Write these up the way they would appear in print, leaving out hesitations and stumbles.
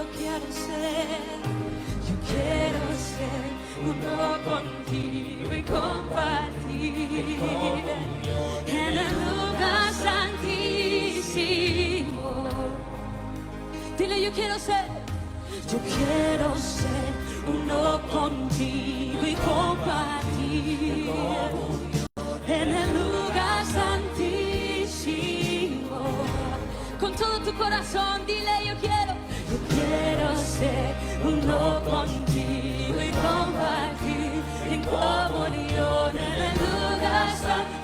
yo quiero ser uno contigo y compartir en el lugar santísimo. Dile, yo quiero ser uno contigo y compartir en el lugar santísimo. Con todo tu corazón, dile, yo quiero ser uno contigo y compartir en comunión en el lugar santísimo.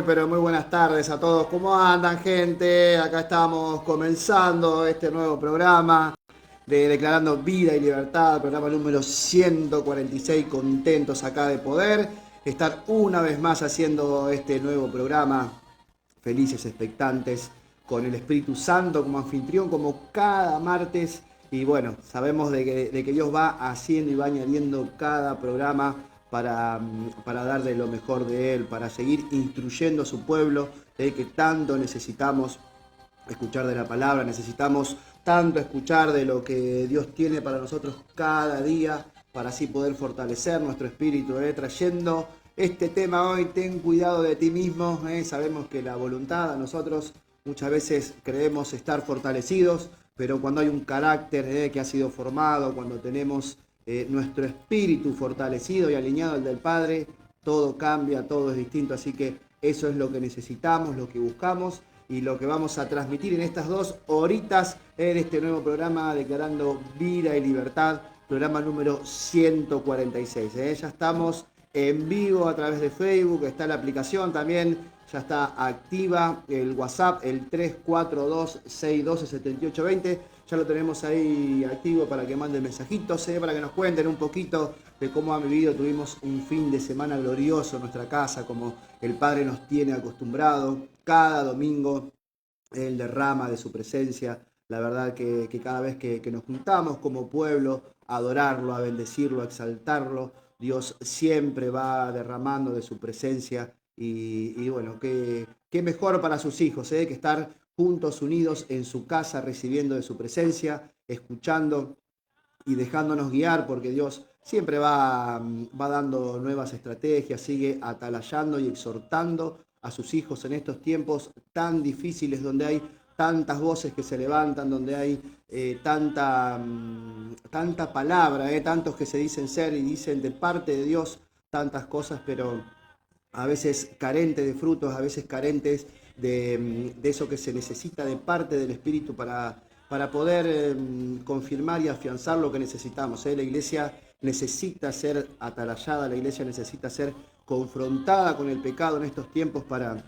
Pero muy buenas tardes a todos. ¿Cómo andan, gente? Acá estamos comenzando este nuevo programa de Declarando Vida y Libertad, programa número 146. Contentos acá de poder estar una vez más haciendo este nuevo programa, felices, expectantes, con el Espíritu Santo como anfitrión, como cada martes. Y bueno, sabemos de que Dios va haciendo y va añadiendo cada programa para dar de lo mejor de Él, para seguir instruyendo a su pueblo, que tanto necesitamos escuchar de la palabra, necesitamos tanto escuchar de lo que Dios tiene para nosotros cada día, para así poder fortalecer nuestro espíritu, trayendo este tema hoy, ten cuidado de ti mismo. Sabemos que la voluntad a nosotros muchas veces creemos estar fortalecidos, pero cuando hay un carácter que ha sido formado, cuando tenemos nuestro espíritu fortalecido y alineado al del Padre, todo cambia, todo es distinto. Así que eso es lo que necesitamos, lo que buscamos y lo que vamos a transmitir en estas 2 horitas en este nuevo programa Declarando Vida y Libertad, programa número 146. Ya estamos en vivo a través de Facebook, está la aplicación también, ya está activa el WhatsApp, el 342-612-7820. Ya lo tenemos ahí activo para que manden mensajitos, para que nos cuenten un poquito de cómo han vivido. Tuvimos un fin de semana glorioso en nuestra casa, como el Padre nos tiene acostumbrado. Cada domingo Él derrama de su presencia. La verdad que cada vez que nos juntamos como pueblo a adorarlo, a bendecirlo, a exaltarlo, Dios siempre va derramando de su presencia. Y bueno, qué mejor para sus hijos, que estar juntos, unidos en su casa, recibiendo de su presencia, escuchando y dejándonos guiar, porque Dios siempre va dando nuevas estrategias, sigue atalayando y exhortando a sus hijos en estos tiempos tan difíciles, donde hay tantas voces que se levantan, donde hay tanta palabra, tantos que se dicen ser y dicen de parte de Dios tantas cosas, pero a veces carentes de frutos, a veces carentes de eso que se necesita de parte del Espíritu para poder confirmar y afianzar lo que necesitamos. La iglesia necesita ser atalayada, la iglesia necesita ser confrontada con el pecado en estos tiempos para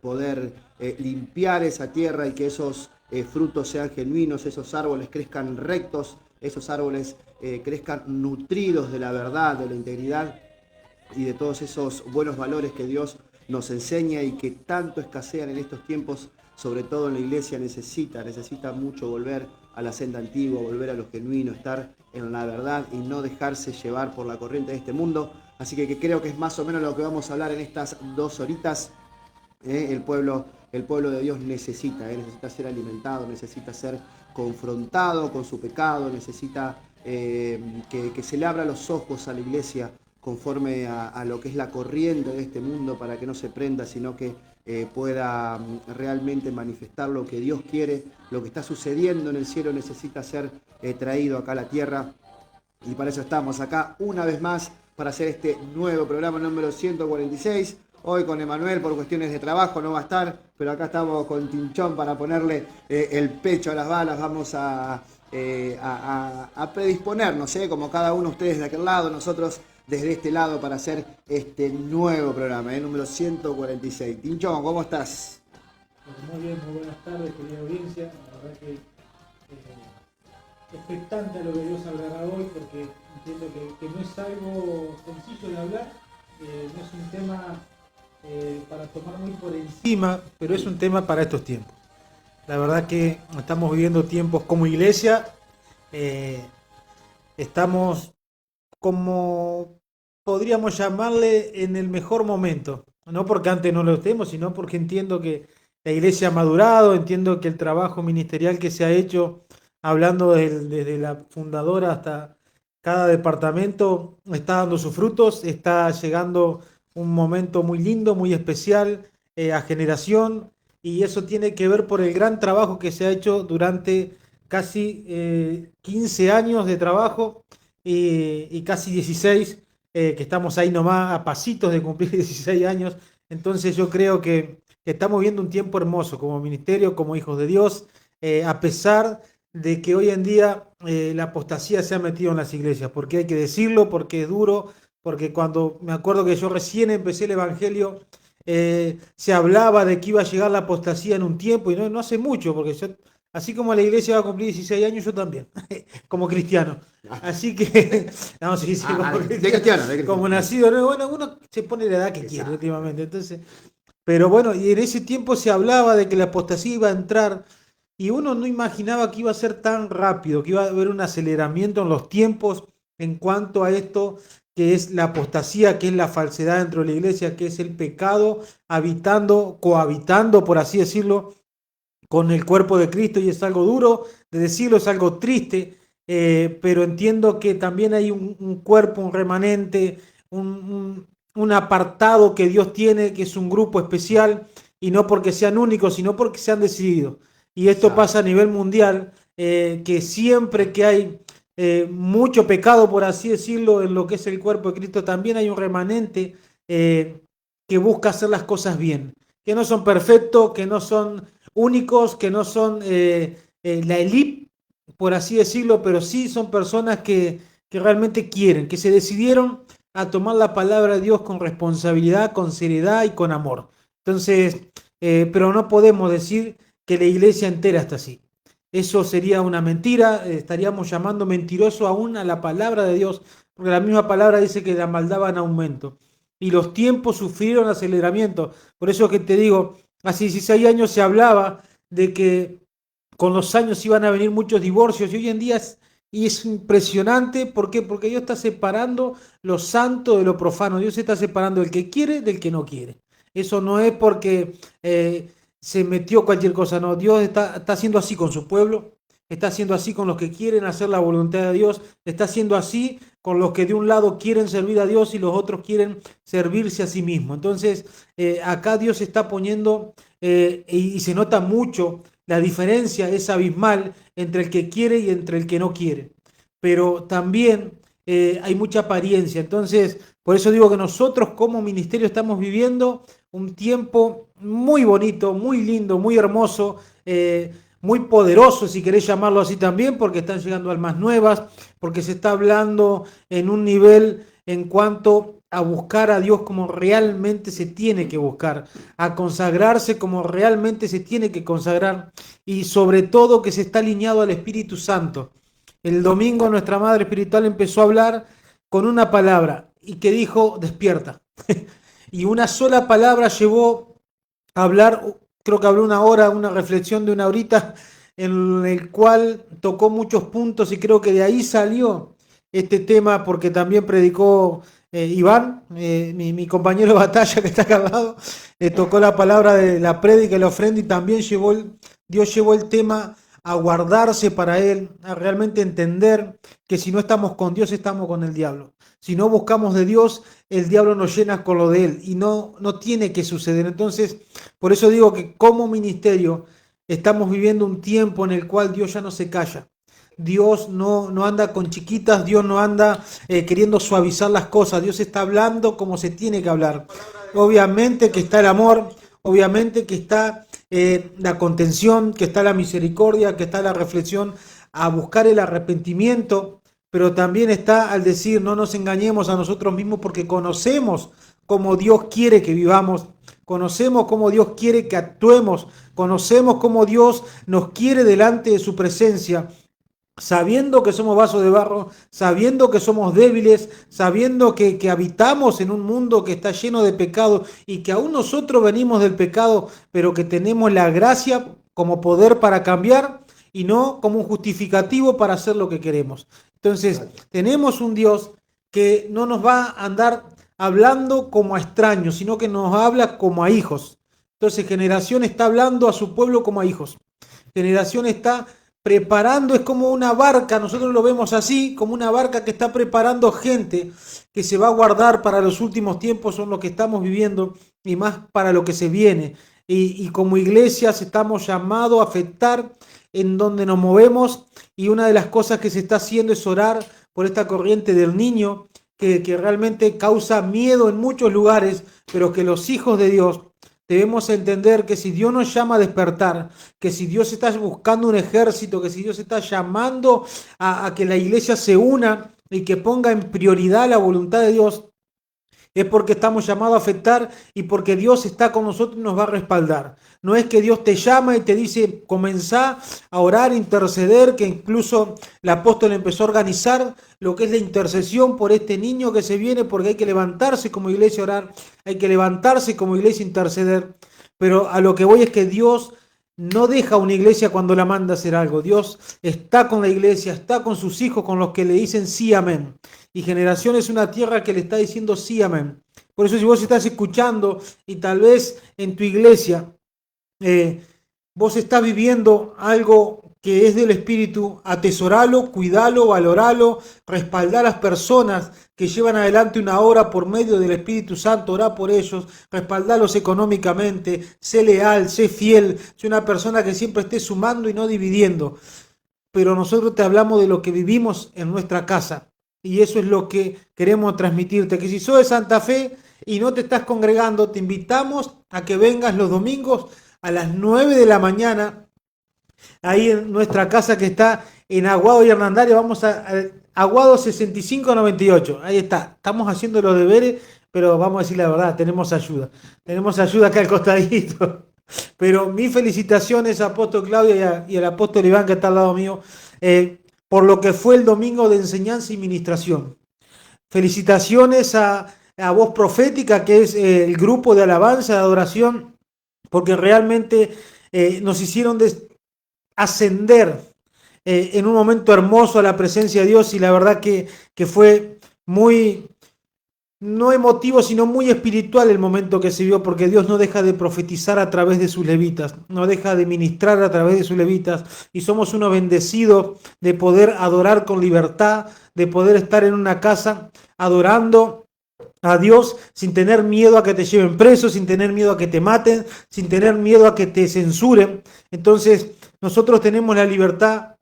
poder limpiar esa tierra y que esos frutos sean genuinos, esos árboles crezcan rectos esos árboles crezcan nutridos de la verdad, de la integridad y de todos esos buenos valores que Dios nos enseña y que tanto escasean en estos tiempos, sobre todo en la iglesia. Necesita mucho volver a la senda antigua, volver a lo genuino, estar en la verdad y no dejarse llevar por la corriente de este mundo. Así que creo que es más o menos lo que vamos a hablar en estas 2 horitas. El pueblo de Dios necesita ser alimentado, necesita ser confrontado con su pecado, necesita que se le abra los ojos a la iglesia conforme a lo que es la corriente de este mundo, para que no se prenda, sino que pueda realmente manifestar lo que Dios quiere. Lo que está sucediendo en el cielo necesita ser traído acá a la tierra, y para eso estamos acá una vez más para hacer este nuevo programa número 146. Hoy con Emanuel por cuestiones de trabajo no va a estar, pero acá estamos con Tinchón para ponerle el pecho a las balas. Vamos a predisponernos, como cada uno de ustedes de aquel lado, nosotros desde este lado, para hacer este nuevo programa, número 146. Tinchón, ¿cómo estás? Muy bien, muy buenas tardes, querida audiencia. La verdad que expectante a lo que Dios hablará hoy, porque entiendo que no es algo sencillo de hablar, no es un tema para tomar muy por encima, pero es un tema para estos tiempos. La verdad que estamos viviendo tiempos como iglesia, estamos como podríamos llamarle en el mejor momento, no porque antes no lo estemos, sino porque entiendo que la iglesia ha madurado, entiendo que el trabajo ministerial que se ha hecho, hablando desde la fundadora hasta cada departamento, está dando sus frutos, está llegando un momento muy lindo, muy especial a generación, y eso tiene que ver por el gran trabajo que se ha hecho durante casi 15 años de trabajo y casi 16, que estamos ahí nomás a pasitos de cumplir 16 años. Entonces yo creo que estamos viendo un tiempo hermoso como ministerio, como hijos de Dios, a pesar de que hoy en día la apostasía se ha metido en las iglesias, porque hay que decirlo, porque es duro, porque cuando me acuerdo que yo recién empecé el evangelio, se hablaba de que iba a llegar la apostasía en un tiempo, y no hace mucho, porque yo, así como la iglesia va a cumplir 16 años, yo también, como cristiano. Así que, no, sí, como cristiano, como nacido, ¿no? Bueno, uno se pone la edad que quiere últimamente, entonces, pero bueno, y en ese tiempo se hablaba de que la apostasía iba a entrar, y uno no imaginaba que iba a ser tan rápido, que iba a haber un aceleramiento en los tiempos en cuanto a esto que es la apostasía, que es la falsedad dentro de la iglesia, que es el pecado cohabitando, por así decirlo, con el cuerpo de Cristo, y es algo duro de decirlo, es algo triste, pero entiendo que también hay un cuerpo, un remanente, un apartado que Dios tiene, que es un grupo especial, y no porque sean únicos, sino porque se han decidido. Y esto pasa a nivel mundial, que siempre que hay mucho pecado, por así decirlo, en lo que es el cuerpo de Cristo, también hay un remanente que busca hacer las cosas bien, que no son perfectos, que no son únicos, que no son la élite, por así decirlo, pero sí son personas que realmente quieren, que se decidieron a tomar la palabra de Dios con responsabilidad, con seriedad y con amor. Entonces, pero no podemos decir que la iglesia entera está así. Eso sería una mentira, estaríamos llamando mentiroso aún a la palabra de Dios, porque la misma palabra dice que la maldad va en aumento y los tiempos sufrieron aceleramiento. Por eso que te digo, hace 16 años se hablaba de que con los años iban a venir muchos divorcios, y hoy en día es impresionante. ¿Por qué? Porque Dios está separando lo santo de lo profano. Dios está separando el que quiere del que no quiere. Eso no es porque se metió cualquier cosa, no. Dios está haciendo así con su pueblo, está haciendo así con los que quieren hacer la voluntad de Dios, está haciendo así con los que de un lado quieren servir a Dios y los otros quieren servirse a sí mismos. Entonces, acá Dios está poniendo, y se nota mucho, la diferencia es abismal entre el que quiere y entre el que no quiere. Pero también hay mucha apariencia. Entonces, por eso digo que nosotros como ministerio estamos viviendo un tiempo muy bonito, muy lindo, muy hermoso, muy poderoso, si querés llamarlo así también, porque están llegando almas nuevas, porque se está hablando en un nivel en cuanto a buscar a Dios como realmente se tiene que buscar, a consagrarse como realmente se tiene que consagrar, y sobre todo que se está alineado al Espíritu Santo. El domingo nuestra madre espiritual empezó a hablar con una palabra y que dijo, despierta. Y una sola palabra llevó a hablar, creo que habló una hora, una reflexión de una horita, en el cual tocó muchos puntos y creo que de ahí salió este tema porque también predicó Iván, mi compañero de batalla que está acá al lado, tocó la palabra de la prédica y la ofrenda y también Dios llevó el tema a guardarse para él, a realmente entender que si no estamos con Dios estamos con el diablo. Si no buscamos de Dios, el diablo nos llena con lo de él y no tiene que suceder. Entonces, por eso digo que como ministerio estamos viviendo un tiempo en el cual Dios ya no se calla. Dios no anda con chiquitas, Dios no anda queriendo suavizar las cosas, Dios está hablando como se tiene que hablar. Obviamente que está el amor, obviamente que está la contención, que está la misericordia, que está la reflexión, a buscar el arrepentimiento, pero también está al decir no nos engañemos a nosotros mismos porque conocemos cómo Dios quiere que vivamos, conocemos cómo Dios quiere que actuemos, conocemos cómo Dios nos quiere delante de su presencia, sabiendo que somos vasos de barro, sabiendo que somos débiles, sabiendo que habitamos en un mundo que está lleno de pecado y que aún nosotros venimos del pecado, pero que tenemos la gracia como poder para cambiar y no como un justificativo para hacer lo que queremos. Entonces, tenemos un Dios que no nos va a andar hablando como a extraños, sino que nos habla como a hijos. Entonces, generación está hablando a su pueblo como a hijos. Generación está preparando, es como una barca, nosotros lo vemos así, como una barca que está preparando gente que se va a guardar para los últimos tiempos, son los que estamos viviendo y más para lo que se viene. Y como iglesias estamos llamados a afectar en donde nos movemos y una de las cosas que se está haciendo es orar por esta corriente del niño que realmente causa miedo en muchos lugares, pero que los hijos de Dios debemos entender que si Dios nos llama a despertar, que si Dios está buscando un ejército, que si Dios está llamando a que la iglesia se una y que ponga en prioridad la voluntad de Dios, es porque estamos llamados a afectar y porque Dios está con nosotros y nos va a respaldar. No es que Dios te llama y te dice, comenzá a orar, interceder, que incluso el apóstol empezó a organizar lo que es la intercesión por este niño que se viene, porque hay que levantarse como iglesia a orar, hay que levantarse como iglesia a interceder. Pero a lo que voy es que Dios no deja a una iglesia cuando la manda a hacer algo. Dios está con la iglesia, está con sus hijos, con los que le dicen sí, amén. Y generación es una tierra que le está diciendo sí, amén. Por eso si vos estás escuchando y tal vez en tu iglesia vos estás viviendo algo que es del Espíritu, atesoralo, cuidalo, valoralo, respaldar a las personas que llevan adelante una obra por medio del Espíritu Santo, orá por ellos, respaldalos económicamente, sé leal, sé fiel, sé una persona que siempre esté sumando y no dividiendo. Pero nosotros te hablamos de lo que vivimos en nuestra casa y eso es lo que queremos transmitirte, que si sos de Santa Fe y no te estás congregando, te invitamos a que vengas los domingos a las 9 de la mañana, ahí en nuestra casa que está en Aguado y Hernandario, vamos a Aguado 6598, ahí está, estamos haciendo los deberes, pero vamos a decir la verdad, tenemos ayuda acá al costadito, pero mis felicitaciones a Apóstol Claudio y al Apóstol Iván que está al lado mío, por lo que fue el domingo de enseñanza y ministración. Felicitaciones a Voz Profética, que es el grupo de alabanza, de adoración, porque realmente nos hicieron ascender en un momento hermoso a la presencia de Dios y la verdad que fue muy, no emotivo, sino muy espiritual el momento que se vio, porque Dios no deja de profetizar a través de sus levitas, no deja de ministrar a través de sus levitas y somos unos bendecidos de poder adorar con libertad, de poder estar en una casa adorando a Dios sin tener miedo a que te lleven preso, sin tener miedo a que te maten, sin tener miedo a que te censuren. Entonces nosotros tenemos la libertad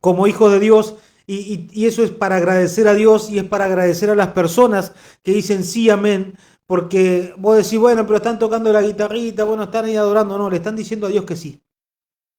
como hijos de Dios y eso es para agradecer a Dios y es para agradecer a las personas que dicen sí, amén, porque vos decís, bueno, pero están tocando la guitarrita, bueno, están ahí adorando, no, le están diciendo a Dios que sí,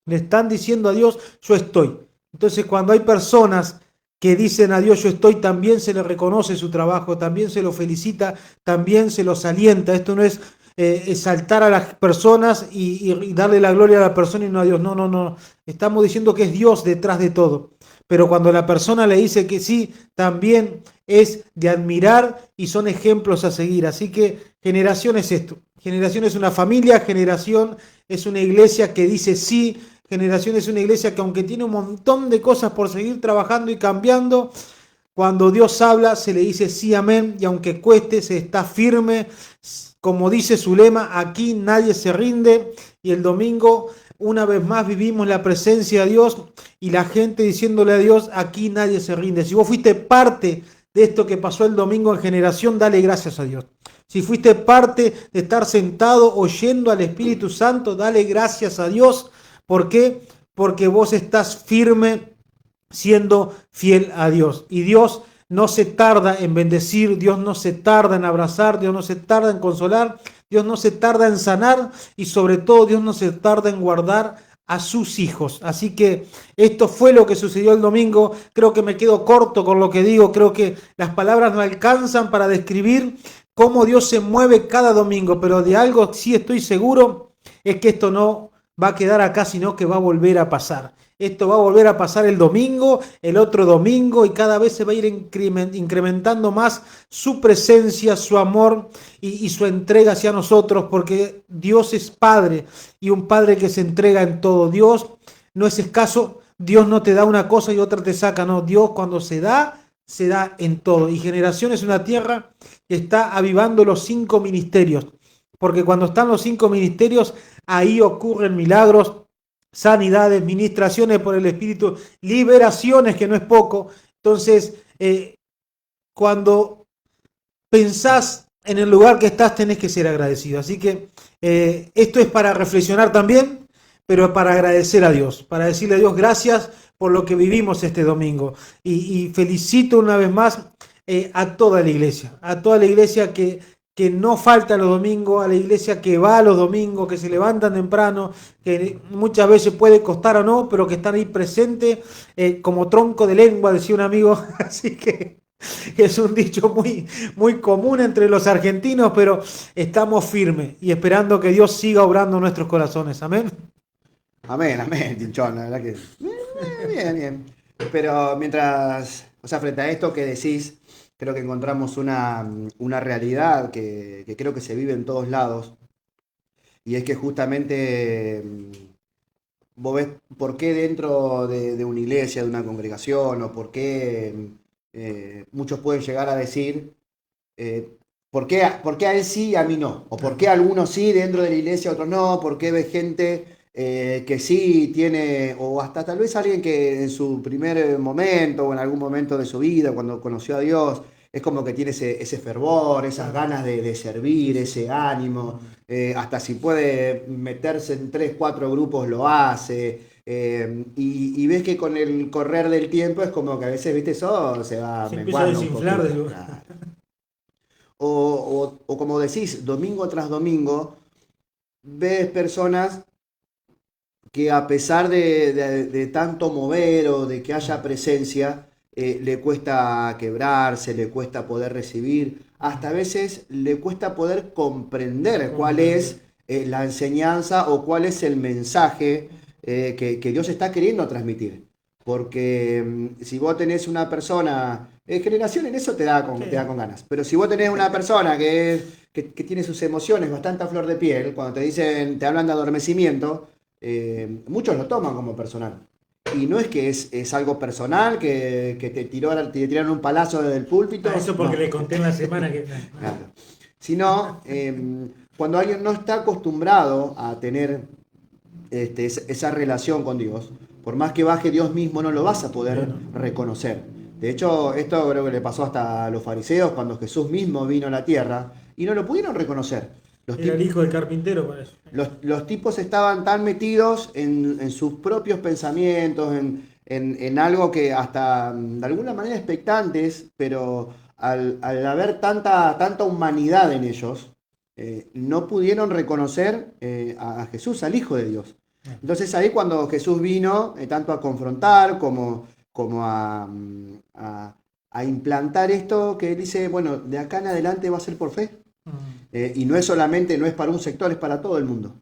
le están diciendo a Dios, yo estoy. Entonces cuando hay personas que dicen a Dios yo estoy, también se le reconoce su trabajo, también se lo felicita, también se los alienta. Esto no es exaltar a las personas y darle la gloria a la persona y no a Dios. No. Estamos diciendo que es Dios detrás de todo. pero cuando la persona le dice que sí, también es de admirar y son ejemplos a seguir. Así que generación es esto. Generación es una familia, generación es una iglesia que dice sí, generación es una iglesia que aunque tiene un montón de cosas por seguir trabajando y cambiando, cuando Dios habla se le dice sí, amén, y aunque cueste, se está firme. Como dice su lema, aquí nadie se rinde, y el domingo una vez más vivimos la presencia de Dios y la gente diciéndole a Dios, aquí nadie se rinde. Si vos fuiste parte de esto que pasó el domingo en generación, dale gracias a Dios. Si fuiste parte de estar sentado oyendo al Espíritu Santo, dale gracias a Dios. ¿Por qué? Porque vos estás firme siendo fiel a Dios. Y Dios no se tarda en bendecir, Dios no se tarda en abrazar, Dios no se tarda en consolar, Dios no se tarda en sanar y sobre todo Dios no se tarda en guardar a sus hijos. Así que esto fue lo que sucedió el domingo. Creo que me quedo corto con lo que digo, creo que las palabras no alcanzan para describir cómo Dios se mueve cada domingo, pero de algo sí estoy seguro, es que esto no va a quedar acá, sino que va a volver a pasar. Esto va a volver a pasar el domingo, el otro domingo, y cada vez se va a ir incrementando más su presencia, su amor y su entrega hacia nosotros, porque Dios es Padre, y un Padre que se entrega en todo. Dios no es escaso, Dios no te da una cosa y otra te saca, no. Dios cuando se da en todo. Y Generación es una tierra que está avivando los 5 ministerios, porque cuando están los 5 ministerios, ahí ocurren milagros, sanidades, ministraciones por el Espíritu, liberaciones, que no es poco. Entonces, cuando pensás en el lugar que estás, tenés que ser agradecido. Así que esto es para reflexionar también, pero para agradecer a Dios, para decirle a Dios gracias por lo que vivimos este domingo. Y felicito una vez más a toda la iglesia que no falta los domingos, a la iglesia que va los domingos, que se levantan temprano, que muchas veces puede costar o no, pero que están ahí presentes como tronco de lengua, decía un amigo. Así que es un dicho muy, muy común entre los argentinos, pero estamos firmes y esperando que Dios siga obrando en nuestros corazones. Amén. Amén, amén, Tinchón, la verdad que bien, bien. Pero mientras, o sea, frente a esto que decís, creo que encontramos una realidad que creo que se vive en todos lados, y es que justamente vos ves por qué dentro de una iglesia, de una congregación, o por qué muchos pueden llegar a decir, por qué a él sí y a mí no? O por qué a algunos sí dentro de la iglesia, otros no, por qué ves gente que sí tiene, o hasta tal vez alguien que en su primer momento o en algún momento de su vida, cuando conoció a Dios, es como que tiene ese fervor, esas ganas de servir, ese ánimo, hasta si puede meterse en 3, 4 grupos lo hace, y ves que con el correr del tiempo es como que a veces, viste, eso se va Se empieza a menguando un desinflar. poquito, claro. O como decís, domingo tras domingo, ves personas que a pesar de tanto mover o de que haya presencia, le cuesta quebrarse, le cuesta poder recibir, hasta a veces le cuesta poder comprender cuál es la enseñanza o cuál es el mensaje que Dios está queriendo transmitir. Porque si vos tenés una persona, generación en eso te da con ganas, pero si vos tenés una persona que tiene sus emociones bastante a flor de piel, cuando te hablan de adormecimiento, muchos lo toman como personal. Y no es que es algo personal, que te tiraron un palazo desde el púlpito. Eso porque no. le conté en la semana que... Claro. Sino, cuando alguien no está acostumbrado a tener esa relación con Dios, por más que baje Dios mismo, no lo vas a poder reconocer. De hecho, esto creo que le pasó hasta a los fariseos cuando Jesús mismo vino a la tierra y no lo pudieron reconocer. Era el hijo del carpintero, para eso. Los tipos estaban tan metidos en sus propios pensamientos, en algo que hasta de alguna manera expectantes, pero al haber tanta humanidad en ellos, no pudieron reconocer a Jesús, al Hijo de Dios. Entonces ahí cuando Jesús vino, tanto a confrontar como a implantar esto, que él dice, bueno, de acá en adelante va a ser por fe. Y no es solamente, no es para un sector, es para todo el mundo.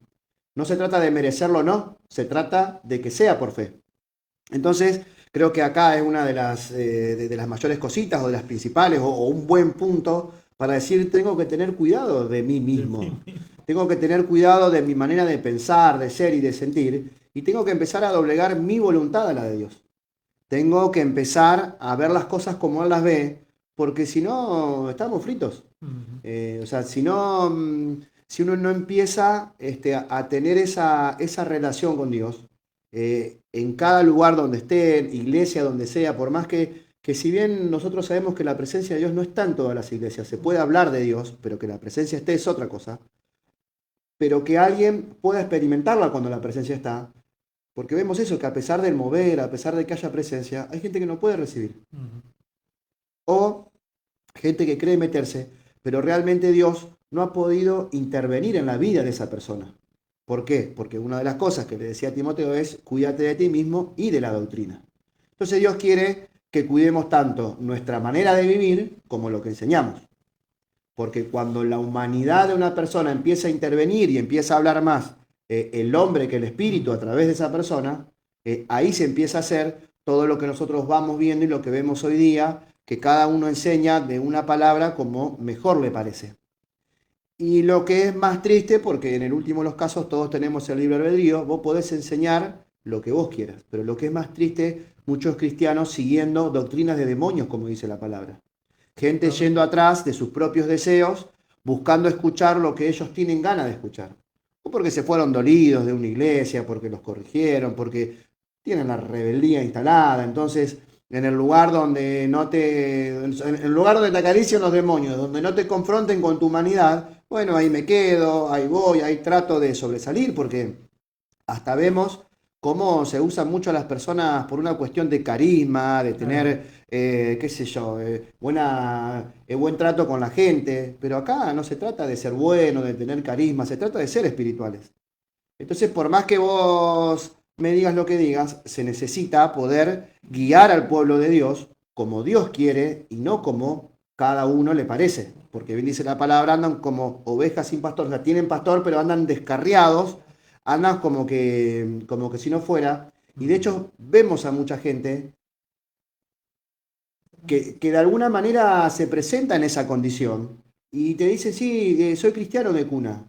No se trata de merecerlo o no, se trata de que sea por fe. Entonces, Creo que acá es una de las mayores cositas o de las principales o un buen punto para decir tengo que tener cuidado de mí mismo. Tengo que tener cuidado de mi manera de pensar, de ser y de sentir. Y tengo que empezar a doblegar mi voluntad a la de Dios. Tengo que empezar a ver las cosas como Él las ve, porque si no, estamos fritos. O sea, si no, si uno no empieza a tener esa relación con Dios, en cada lugar donde esté, iglesia, donde sea, por más que si bien nosotros sabemos que la presencia de Dios no está en todas las iglesias, se puede hablar de Dios, pero que la presencia esté es otra cosa, pero que alguien pueda experimentarla cuando la presencia está, porque vemos eso, que a pesar del mover, a pesar de que haya presencia, hay gente que no puede recibir. O gente que cree meterse, pero realmente Dios no ha podido intervenir en la vida de esa persona. ¿Por qué? Porque una de las cosas que le decía a Timoteo es, cuídate de ti mismo y de la doctrina. Entonces Dios quiere que cuidemos tanto nuestra manera de vivir como lo que enseñamos. Porque cuando la humanidad de una persona empieza a intervenir y empieza a hablar más el hombre que el espíritu a través de esa persona, ahí se empieza a hacer todo lo que nosotros vamos viendo y lo que vemos hoy día, que cada uno enseña de una palabra como mejor le parece. Y lo que es más triste, porque en el último de los casos todos tenemos el libre albedrío, vos podés enseñar lo que vos quieras, pero lo que es más triste, muchos cristianos siguiendo doctrinas de demonios, como dice la palabra. Gente yendo atrás de sus propios deseos, buscando escuchar lo que ellos tienen ganas de escuchar. O porque se fueron dolidos de una iglesia, porque los corrigieron, porque tienen la rebeldía instalada. Entonces, en el lugar donde en el lugar donde te acarician los demonios, donde no te confronten con tu humanidad, bueno, ahí me quedo, ahí voy, ahí trato de sobresalir, porque hasta vemos cómo se usan mucho a las personas por una cuestión de carisma, de tener, qué sé yo, buen trato con la gente, pero acá no se trata de ser bueno, de tener carisma, se trata de ser espirituales. Entonces, por más que vos me digas lo que digas, se necesita poder guiar al pueblo de Dios como Dios quiere y no como cada uno le parece. Porque bien dice la palabra, andan como ovejas sin pastor, o sea, tienen pastor pero andan descarriados, andan como que si no fuera. Y de hecho vemos a mucha gente que de alguna manera se presenta en esa condición y te dice, sí, soy cristiano de cuna,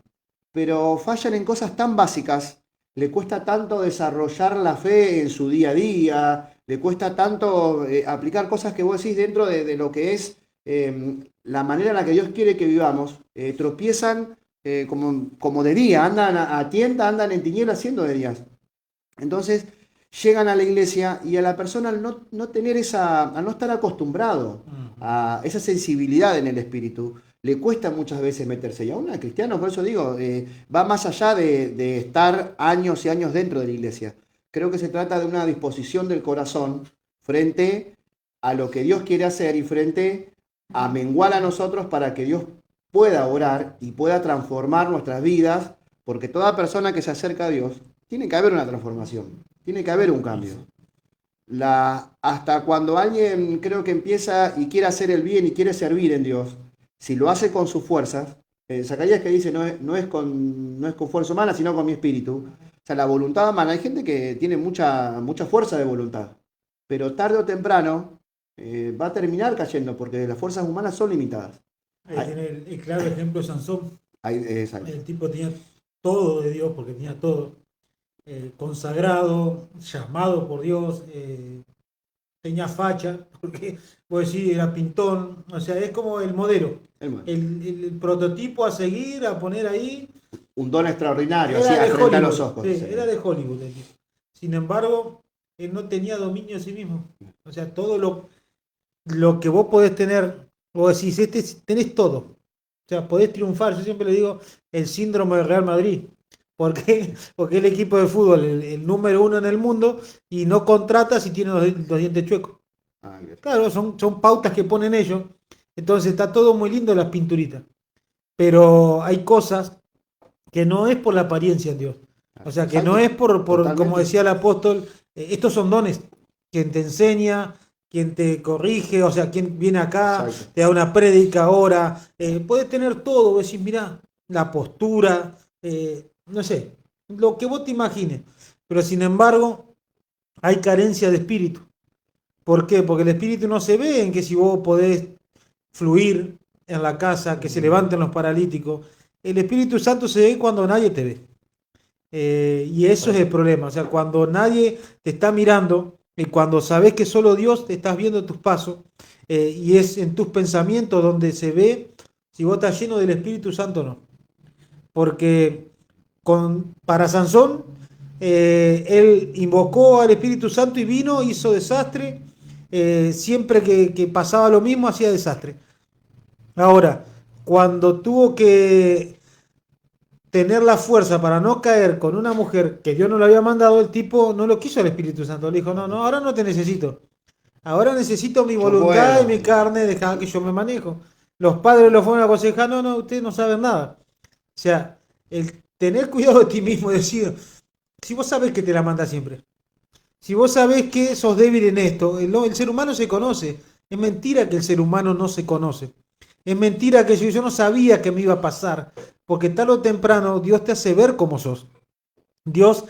pero fallan en cosas tan básicas, le cuesta tanto desarrollar la fe en su día a día, le cuesta tanto aplicar cosas que vos decís dentro de lo que es la manera en la que Dios quiere que vivamos, tropiezan como de día, andan a tienda, andan en tinieblas siendo de días. Entonces llegan a la iglesia y a la persona al no tener al no estar acostumbrado a esa sensibilidad en el espíritu, le cuesta muchas veces meterse. Y aún a cristianos, por eso digo, va más allá de estar años y años dentro de la iglesia. Creo que se trata de una disposición del corazón frente a lo que Dios quiere hacer y frente a menguar a nosotros para que Dios pueda orar y pueda transformar nuestras vidas, porque toda persona que se acerca a Dios, tiene que haber una transformación, tiene que haber un cambio. Hasta cuando alguien creo que empieza y quiere hacer el bien y quiere servir en Dios, si lo hace con sus fuerzas, Zacarías que dice no es con fuerza humana, sino con mi espíritu. O sea, la voluntad humana, hay gente que tiene mucha fuerza de voluntad, pero tarde o temprano va a terminar cayendo, porque las fuerzas humanas son limitadas. Ahí tiene el claro ejemplo de Sansón. Exacto. El tipo tenía todo de Dios, porque tenía todo. Consagrado, llamado por Dios, tenía facha, porque vos decís, era pintón, o sea, es como el modelo, el prototipo a seguir, a poner ahí. Un don extraordinario, así a frente a los ojos. Sí, era de Hollywood. Sin embargo, él no tenía dominio de sí mismo. O sea, todo lo que vos podés tener, vos decís, tenés todo. O sea, podés triunfar. Yo siempre le digo el síndrome del Real Madrid. ¿Por qué? Porque es el equipo de fútbol, el número 1 en el mundo, y no contrata si tiene los dientes chuecos. Claro, son pautas que ponen ellos. Entonces está todo muy lindo las pinturitas. Pero hay cosas que no es por la apariencia en Dios. O sea, que no es por como decía el apóstol, estos son dones. Quien te enseña, quien te corrige, o sea, quien viene acá, te da una prédica ahora. Puedes tener todo, vos decís, mirá, la postura, no sé, lo que vos te imagines. Pero sin embargo, hay carencia de espíritu. ¿Por qué? Porque el Espíritu no se ve en que si vos podés fluir en la casa, que se levanten los paralíticos. El Espíritu Santo se ve cuando nadie te ve. Y eso es el problema. O sea, cuando nadie te está mirando y cuando sabes que solo Dios te estás viendo tus pasos, y es en tus pensamientos donde se ve si vos estás lleno del Espíritu Santo o no. Porque para Sansón, él invocó al Espíritu Santo y vino, hizo desastre. Siempre que pasaba lo mismo, hacía desastre. Ahora, cuando tuvo que tener la fuerza para no caer con una mujer que Dios no le había mandado, el tipo no lo quiso el Espíritu Santo. Le dijo, no, no, ahora no te necesito. Ahora necesito mi voluntad y mi carne, deja que yo me manejo. Los padres lo fueron a aconsejar, no, no, ustedes no saben nada. O sea, el tener cuidado de ti mismo, decir, si vos sabés que te la manda siempre, si vos sabés que sos débil en esto, el ser humano se conoce. Es mentira que el ser humano no se conoce. Es mentira que yo no sabía que me iba a pasar, porque tarde o temprano Dios te hace ver cómo sos. Dios,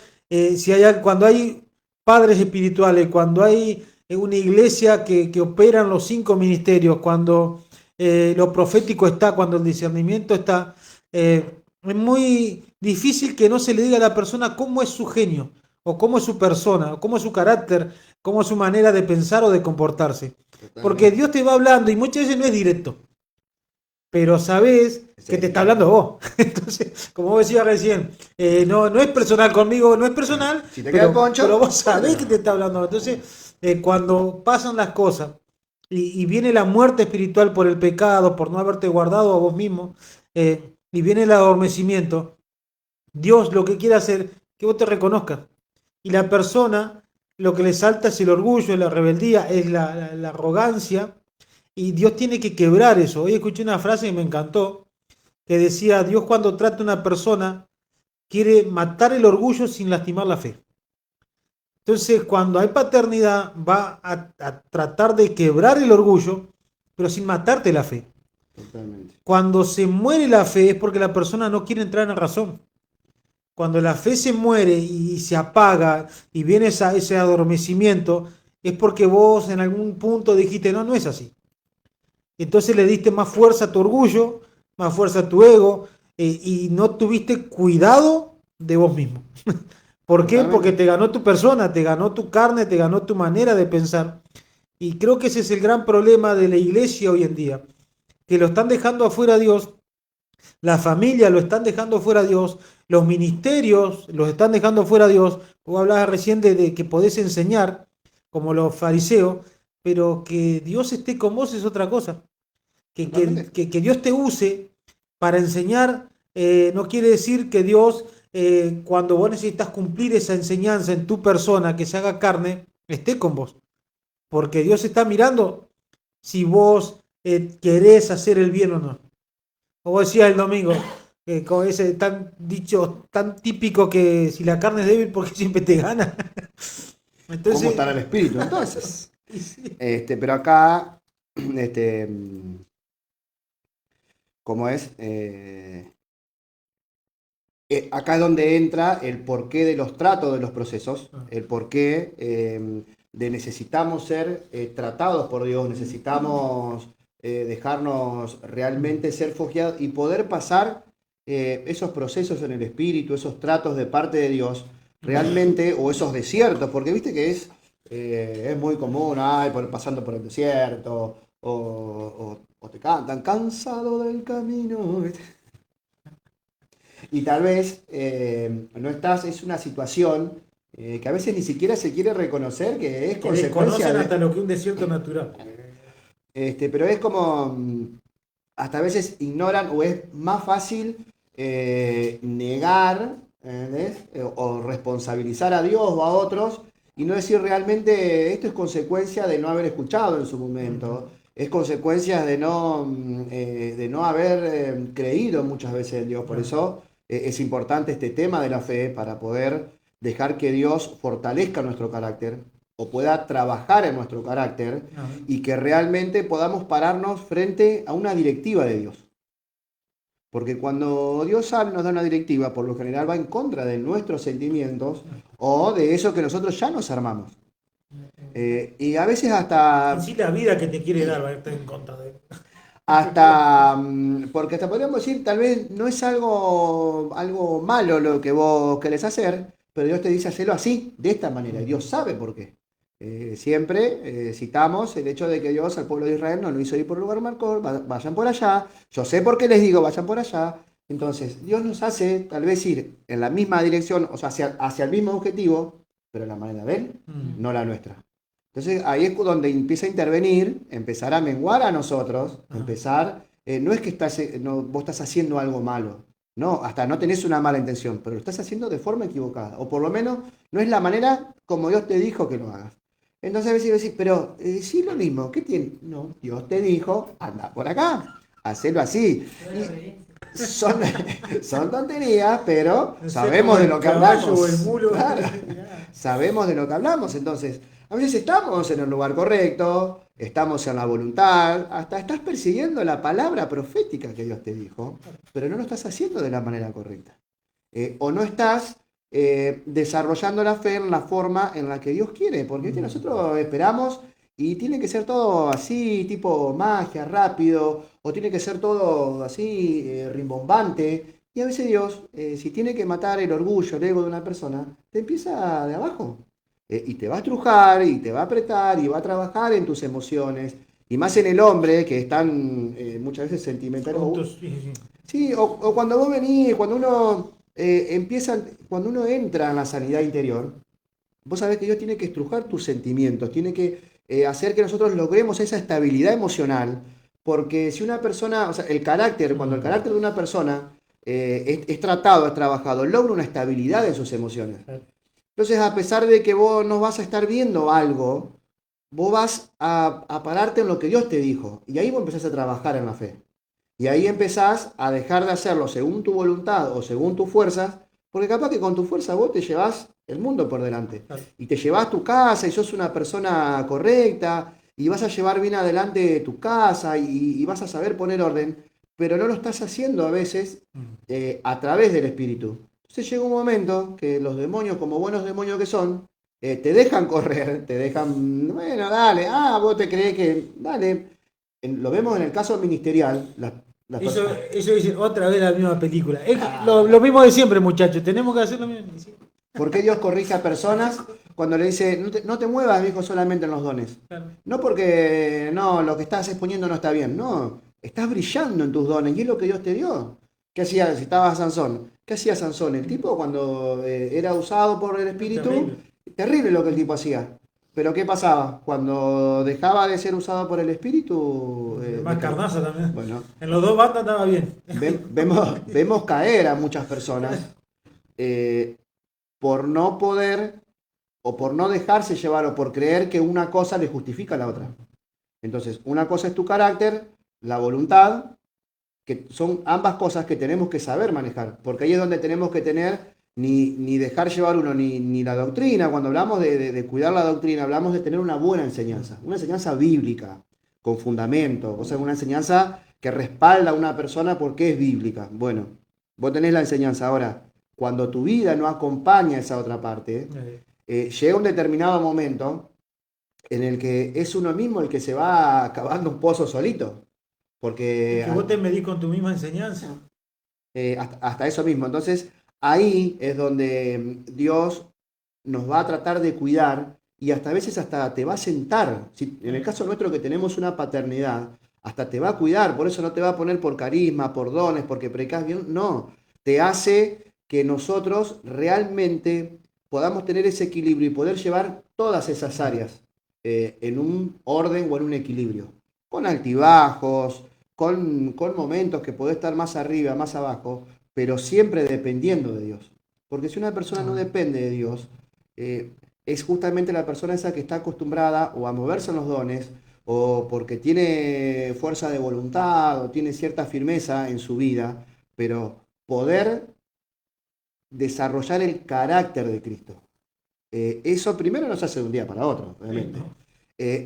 cuando hay padres espirituales, cuando hay una iglesia que opera en los 5 ministerios, cuando lo profético está, cuando el discernimiento está, es muy difícil que no se le diga a la persona cómo es su genio, o cómo es su persona, o cómo es su carácter, cómo es su manera de pensar o de comportarse. Porque Dios te va hablando y muchas veces no es directo, pero sabes que te está hablando vos. Entonces, como vos decías recién, no es personal conmigo, no es personal, Si te queda el poncho, pero vos sabés que te está hablando. Entonces, cuando pasan las cosas y viene la muerte espiritual por el pecado, por no haberte guardado a vos mismo, y viene el adormecimiento, Dios lo que quiere hacer es que vos te reconozcas. Y la persona, lo que le salta es el orgullo, la rebeldía, es la arrogancia. Y Dios tiene que quebrar eso. Hoy escuché una frase que me encantó, que decía, Dios cuando trata a una persona, quiere matar el orgullo sin lastimar la fe. Entonces, cuando hay paternidad, va a tratar de quebrar el orgullo, pero sin matarte la fe. Totalmente. Cuando se muere la fe es porque la persona no quiere entrar en la razón. Cuando la fe se muere y se apaga y viene ese adormecimiento, es porque vos en algún punto dijiste, no, no es así. Entonces le diste más fuerza a tu orgullo, más fuerza a tu ego, y no tuviste cuidado de vos mismo. ¿Por qué? Totalmente. Porque te ganó tu persona, te ganó tu carne, te ganó tu manera de pensar. Y creo que ese es el gran problema de la iglesia hoy en día, que lo están dejando afuera a Dios, la familia lo están dejando afuera a Dios, los ministerios los están dejando afuera a Dios. Vos hablabas recién de que podés enseñar, como los fariseos, pero que Dios esté con vos es otra cosa. Que Dios te use para enseñar, no quiere decir que Dios, cuando vos necesitas cumplir esa enseñanza en tu persona, que se haga carne, esté con vos. Porque Dios está mirando si vos querés hacer el bien o no. Como decía el domingo, con ese tan dicho, tan típico que si la carne es débil, porque siempre te gana. Entonces, ¿Cómo estará el espíritu entonces? Pero acá, ¿cómo es? Acá es donde entra el porqué de los tratos de los procesos, el porqué de necesitamos ser tratados por Dios, necesitamos dejarnos realmente ser forjados y poder pasar esos procesos en el espíritu, esos tratos de parte de Dios, realmente, o esos desiertos, porque viste que es muy común, pasando por el desierto, o te cantan, cansado del camino, ¿viste? Y tal vez no estás, es una situación que a veces ni siquiera se quiere reconocer que es que consecuencia desconocen de... hasta lo que un desierto natural. Pero es como, hasta a veces ignoran o es más fácil negar, ¿entendés? O responsabilizar a Dios o a otros y no decir realmente esto es consecuencia de no haber escuchado en su momento, es consecuencia de no haber creído muchas veces en Dios. Por eso es importante este tema de la fe para poder dejar que Dios fortalezca nuestro carácter o pueda trabajar en nuestro carácter y que realmente podamos pararnos frente a una directiva de Dios. Porque cuando Dios nos da una directiva, por lo general va en contra de nuestros sentimientos o de eso que nosotros ya nos armamos. Y a veces hasta En sí, la vida que te quiere dar va a estar en contra de él. porque hasta podríamos decir, tal vez no es algo malo lo que vos querés hacer, pero Dios te dice hacerlo así, de esta manera, y Dios sabe por qué. Siempre citamos el hecho de que Dios al pueblo de Israel no lo hizo ir por el lugar marcado, vayan por allá, yo sé por qué les digo, vayan por allá. Entonces, Dios nos hace tal vez ir en la misma dirección, o sea, hacia el mismo objetivo, pero la manera de Él, no la nuestra. Entonces ahí es donde empieza a intervenir, empezar a menguar a nosotros, empezar, no es que vos estás haciendo algo malo, no, hasta no tenés una mala intención, pero lo estás haciendo de forma equivocada, o por lo menos no es la manera como Dios te dijo que lo hagas. Entonces a veces decís, pero sí lo mismo, ¿qué tiene? No, Dios te dijo, anda por acá, hacelo así. Y son tonterías, pero sabemos de lo que hablamos. O el mulo. Claro, sabemos de lo que hablamos, entonces a veces estamos en el lugar correcto, estamos en la voluntad, hasta estás persiguiendo la palabra profética que Dios te dijo, pero no lo estás haciendo de la manera correcta. O no estás desarrollando la fe en la forma en la que Dios quiere, porque ¿viste? Nosotros esperamos y tiene que ser todo así, tipo magia, rápido, o tiene que ser todo así, rimbombante. Y a veces Dios, si tiene que matar el orgullo, el ego de una persona, te empieza de abajo. Y te va a estrujar, y te va a apretar, y va a trabajar en tus emociones. Y más en el hombre, que es tan muchas veces sentimental. Sí, o cuando vos venís, cuando uno cuando uno entra en la sanidad interior, vos sabés que Dios tiene que estrujar tus sentimientos, tiene que hacer que nosotros logremos esa estabilidad emocional, porque si una persona, o sea, cuando el carácter de una persona es tratado, es trabajado, logra una estabilidad en sus emociones. Entonces, a pesar de que vos no vas a estar viendo algo, vos vas a pararte en lo que Dios te dijo, y ahí vos empezás a trabajar en la fe. Y ahí empezás a dejar de hacerlo según tu voluntad o según tus fuerzas, porque capaz que con tu fuerza vos te llevás el mundo por delante. Claro. Y te llevás tu casa y sos una persona correcta y vas a llevar bien adelante tu casa y vas a saber poner orden, pero no lo estás haciendo a veces a través del Espíritu. Entonces llega un momento que los demonios, como buenos demonios que son, te dejan correr, te dejan, bueno, dale, vos te creés que, dale. Lo vemos en el caso ministerial, Eso dice otra vez la misma película. Es lo mismo de siempre, muchachos. Tenemos que hacer lo mismo. ¿Por qué Dios corrige a personas cuando le dice, no te muevas, hijo, solamente en los dones? Claro. No porque no, lo que estás exponiendo no está bien, no, estás brillando en tus dones y es lo que Dios te dio. ¿Qué hacía? Si estaba Sansón, ¿qué hacía Sansón? El tipo cuando era usado por el Espíritu, terrible lo que el tipo hacía. Pero ¿qué pasaba? Cuando dejaba de ser usado por el Espíritu... Más carnaza también. Bueno, En los dos bandas estaba bien. vemos caer a muchas personas por no poder o por no dejarse llevar o por creer que una cosa le justifica a la otra. Entonces, una cosa es tu carácter, la voluntad, que son ambas cosas que tenemos que saber manejar, porque ahí es donde tenemos que tener ni dejar llevar uno, ni la doctrina. Cuando hablamos de cuidar la doctrina, hablamos de tener una buena enseñanza, una enseñanza bíblica, con fundamento, o sea, una enseñanza que respalda a una persona porque es bíblica. Bueno, vos tenés la enseñanza. Ahora, cuando tu vida no acompaña esa otra parte, llega un determinado momento en el que es uno mismo el que se va cavando un pozo solito. Porque que vos te medís con tu misma enseñanza. hasta eso mismo. Entonces, ahí es donde Dios nos va a tratar de cuidar y hasta a veces hasta te va a sentar. En el caso nuestro que tenemos una paternidad, hasta te va a cuidar, por eso no te va a poner por carisma, por dones, porque predicás bien, no. Te hace que nosotros realmente podamos tener ese equilibrio y poder llevar todas esas áreas en un orden o en un equilibrio. Con altibajos, con momentos que podés estar más arriba, más abajo, pero siempre dependiendo de Dios. Porque si una persona no depende de Dios, es justamente la persona esa que está acostumbrada o a moverse en los dones, o porque tiene fuerza de voluntad, o tiene cierta firmeza en su vida, pero poder desarrollar el carácter de Cristo. Eso primero no se hace de un día para otro, obviamente.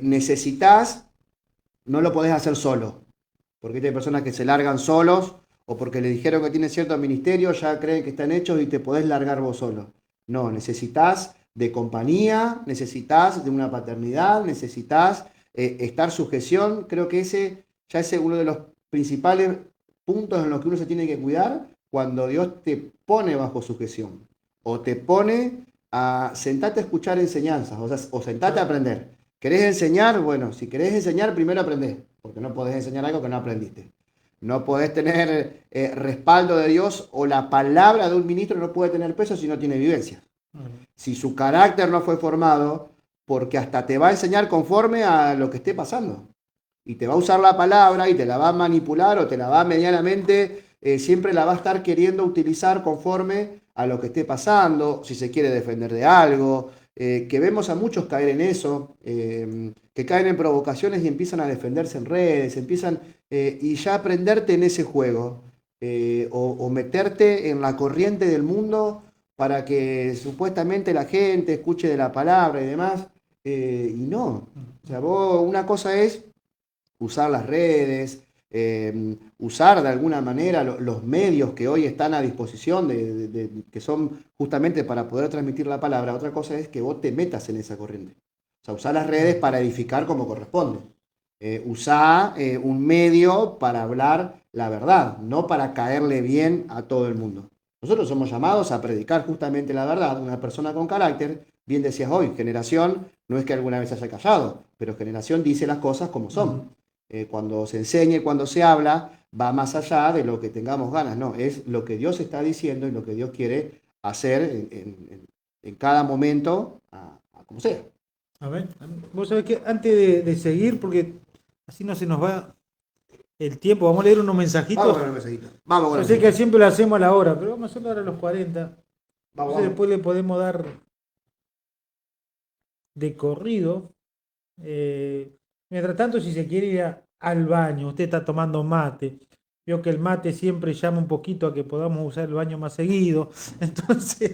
Necesitas, no lo podés hacer solo, porque hay personas que se largan solos, o porque le dijeron que tiene cierto ministerio, ya creen que están hechos y te podés largar vos solo. No, necesitas de compañía, necesitas de una paternidad, necesitas estar sujeción. Creo que ese ya es uno de los principales puntos en los que uno se tiene que cuidar cuando Dios te pone bajo sujeción o te pone a sentarte a escuchar enseñanzas, o sentate a aprender. ¿Querés enseñar? Bueno, si querés enseñar, primero aprendés, porque no podés enseñar algo que no aprendiste. No podés tener respaldo de Dios, o la palabra de un ministro no puede tener peso si no tiene vivencia. Si su carácter no fue formado, porque hasta te va a enseñar conforme a lo que esté pasando. Y te va a usar la palabra y te la va a manipular o te la va medianamente, siempre la va a estar queriendo utilizar conforme a lo que esté pasando, si se quiere defender de algo, que vemos a muchos caer en eso, que caen en provocaciones y empiezan a defenderse en redes, y ya prenderte en ese juego, o meterte en la corriente del mundo para que supuestamente la gente escuche de la palabra y demás, y no. O sea, una cosa es usar las redes, usar de alguna manera los medios que hoy están a disposición, que son justamente para poder transmitir la palabra. Otra cosa es que vos te metas en esa corriente. O sea, usar las redes para edificar como corresponde. Usar un medio para hablar la verdad, no para caerle bien a todo el mundo. Nosotros somos llamados a predicar justamente la verdad. Una persona con carácter, bien decías hoy, generación no es que alguna vez haya callado, pero generación dice las cosas como son. Cuando se enseña y cuando se habla, va más allá de lo que tengamos ganas, no, es lo que Dios está diciendo y lo que Dios quiere hacer en cada momento, a como sea. A ver, vos sabés que antes de seguir, porque así no se nos va el tiempo, vamos a leer unos mensajitos. Vamos con el mensajito. Vamos con Yo el sé que mensajito. siempre lo hacemos a la hora, pero vamos a hacerlo ahora a los 40. Vamos, Entonces vamos. después le podemos dar de corrido. Mientras tanto, si se quiere ir al baño, usted está tomando mate. Veo que el mate siempre llama un poquito a que podamos usar el baño más seguido. Entonces,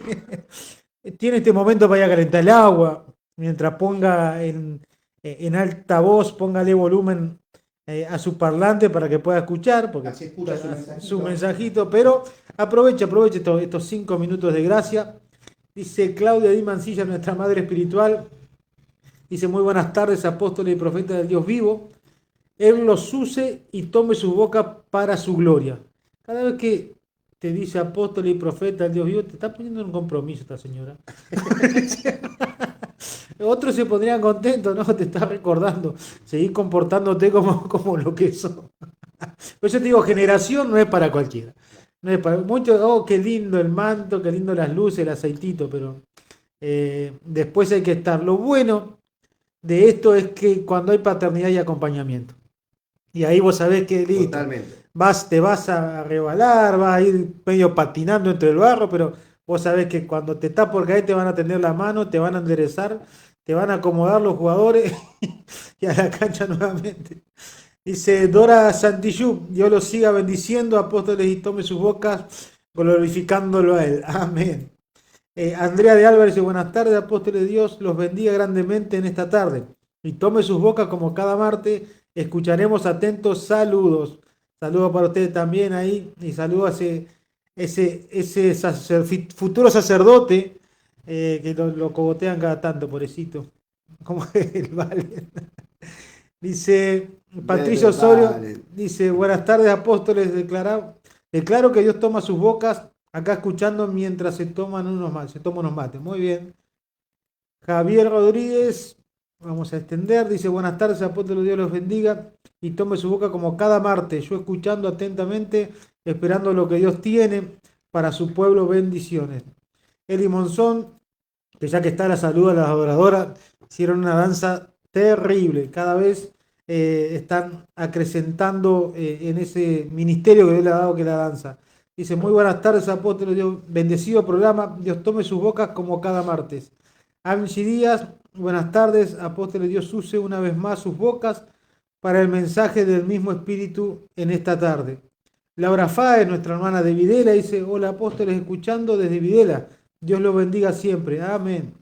tiene este momento para ir a calentar el agua. Mientras ponga en alta voz, póngale volumen a su parlante para que pueda escuchar, porque Así escucha su mensajito. Pero aproveche estos 5 minutos de gracia. Dice Claudia Di Mancilla, nuestra madre espiritual. Dice: muy buenas tardes, apóstoles y profetas del Dios vivo. Él los use y tome su boca para su gloria. Cada vez que te dice apóstol y profeta del Dios vivo, te está poniendo en un compromiso esta señora. Otros se pondrían contentos, ¿no? Te está recordando. Seguir comportándote como lo que son. Por eso te digo, generación no es para cualquiera. No es para muchos. Oh, qué lindo el manto, qué lindo las luces, el aceitito, pero después hay que estar. Lo bueno de esto es que cuando hay paternidad y acompañamiento. Y ahí vos sabés que listo. Totalmente. Te vas a rebalar, vas a ir medio patinando entre el barro, pero vos sabés que cuando te está por caer te van a tender la mano, te van a enderezar, te van a acomodar los jugadores y a la cancha nuevamente. Dice Dora Santillú: Dios los siga bendiciendo, apóstoles, y tome sus bocas, glorificándolo a Él. Amén. Andrea de Álvarez dice: buenas tardes, apóstoles, Dios los bendiga grandemente en esta tarde. Y tome sus bocas como cada martes, escucharemos atentos. Saludos. Saludos para ustedes también ahí, y saludos a ese futuro sacerdote que lo cogotean cada tanto, pobrecito. Como el vale. Dice Patricio Osorio, dice: buenas tardes, apóstoles, declaro que Dios toma sus bocas acá escuchando mientras se toma unos mates. Muy bien. Javier Rodríguez, vamos a extender, dice: buenas tardes, apóstoles, Dios los bendiga y tome su boca como cada martes, yo escuchando atentamente, esperando lo que Dios tiene para su pueblo. Bendiciones. Eli Monzón, que ya que está, la saluda a las adoradoras, hicieron una danza terrible, cada vez están acrecentando en ese ministerio que Dios le ha dado, que es la danza. Dice: muy buenas tardes, apóstoles, Dios, bendecido programa, Dios tome sus bocas como cada martes. Angie Díaz: buenas tardes, apóstoles, Dios use una vez más sus bocas para el mensaje del mismo espíritu en esta tarde. Laura Fáez, nuestra hermana de Videla, dice: hola, apóstoles, escuchando desde Videla, Dios los bendiga siempre, amén.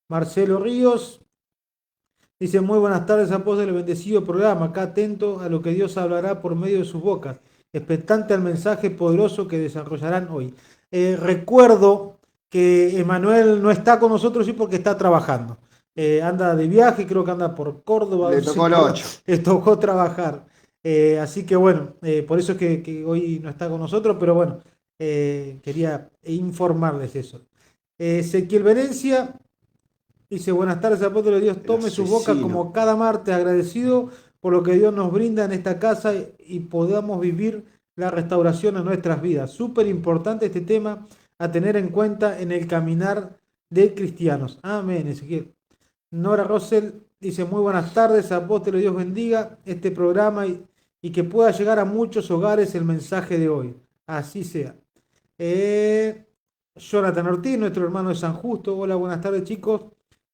Marcelo Ríos dice: muy buenas tardes, apóstoles, bendecido programa, acá atento a lo que Dios hablará por medio de sus bocas, expectante al mensaje poderoso que desarrollarán hoy. Recuerdo que Emanuel no está con nosotros sí porque está trabajando. Anda de viaje, creo que anda por Córdoba. Le no sé tocó el qué, 8. le tocó trabajar. Así que bueno, por eso es que hoy no está con nosotros, pero bueno, quería informarles eso. Ezequiel Venencia dice, buenas tardes, apóstol de Dios, El tome su boca asesino. como cada martes, agradecido por lo que Dios nos brinda en esta casa y podamos vivir la restauración en nuestras vidas. Súper importante este tema a tener en cuenta en el caminar de cristianos. Amén, Ezequiel. Nora Rosell dice, muy buenas tardes, apóstol de Dios bendiga este programa y que pueda llegar a muchos hogares el mensaje de hoy. Así sea. Jonathan Ortiz, nuestro hermano de San Justo. Hola, buenas tardes, chicos.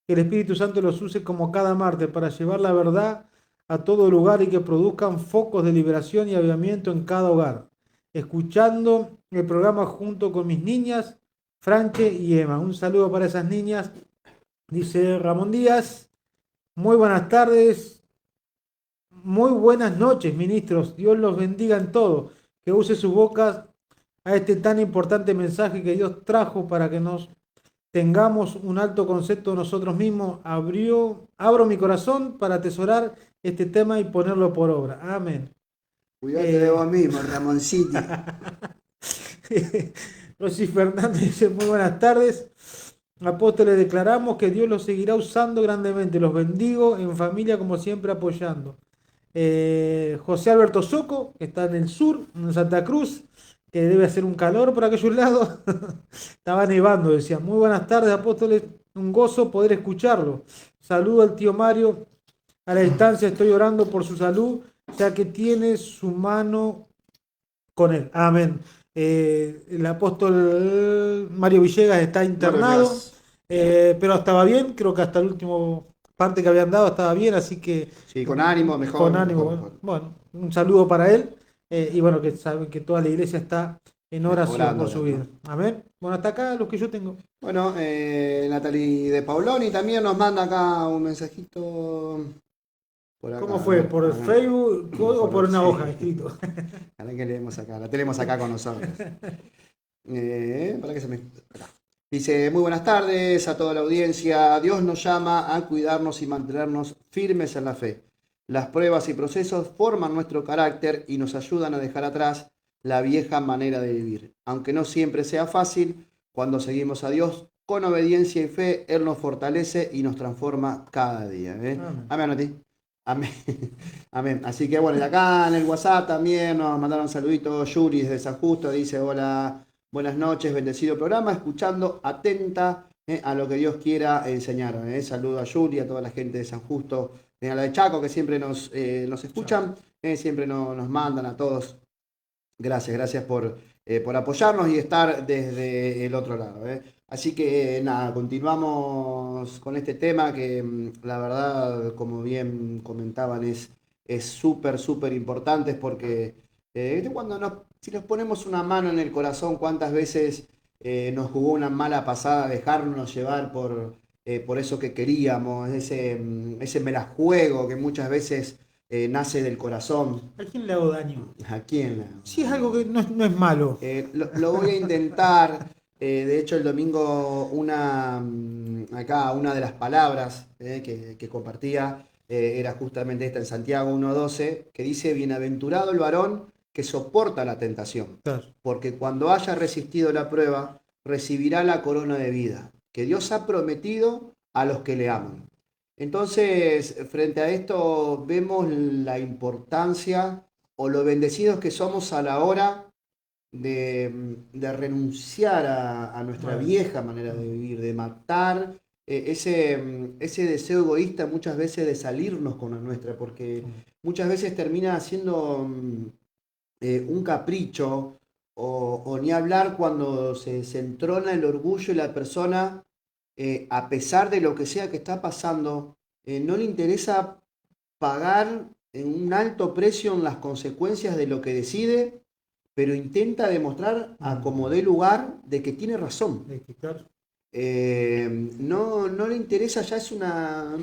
Que el Espíritu Santo los use como cada martes para llevar la verdad a todo lugar y que produzcan focos de liberación y avivamiento en cada hogar. Escuchando el programa junto con mis niñas, Franche y Emma. Un saludo para esas niñas. Dice Ramón Díaz. Muy buenas tardes. Muy buenas noches, ministros. Dios los bendiga en todo. Que use sus bocas a este tan importante mensaje que Dios trajo para que nos tengamos un alto concepto de nosotros mismos. Abro mi corazón para atesorar este tema y ponerlo por obra. Amén. Cuídate de vos mismo, Ramoncito. Rosy Fernández dice, muy buenas tardes. Apóstoles, declaramos que Dios los seguirá usando grandemente. Los bendigo en familia como siempre apoyando. José Alberto Soco, que está en el sur, en Santa Cruz, que debe hacer un calor por aquellos lados. Estaba nevando, decía. Muy buenas tardes, apóstoles. Un gozo poder escucharlo. Saludo al tío Mario. A la distancia estoy orando por su salud, ya que tiene su mano con él. Amén. El apóstol Mario Villegas está internado, pero estaba bien. Creo que hasta el último parte que habían dado estaba bien, así que Sí, con ánimo, mejor. con ánimo. Mejor. Bueno, un saludo para él y bueno, que saben que toda la iglesia está en oración Orando, por su vida. Amén. Bueno, hasta acá los que yo tengo. Bueno, Natalie de Pauloni también nos manda acá un mensajito. Por acá, ¿Cómo fue? ¿Por Facebook o por una sí. hoja escrito? A ver qué leemos acá. La tenemos acá con nosotros. Para que se me... acá. Dice, muy buenas tardes a toda la audiencia. Dios nos llama a cuidarnos y mantenernos firmes en la fe. Las pruebas y procesos forman nuestro carácter y nos ayudan a dejar atrás la vieja manera de vivir. Aunque no siempre sea fácil, cuando seguimos a Dios con obediencia y fe, Él nos fortalece y nos transforma cada día. Amén a ti. Amén. Amén. Así que bueno, y acá en el WhatsApp también nos mandaron saluditos. Yuri desde San Justo dice, hola, buenas noches, bendecido programa, escuchando atenta a lo que Dios quiera enseñar. Saludo a Yuri, a toda la gente de San Justo, a la de Chaco que siempre nos escuchan, siempre nos mandan a todos. Gracias por apoyarnos y estar desde el otro lado. Así que nada, continuamos con este tema que la verdad, como bien comentaban, es súper importante porque si nos ponemos una mano en el corazón, cuántas veces nos jugó una mala pasada dejarnos llevar por eso que queríamos, ese me la juego que muchas veces nace del corazón. ¿A quién le hago daño? ¿A quién? Sí, es algo que no es malo. Lo voy a intentar. De hecho, el domingo acá una de las palabras que compartía era justamente esta en Santiago 1:12, que dice, bienaventurado el varón que soporta la tentación, Claro. porque cuando haya resistido la prueba, recibirá la corona de vida que Dios ha prometido a los que le aman. Entonces, frente a esto, vemos la importancia o lo bendecidos que somos a la hora de renunciar a nuestra vieja manera de vivir, de matar ese deseo egoísta muchas veces de salirnos con la nuestra, porque muchas veces termina siendo un capricho o ni hablar cuando se entrona el orgullo y la persona, a pesar de lo que sea que está pasando, no le interesa pagar un alto precio en las consecuencias de lo que decide, pero intenta demostrar a como dé lugar de que tiene razón. No le interesa, ya es una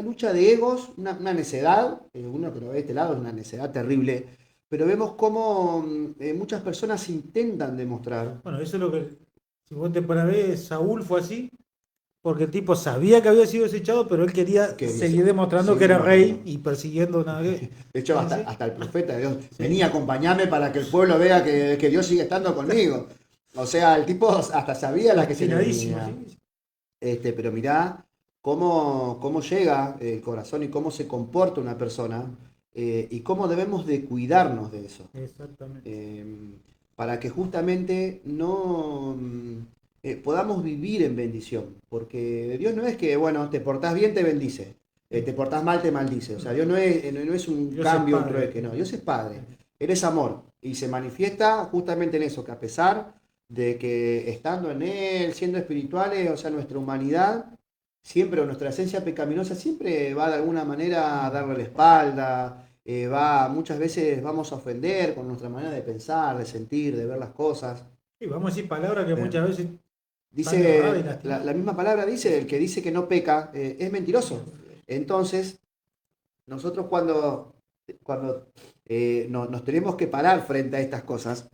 lucha de egos, una necedad, uno que lo ve de este lado es una necedad terrible, pero vemos cómo muchas personas intentan demostrar. Bueno, eso es lo que Si vos te para ver, Saúl fue así, porque el tipo sabía que había sido desechado, pero él quería seguir demostrando que era rey y persiguiendo una vez. De hecho, hasta el profeta de Dios, vení, acompañame para que el pueblo vea que Dios sigue estando conmigo. O sea, el tipo hasta sabía la que se le venía. Sí. Pero mirá cómo llega el corazón y cómo se comporta una persona y cómo debemos de cuidarnos de eso. Exactamente. Para que justamente no podamos vivir en bendición. Porque Dios no es que, bueno, te portás bien, te bendice. Te portás mal, te maldice. O sea, Dios no es un Dios cambio, es un padre. trueque, no. Dios es Padre. Él es amor. Y se manifiesta justamente en eso, que a pesar de que estando en Él, siendo espirituales, o sea, nuestra humanidad, siempre, o nuestra esencia pecaminosa, siempre va de alguna manera a darle la espalda, muchas veces vamos a ofender con nuestra manera de pensar, de sentir, de ver las cosas. Y vamos a decir palabras que muchas veces están erradas y Dice, lastiman. la misma palabra dice, el que dice que no peca es mentiroso. Entonces, nosotros cuando nos tenemos que parar frente a estas cosas,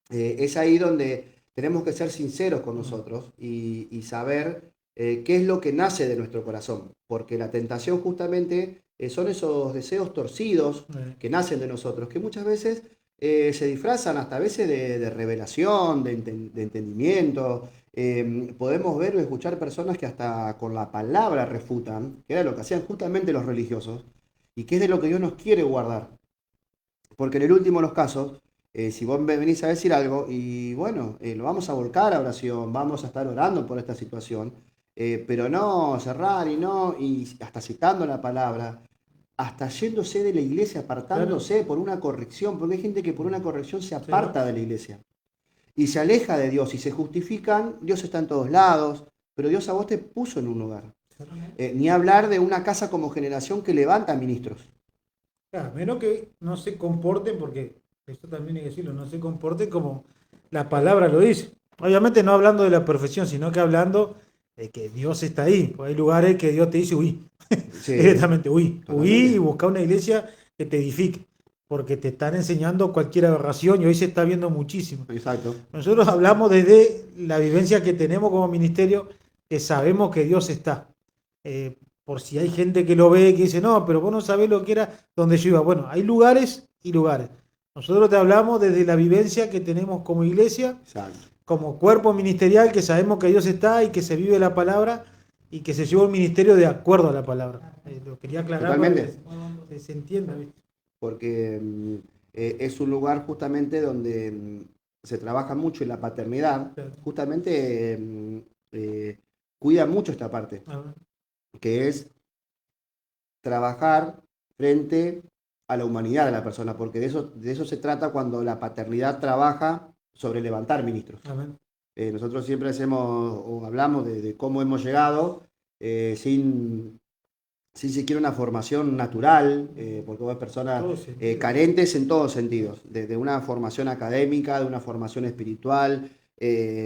es ahí donde tenemos que ser sinceros con nosotros y saber qué es lo que nace de nuestro corazón, porque la tentación justamente son esos deseos torcidos que nacen de nosotros, que muchas veces se disfrazan hasta a veces de revelación, de entendimiento. Podemos ver o escuchar personas que hasta con la palabra refutan, que era lo que hacían justamente los religiosos, y que es de lo que Dios nos quiere guardar. Porque en el último de los casos, si vos venís a decir algo, y bueno, lo vamos a volcar a oración, vamos a estar orando por esta situación, pero no cerrar y hasta citando la palabra, hasta yéndose de la iglesia, apartándose por una corrección, porque hay gente que por una corrección se aparta de la iglesia y se aleja de Dios y se justifican, Dios está en todos lados, pero Dios a vos te puso en un lugar. Ni hablar de una casa como generación que levanta ministros. Claro, menos que no se comporten, porque eso también hay que decirlo, no se comporten como la palabra lo dice. Obviamente no hablando de la perfección, sino que hablando de que Dios está ahí. Pues hay lugares que Dios te dice, huí, Sí, directamente, huí totalmente. y busca una iglesia que te edifique, porque te están enseñando cualquier aberración y hoy se está viendo muchísimo. Exacto. Nosotros hablamos desde la vivencia que tenemos como ministerio, que sabemos que Dios está. Por si hay gente que lo ve y que dice, no, pero vos no sabés lo que era donde yo iba. Bueno, hay lugares y lugares. Nosotros te hablamos desde la vivencia que tenemos como iglesia, Exacto. como cuerpo ministerial, que sabemos que Dios está y que se vive la palabra y que se lleva un ministerio de acuerdo a la palabra. Lo quería aclarar Totalmente. para que se entienda. ¿Viste? Porque es un lugar justamente donde se trabaja mucho en la paternidad, Claro. justamente cuida mucho esta parte, A ver. que es trabajar frente a la humanidad de la persona, porque de eso se trata cuando la paternidad trabaja sobre levantar ministros. A ver. Nosotros siempre hacemos o hablamos de cómo hemos llegado sin siquiera una formación natural, porque vos personas Todo sentido. carentes en todos sentidos, desde una formación académica, de una formación espiritual,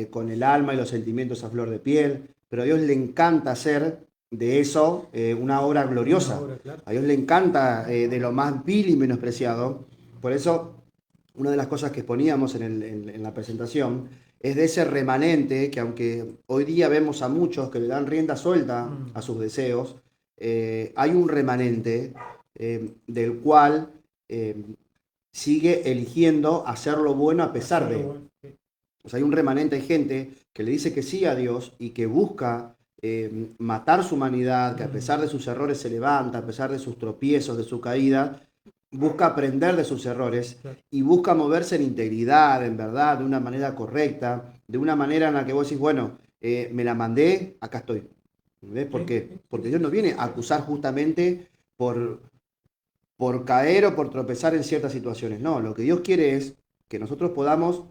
con el alma y los sentimientos a flor de piel, pero a Dios le encanta hacer de eso una obra gloriosa. Una obra, claro. A Dios le encanta de lo más vil y menospreciado. Por eso, una de las cosas que poníamos en la presentación es de ese remanente que aunque hoy día vemos a muchos que le dan rienda suelta a sus deseos, hay un remanente del cual sigue eligiendo hacer lo bueno a pesar de. O sea, hay un remanente, hay gente que le dice que sí a Dios y que busca matar su humanidad, que a pesar de sus errores se levanta, a pesar de sus tropiezos, de su caída, busca aprender de sus errores y busca moverse en integridad, en verdad, de una manera correcta, de una manera en la que vos decís, bueno, me la mandé, acá estoy. ¿Ves? ¿Por qué? Porque Dios no viene a acusar justamente por caer o por tropezar en ciertas situaciones. No, lo que Dios quiere es que nosotros podamos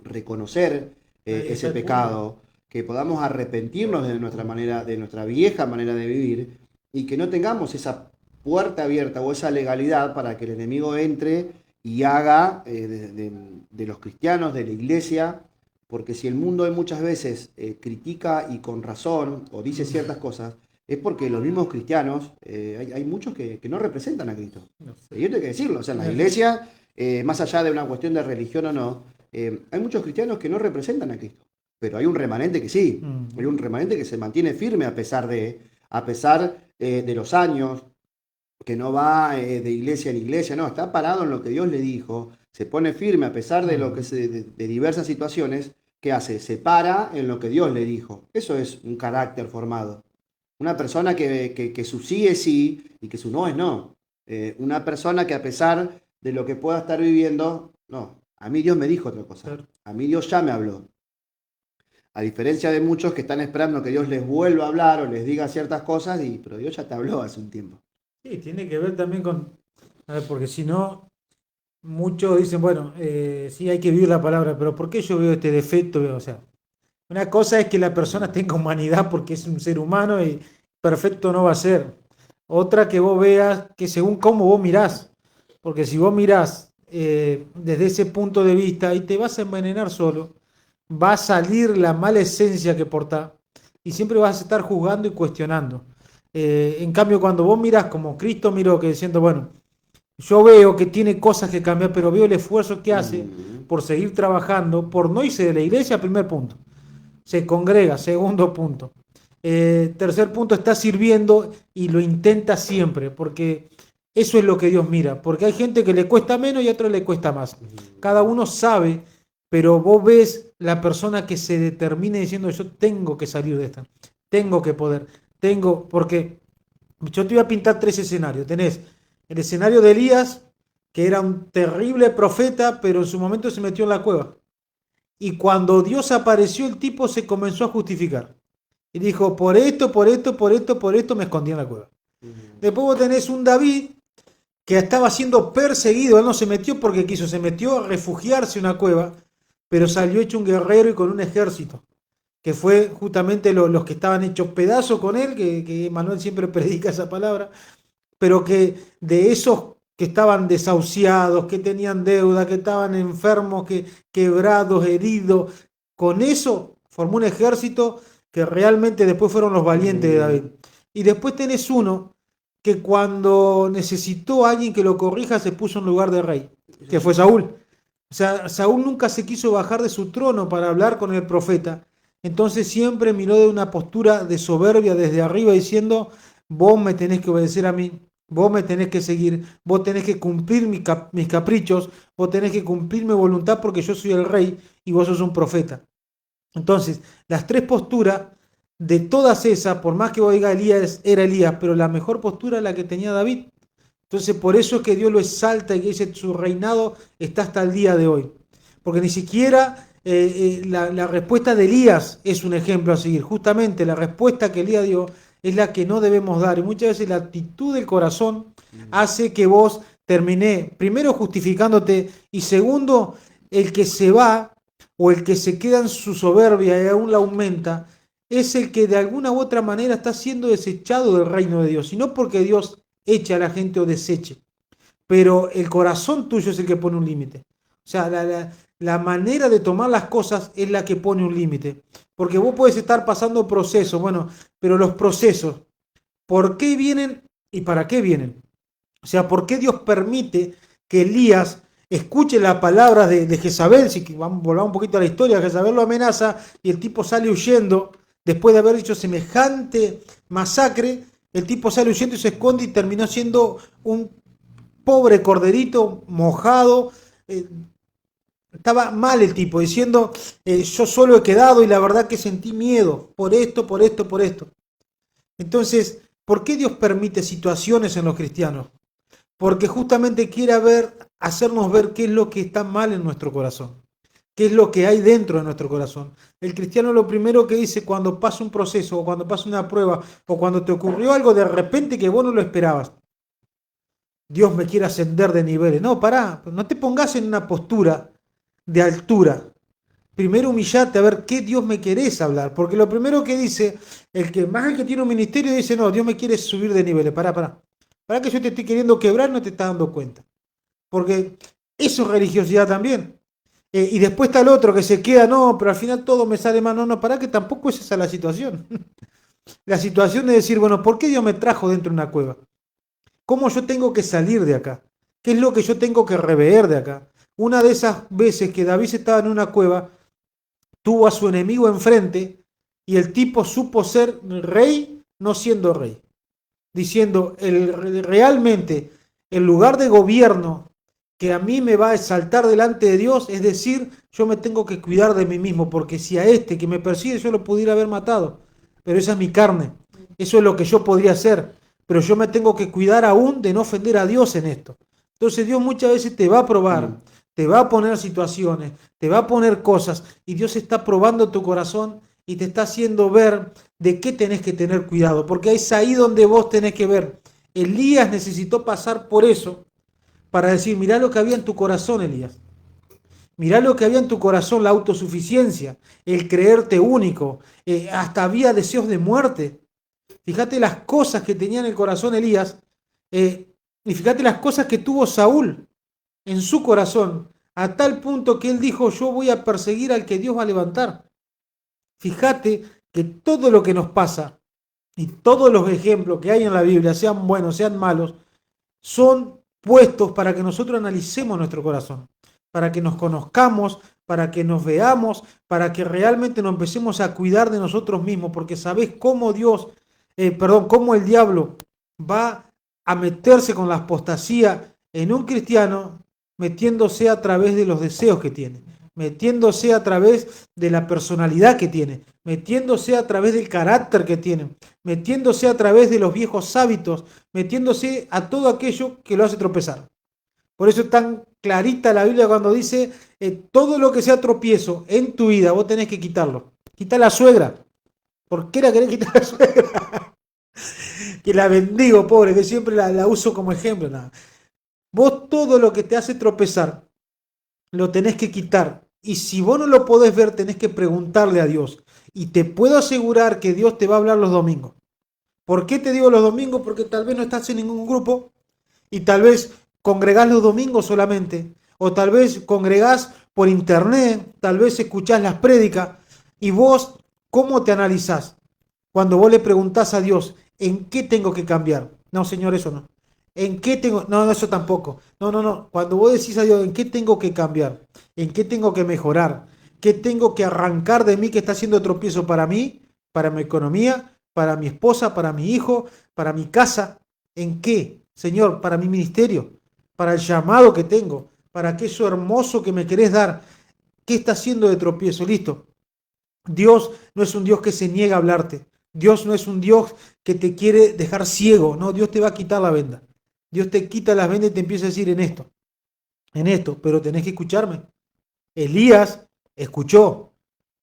reconocer ese pecado, que podamos arrepentirnos de nuestra manera, de nuestra vieja manera de vivir y que no tengamos esa puerta abierta o esa legalidad para que el enemigo entre y haga de los cristianos, de la iglesia, porque si el mundo hoy muchas veces critica y con razón o dice ciertas cosas, es porque los mismos cristianos, hay muchos que no representan a Cristo. Y esto hay que decirlo, o sea, en la iglesia, más allá de una cuestión de religión o no, hay muchos cristianos que no representan a Cristo. pero hay un remanente que sí, Mm. hay un remanente que se mantiene firme a pesar de los años, que no va de iglesia en iglesia, no, está parado en lo que Dios le dijo, se pone firme a pesar de lo que de diversas situaciones. ¿Qué hace? Se para en lo que Dios le dijo. Eso es un carácter formado. Una persona que su sí es sí y que su no es no. Una persona que a pesar de lo que pueda estar viviendo, no, a mí Dios me dijo otra cosa. Claro. A mí Dios ya me habló. A diferencia de muchos que están esperando que Dios les vuelva a hablar o les diga ciertas cosas, pero Dios ya te habló hace un tiempo. Sí, tiene que ver también con, a ver, porque si no, muchos dicen, bueno, sí hay que vivir la palabra, pero ¿por qué yo veo este defecto? O sea, una cosa es que la persona tenga humanidad porque es un ser humano y perfecto no va a ser. Otra que vos veas que según cómo vos mirás, porque si vos mirás desde ese punto de vista y te vas a envenenar solo, va a salir la mala esencia que portás y siempre vas a estar juzgando y cuestionando. En cambio, cuando vos mirás como Cristo miró, que diciendo, bueno, yo veo que tiene cosas que cambiar, pero veo el esfuerzo que hace por seguir trabajando, por no irse de la iglesia, primer punto. Se congrega, segundo punto. Tercer punto, está sirviendo y lo intenta siempre, porque eso es lo que Dios mira, porque hay gente que le cuesta menos y a otros le cuesta más. Cada uno sabe, pero vos ves la persona que se determina diciendo yo tengo que salir de esta, tengo que poder, porque yo te voy a pintar tres escenarios. Tenés el escenario de Elías, que era un terrible profeta, pero en su momento se metió en la cueva. Y cuando Dios apareció, el tipo se comenzó a justificar. Y dijo, por esto, por esto, por esto, por esto me escondí en la cueva. Después vos tenés un David que estaba siendo perseguido. Él no se metió porque quiso, se metió a refugiarse en una cueva, pero salió hecho un guerrero y con un ejército, que fue justamente los que estaban hechos pedazos con él, que Manuel siempre predica esa palabra, pero que de esos que estaban desahuciados, que tenían deuda, que estaban enfermos, que quebrados, heridos, con eso formó un ejército que realmente después fueron los valientes de David. Y después tenés uno que cuando necesitó a alguien que lo corrija se puso en lugar de rey, que fue Saúl. O sea, Saúl nunca se quiso bajar de su trono para hablar con el profeta. Entonces siempre miró de una postura de soberbia desde arriba diciendo, vos me tenés que obedecer a mí, vos me tenés que seguir, vos tenés que cumplir mis caprichos, vos tenés que cumplir mi voluntad porque yo soy el rey y vos sos un profeta. Entonces, las tres posturas de todas esas, por más que vos digas Elías era Elías, pero la mejor postura es la que tenía David. Entonces, por eso es que Dios lo exalta y que dice su reinado está hasta el día de hoy. Porque ni siquiera la respuesta de Elías es un ejemplo a seguir. Justamente la respuesta que Elías dio es la que no debemos dar. Y muchas veces la actitud del corazón hace que vos terminé, primero justificándote y segundo, el que se va o el que se queda en su soberbia y aún la aumenta, es el que de alguna u otra manera está siendo desechado del reino de Dios. Y no porque Dios eche a la gente o deseche, pero el corazón tuyo es el que pone un límite. O sea, la manera de tomar las cosas es la que pone un límite. Porque vos podés estar pasando procesos, bueno, pero los procesos, ¿por qué vienen y para qué vienen? O sea, ¿por qué Dios permite que Elías escuche las palabras de Jezabel? Si volvamos un poquito a la historia, Jezabel lo amenaza y el tipo sale huyendo después de haber hecho semejante masacre. El tipo sale huyendo y se esconde y terminó siendo un pobre corderito mojado. Estaba mal el tipo, diciendo, yo solo he quedado y la verdad que sentí miedo por esto, por esto, por esto. Entonces, ¿por qué Dios permite situaciones en los cristianos? Porque justamente quiere hacernos ver qué es lo que está mal en nuestro corazón, qué es lo que hay dentro de nuestro corazón. El cristiano lo primero que dice cuando pasa un proceso o cuando pasa una prueba o cuando te ocurrió algo de repente que vos no lo esperabas, Dios me quiere ascender de niveles. No, pará, no te pongas en una postura de altura. Primero humillate a ver qué Dios me querés hablar. Porque lo primero que dice, el que tiene un ministerio dice, no, Dios me quiere subir de niveles. Pará. Pará que yo te estoy queriendo quebrar, no te estás dando cuenta. Porque eso es religiosidad también. Y después está el otro que se queda, no, pero al final todo me sale mal. No, pará que tampoco es esa la situación. La situación de decir, bueno, ¿por qué Dios me trajo dentro de una cueva? ¿Cómo yo tengo que salir de acá? ¿Qué es lo que yo tengo que rever de acá? Una de esas veces que David estaba en una cueva, tuvo a su enemigo enfrente y el tipo supo ser rey no siendo rey. Diciendo, realmente el lugar de gobierno que a mí me va a exaltar delante de Dios, es decir, yo me tengo que cuidar de mí mismo, porque si a este que me persigue yo lo pudiera haber matado, pero esa es mi carne, eso es lo que yo podría hacer, pero yo me tengo que cuidar aún de no ofender a Dios en esto. Entonces Dios muchas veces te va a probar, te va a poner situaciones, te va a poner cosas, y Dios está probando tu corazón y te está haciendo ver de qué tenés que tener cuidado, porque es ahí donde vos tenés que ver. Elías necesitó pasar por eso para decir, mirá lo que había en tu corazón, Elías. Mirá lo que había en tu corazón, la autosuficiencia, el creerte único, hasta había deseos de muerte. Fíjate las cosas que tenía en el corazón Elías, y fíjate las cosas que tuvo Saúl en su corazón, a tal punto que él dijo, yo voy a perseguir al que Dios va a levantar. Fíjate que todo lo que nos pasa y todos los ejemplos que hay en la Biblia, sean buenos, sean malos, son puestos para que nosotros analicemos nuestro corazón, para que nos conozcamos, para que nos veamos, para que realmente nos empecemos a cuidar de nosotros mismos, porque sabés cómo cómo el diablo va a meterse con la apostasía en un cristiano, metiéndose a través de los deseos que tiene, metiéndose a través de la personalidad que tiene, metiéndose a través del carácter que tiene, metiéndose a través de los viejos hábitos, metiéndose a todo aquello que lo hace tropezar. Por eso es tan clarita la Biblia cuando dice, todo lo que sea tropiezo en tu vida, vos tenés que quitarlo. Quita la suegra. ¿Por qué la querés quitar la suegra? Que la bendigo, pobre, que siempre la uso como ejemplo. Nada. Vos todo lo que te hace tropezar, lo tenés que quitar. Y si vos no lo podés ver, tenés que preguntarle a Dios. Y te puedo asegurar que Dios te va a hablar los domingos. ¿Por qué te digo los domingos? Porque tal vez no estás en ningún grupo y tal vez congregás los domingos solamente. O tal vez congregás por internet, tal vez escuchás las prédicas. Y vos, ¿cómo te analizás? Cuando vos le preguntás a Dios, ¿en qué tengo que cambiar? No, Señor, eso no. ¿En qué tengo? No, eso tampoco. No. Cuando vos decís a Dios, ¿en qué tengo que cambiar? ¿En qué tengo que mejorar? ¿Qué tengo que arrancar de mí que está haciendo tropiezo para mí, para mi economía, para mi esposa, para mi hijo, para mi casa? ¿En qué, Señor? Para mi ministerio, para el llamado que tengo, para aquello hermoso que me querés dar. ¿Qué está haciendo de tropiezo? Listo. Dios no es un Dios que se niega a hablarte. Dios no es un Dios que te quiere dejar ciego. No, Dios te va a quitar la venda. Dios te quita las vendas y te empieza a decir en esto, pero tenés que escucharme. Elías escuchó.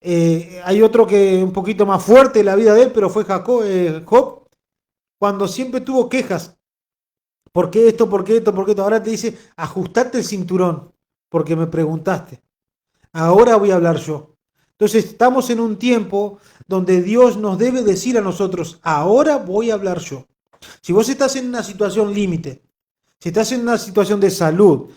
Hay otro que un poquito más fuerte en la vida de él, pero fue Job, cuando siempre tuvo quejas. ¿Por qué esto? ¿Por qué esto? ¿Por qué esto? Ahora te dice, ajustate el cinturón, porque me preguntaste. Ahora voy a hablar yo. Entonces estamos en un tiempo donde Dios nos debe decir a nosotros, ahora voy a hablar yo. Si vos estás en una situación límite, si estás en una situación de salud,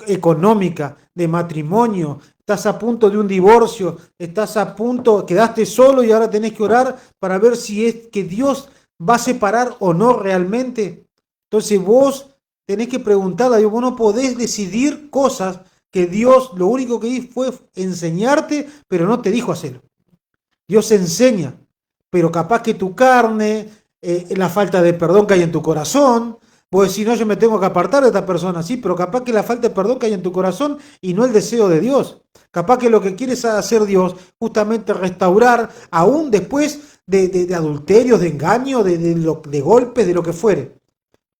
económica, de matrimonio, estás a punto de un divorcio, estás a punto, quedaste solo y ahora tenés que orar para ver si es que Dios va a separar o no realmente. Entonces vos tenés que preguntarle a Dios, vos no podés decidir cosas que Dios lo único que hizo fue enseñarte, pero no te dijo hacerlo. Dios enseña, pero capaz que tu carne, la falta de perdón que hay en tu corazón, vos decís, no, yo me tengo que apartar de esta persona, sí, pero capaz que la falta de perdón que hay en tu corazón y no el deseo de Dios. Capaz que lo que quieres hacer Dios, justamente restaurar, aún después de adulterios, de engaño, de golpes, de lo que fuere.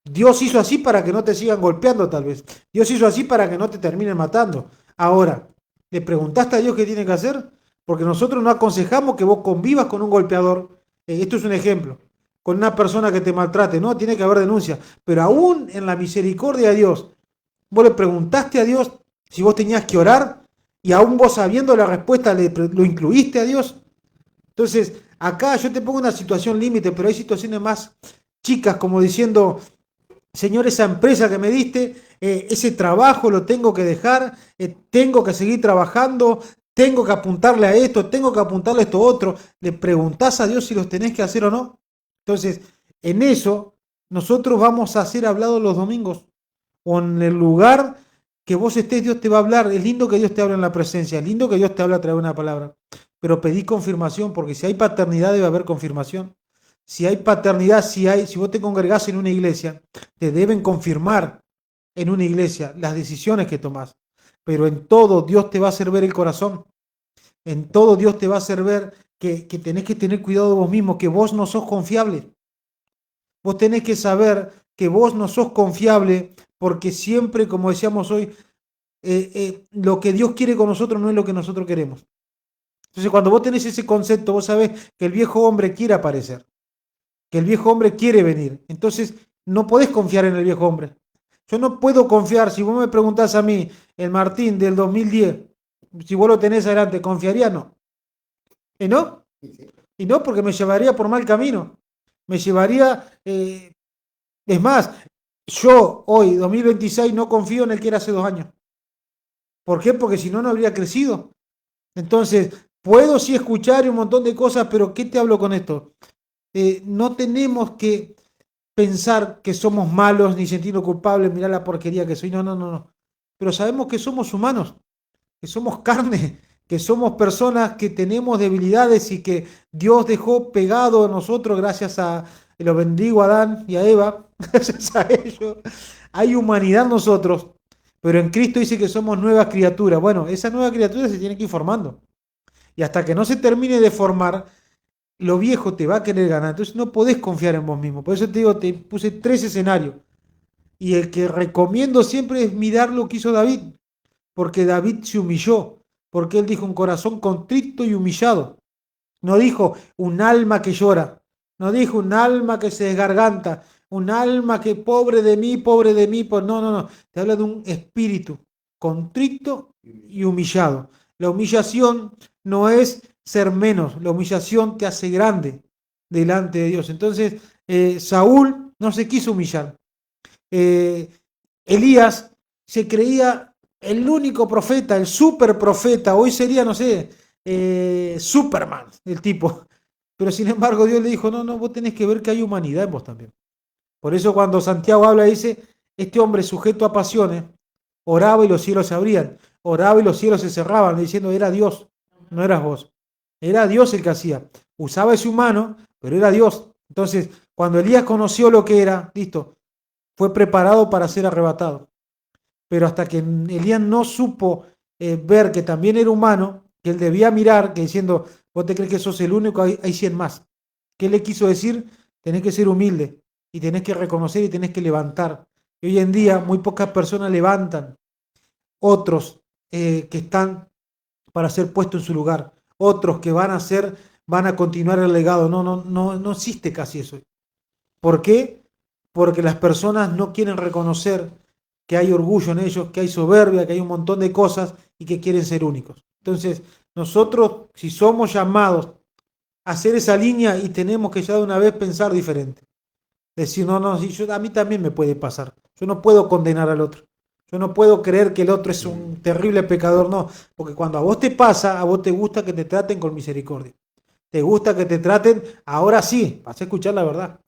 Dios hizo así para que no te sigan golpeando tal vez. Dios hizo así para que no te terminen matando. Ahora, ¿le preguntaste a Dios qué tiene que hacer? Porque nosotros no aconsejamos que vos convivas con un golpeador. Esto es un ejemplo. Con una persona que te maltrate. No, tiene que haber denuncia. Pero aún en la misericordia de Dios, vos le preguntaste a Dios si vos tenías que orar y aún vos sabiendo la respuesta lo incluiste a Dios. Entonces, acá yo te pongo una situación límite, pero hay situaciones más chicas como diciendo... Señor, esa empresa que me diste, ese trabajo lo tengo que dejar, tengo que seguir trabajando, tengo que apuntarle a esto, tengo que apuntarle a esto otro. Le preguntás a Dios si los tenés que hacer o no. Entonces, en eso, nosotros vamos a ser hablados los domingos, o en el lugar que vos estés, Dios te va a hablar. Es lindo que Dios te hable en la presencia, es lindo que Dios te hable a través de una palabra. Pero pedí confirmación, porque si hay paternidad debe haber confirmación. Si hay paternidad, si vos te congregás en una iglesia, te deben confirmar en una iglesia las decisiones que tomás. Pero en todo Dios te va a hacer ver el corazón. En todo Dios te va a hacer ver que tenés que tener cuidado de vos mismo, que vos no sos confiable. Vos tenés que saber que vos no sos confiable porque siempre, como decíamos hoy, lo que Dios quiere con nosotros no es lo que nosotros queremos. Entonces, cuando vos tenés ese concepto, vos sabés que el viejo hombre quiere aparecer, que el viejo hombre quiere venir. Entonces, no podés confiar en el viejo hombre. Yo no puedo confiar, si vos me preguntás a mí, el Martín del 2010, si vos lo tenés adelante, ¿confiaría? No. ¿Y no? Y no, porque me llevaría por mal camino. Me llevaría, es más, yo hoy, 2026, no confío en el que era hace 2 años. ¿Por qué? Porque si no, no habría crecido. Entonces, puedo sí escuchar un montón de cosas, pero ¿qué te hablo con esto? No tenemos que pensar que somos malos ni sentirnos culpables, mirá la porquería que soy. No, no, no, no. Pero sabemos que somos humanos, que somos carne, que somos personas que tenemos debilidades y que Dios dejó pegado a nosotros gracias a, lo bendigo a Adán y a Eva, gracias a ellos. Hay humanidad en nosotros, pero en Cristo dice que somos nuevas criaturas. Bueno, esa nueva criatura se tiene que ir formando. Y hasta que no se termine de formar, lo viejo te va a querer ganar. Entonces no podés confiar en vos mismo. Por eso te digo, te puse 3 escenarios. Y el que recomiendo siempre es mirar lo que hizo David. Porque David se humilló. Porque él dijo un corazón contrito y humillado. No dijo un alma que llora. No dijo un alma que se desgarganta. Un alma que pobre de mí, pobre de mí. Pues no, no, no. Te habla de un espíritu contrito y humillado. La humillación no es ser menos. La humillación te hace grande delante de Dios. Entonces, Saúl no se quiso humillar. Elías se creía el único profeta, el super profeta. Hoy sería, no sé, Superman, el tipo. Pero sin embargo, Dios le dijo: no, no, vos tenés que ver que hay humanidad en vos también. Por eso, cuando Santiago habla, dice: este hombre sujeto a pasiones oraba y los cielos se abrían, oraba y los cielos se cerraban, diciendo: era Dios, no eras vos. Era Dios el que hacía. Usaba ese humano, pero era Dios. Entonces, cuando Elías conoció lo que era, listo, fue preparado para ser arrebatado. Pero hasta que Elías no supo ver que también era humano, que él debía mirar, que diciendo: vos te crees que sos el único, hay 100 más. ¿Qué le quiso decir? Tenés que ser humilde y tenés que reconocer y tenés que levantar. Y hoy en día muy pocas personas levantan, otros que están para ser puestos en su lugar, otros que van a continuar el legado. No, no, no, no existe casi eso. ¿Por qué? Porque las personas no quieren reconocer que hay orgullo en ellos, que hay soberbia, que hay un montón de cosas y que quieren ser únicos. Entonces, nosotros, si somos llamados a hacer esa línea, y tenemos que ya de una vez pensar diferente. Decir: no, no, si a mí también me puede pasar. Yo no puedo condenar al otro. Yo no puedo creer que el otro es un terrible pecador, no. Porque cuando a vos te pasa, a vos te gusta que te traten con misericordia. Te gusta que te traten, ahora sí, vas a escuchar la verdad.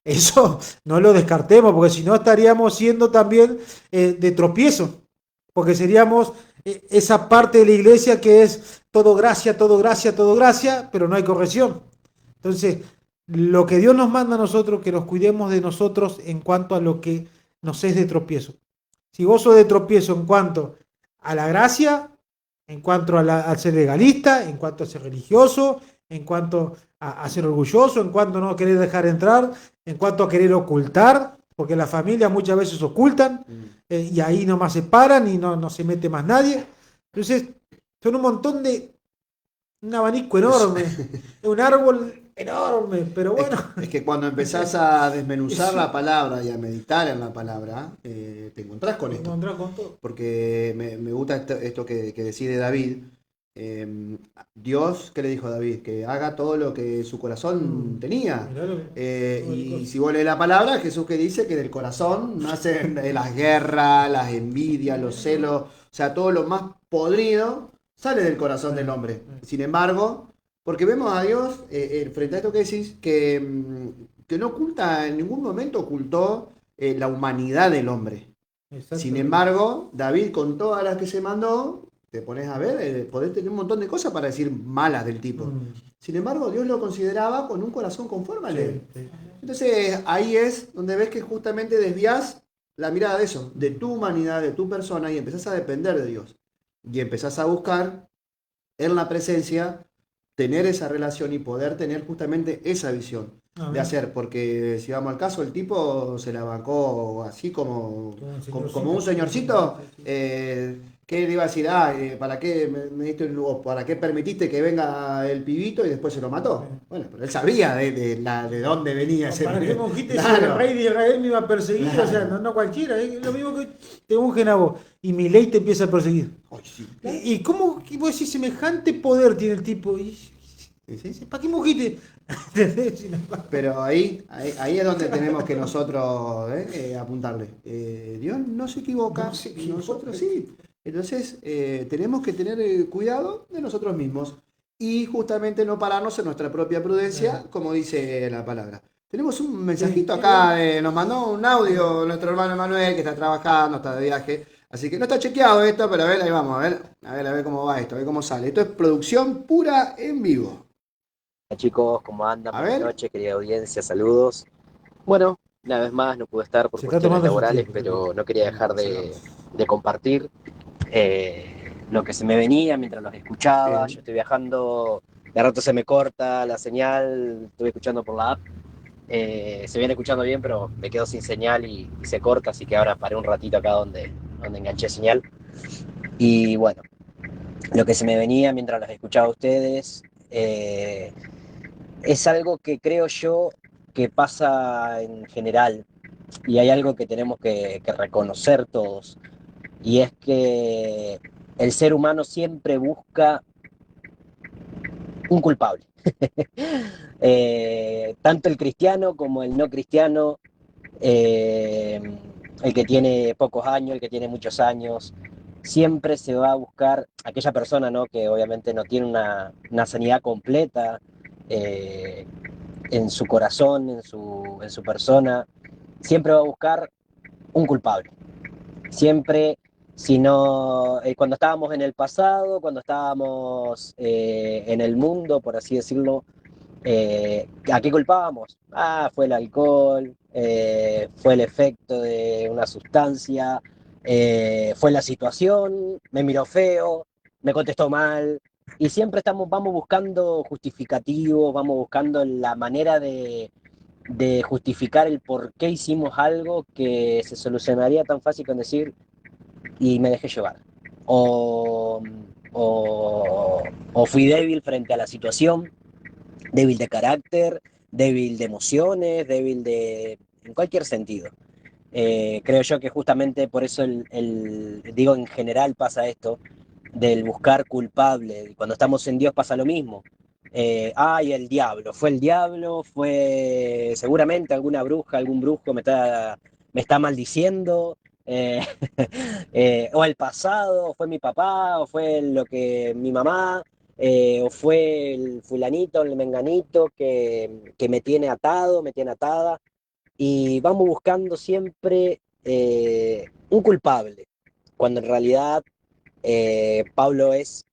Eso no lo descartemos, porque si no estaríamos siendo también de tropiezo. Porque seríamos esa parte de la iglesia que es todo gracia, todo gracia, todo gracia, pero no hay corrección. Entonces, lo que Dios nos manda a nosotros, que nos cuidemos de nosotros en cuanto a lo que nos es de tropiezo. Si vos sos de tropiezo en cuanto a la gracia, en cuanto a ser legalista, en cuanto a ser religioso, en cuanto a ser orgulloso, en cuanto a no querer dejar entrar, en cuanto a querer ocultar, porque las familias muchas veces ocultan y ahí nomás se paran y no se mete más nadie. Entonces, son un montón de... un abanico enorme, un árbol enorme, pero bueno. Es que cuando empezás a desmenuzar la palabra y a meditar en la palabra, te encontrás con esto. Con todo. Porque me gusta esto que decide David. Dios, ¿qué le dijo a David? Que haga todo lo que su corazón tenía. Y si vos lees la palabra, Jesús que dice que del corazón nacen las guerras, las envidias, los celos, o sea, todo lo más podrido sale del corazón del hombre. Sin embargo, porque vemos a Dios, frente a esto que decís, que no oculta, en ningún momento ocultó la humanidad del hombre. Exacto. Sin embargo, David con todas las que se mandó, te pones a ver, podés tener un montón de cosas para decir malas del tipo. Mm, Sin embargo, Dios lo consideraba con un corazón conforme a él. sí, sí. Entonces ahí es donde ves que justamente desvías la mirada de eso, de tu humanidad, de tu persona, y empezás a depender de Dios. Y empezás a buscar en la presencia tener esa relación y poder tener justamente esa visión de Amén. hacer, porque si vamos al caso, el tipo se la bancó así como, Como un como un señorcito. señorcito, ¿qué le iba a decir? ¿Para qué me diste o para qué permitiste que venga el pibito y después se lo mató? Bueno, pero él sabía de dónde venía ese ¿Para qué me ungiste si el Claro, rey de Israel me iba a perseguir? O sea, claro. no, no cualquiera, es lo mismo que te ungen a vos y mi ley te empieza a perseguir. Ay, sí. ¿Y cómo que vos decís semejante poder tiene el tipo? Sí, sí. ¿Para qué me ungiste? ¿Entendés? Pero ahí es donde tenemos que nosotros apuntarle. Dios no se equivoca, No se equivoca. nosotros sí. Entonces tenemos que tener cuidado de nosotros mismos y justamente no pararnos en nuestra propia prudencia, como dice la palabra. Tenemos un mensajito Sí, acá, nos mandó un audio nuestro hermano Manuel que está trabajando, está de viaje. Así que no está chequeado esto, pero a ver, ahí vamos, a ver cómo va esto, a ver cómo sale. Esto es producción pura en vivo. Hola chicos, ¿cómo andan? A Buenas ver. noches, querida audiencia, saludos. Bueno, una vez más no pude estar por se está cuestiones tomando su laborales, tiempo. pero no quería dejar No pasa nada. de compartir lo que se me venía mientras los escuchaba. Yo Bien. estoy viajando, de rato se me corta la señal, estuve escuchando por la app. Se viene escuchando bien, pero me quedo sin señal y se corta, así que ahora paré un ratito acá donde enganché señal. Y bueno, lo que se me venía mientras los escuchaba a ustedes. Es algo que creo yo que pasa en general y hay algo que tenemos que reconocer todos y es que el ser humano siempre busca un culpable. Tanto el cristiano como el no cristiano, eh, el que tiene pocos años, el que tiene muchos años, siempre se va a buscar aquella persona, ¿no? Que obviamente no tiene una sanidad completa, eh, en su corazón, en su persona, siempre va a buscar un culpable. Siempre, si no, cuando estábamos en el pasado, cuando estábamos en el mundo, por así decirlo, ¿a qué culpábamos? Ah, fue el alcohol, fue el efecto de una sustancia, fue la situación, me miró feo, me contestó mal. Y siempre vamos buscando justificativos, vamos buscando la manera de justificar el por qué hicimos algo que se solucionaría tan fácil con decir, y me dejé llevar. O, o fui débil frente a la situación, débil de carácter, débil de emociones, débil de... en cualquier sentido. Creo yo que justamente por eso digo, en general pasa esto, del buscar culpable. Cuando estamos en Dios pasa lo mismo. Ay, el diablo, fue seguramente alguna bruja, algún brujo me está maldiciendo, eh, o el pasado, o fue mi papá, o fue lo que mi mamá, o fue el fulanito, el menganito que me tiene atado, me tiene atada, y vamos buscando siempre un culpable, cuando en realidad Pablo es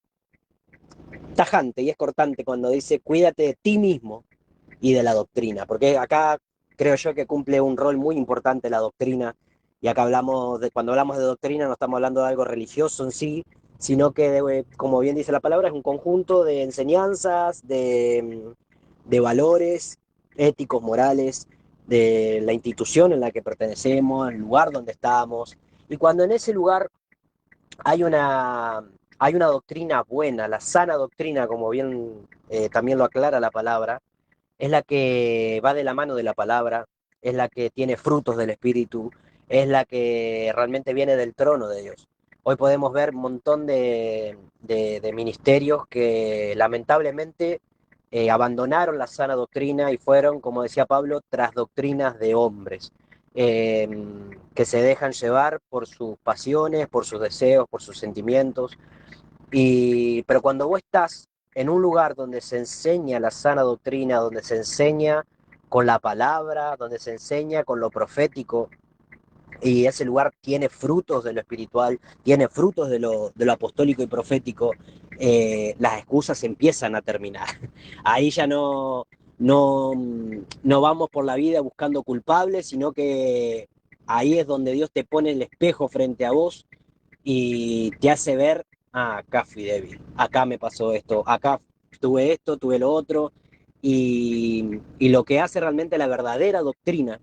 tajante y es cortante cuando dice cuídate de ti mismo y de la doctrina, porque acá creo yo que cumple un rol muy importante la doctrina, y acá cuando hablamos de doctrina no estamos hablando de algo religioso en sí, sino que, como bien dice la palabra, es un conjunto de enseñanzas, de valores éticos, morales, de la institución en la que pertenecemos, el lugar donde estamos, y cuando en ese lugar hay hay una doctrina buena, la sana doctrina, como bien también lo aclara la palabra, es la que va de la mano de la palabra, es la que tiene frutos del Espíritu, es la que realmente viene del trono de Dios. Hoy podemos ver un montón de ministerios que lamentablemente abandonaron la sana doctrina y fueron, como decía Pablo, tras doctrinas de hombres, eh, que se dejan llevar por sus pasiones, por sus deseos, por sus sentimientos. Pero cuando vos estás en un lugar donde se enseña la sana doctrina, donde se enseña con la palabra, donde se enseña con lo profético, y ese lugar tiene frutos de lo espiritual, tiene frutos de lo apostólico y profético, las excusas empiezan a terminar. Ahí ya no, no vamos por la vida buscando culpables, sino que ahí es donde Dios te pone el espejo frente a vos y te hace ver, ah, acá fui débil, acá me pasó esto, acá tuve esto, tuve lo otro, y lo que hace realmente la verdadera doctrina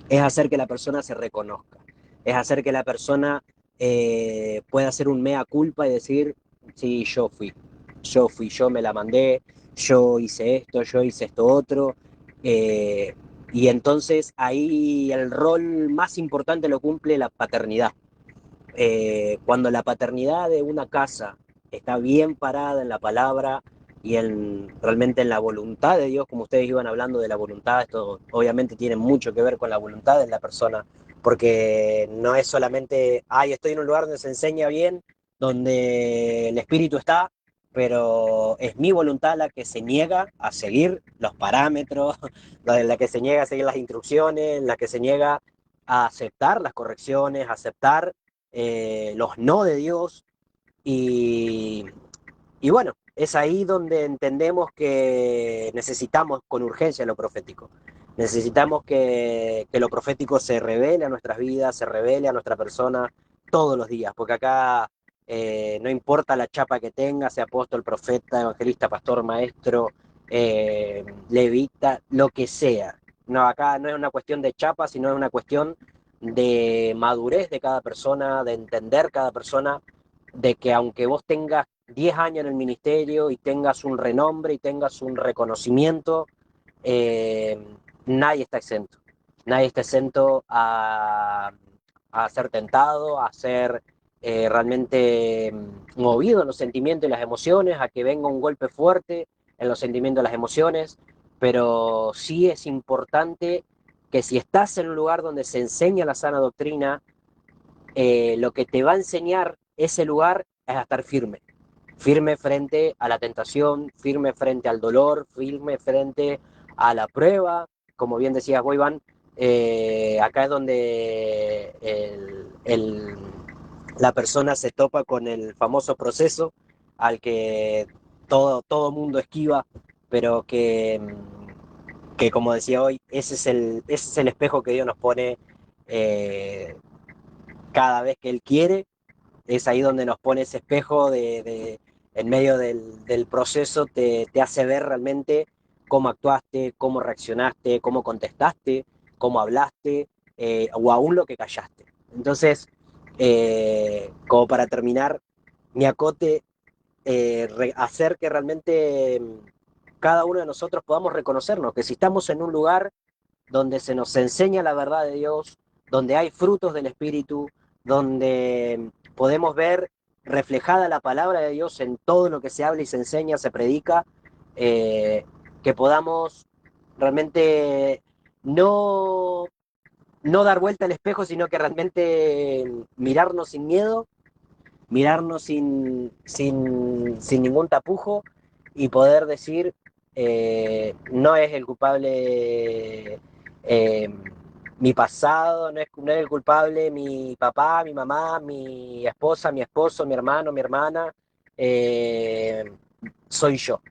es hacer que la persona se reconozca, es hacer que la persona pueda hacer un mea culpa y decir, sí, yo me la mandé, yo hice esto otro, eh, y entonces ahí el rol más importante lo cumple la paternidad. Cuando la paternidad de una casa está bien parada en la palabra y realmente en la voluntad de Dios, como ustedes iban hablando de la voluntad, esto obviamente tiene mucho que ver con la voluntad de la persona, porque no es solamente, ay, estoy en un lugar donde se enseña bien, donde el espíritu está, pero es mi voluntad la que se niega a seguir los parámetros, la que se niega a seguir las instrucciones, la que se niega a aceptar las correcciones, a aceptar los no de Dios y, y bueno, es ahí donde entendemos que necesitamos con urgencia lo profético. Necesitamos que lo profético se revele a nuestras vidas, se revele a nuestra persona todos los días, porque acá no importa la chapa que tenga, sea apóstol, profeta, evangelista, pastor, maestro, levita, lo que sea. No, acá no es una cuestión de chapa, sino es una cuestión de madurez de cada persona, de entender cada persona, de que aunque vos tengas 10 años en el ministerio y tengas un renombre y tengas un reconocimiento, eh, nadie está exento. Nadie está exento a ser tentado, a ser realmente movido en los sentimientos y las emociones, a que venga un golpe fuerte en los sentimientos y las emociones, pero sí es importante que si estás en un lugar donde se enseña la sana doctrina, lo que te va a enseñar ese lugar es a estar firme. Firme frente a la tentación, firme frente al dolor, firme frente a la prueba. Como bien decías, Iván, acá es donde la persona se topa con el famoso proceso al que todo mundo esquiva, pero que como decía hoy, ese es el espejo que Dios nos pone eh, cada vez que Él quiere. Es ahí donde nos pone ese espejo en medio del proceso, te hace ver realmente cómo actuaste, cómo reaccionaste, cómo contestaste, cómo hablaste, o aún lo que callaste. Entonces, como para terminar, mi acote, hacer que realmente cada uno de nosotros podamos reconocernos, que si estamos en un lugar donde se nos enseña la verdad de Dios, donde hay frutos del Espíritu, donde podemos ver reflejada la palabra de Dios en todo lo que se habla y se enseña, se predica, eh, que podamos realmente no, no dar vuelta al espejo, sino que realmente mirarnos sin miedo, mirarnos sin ningún tapujo y poder decir, no es el culpable eh, mi pasado, no es el culpable mi papá, mi mamá, mi esposa, mi esposo, mi hermano, mi hermana, soy yo.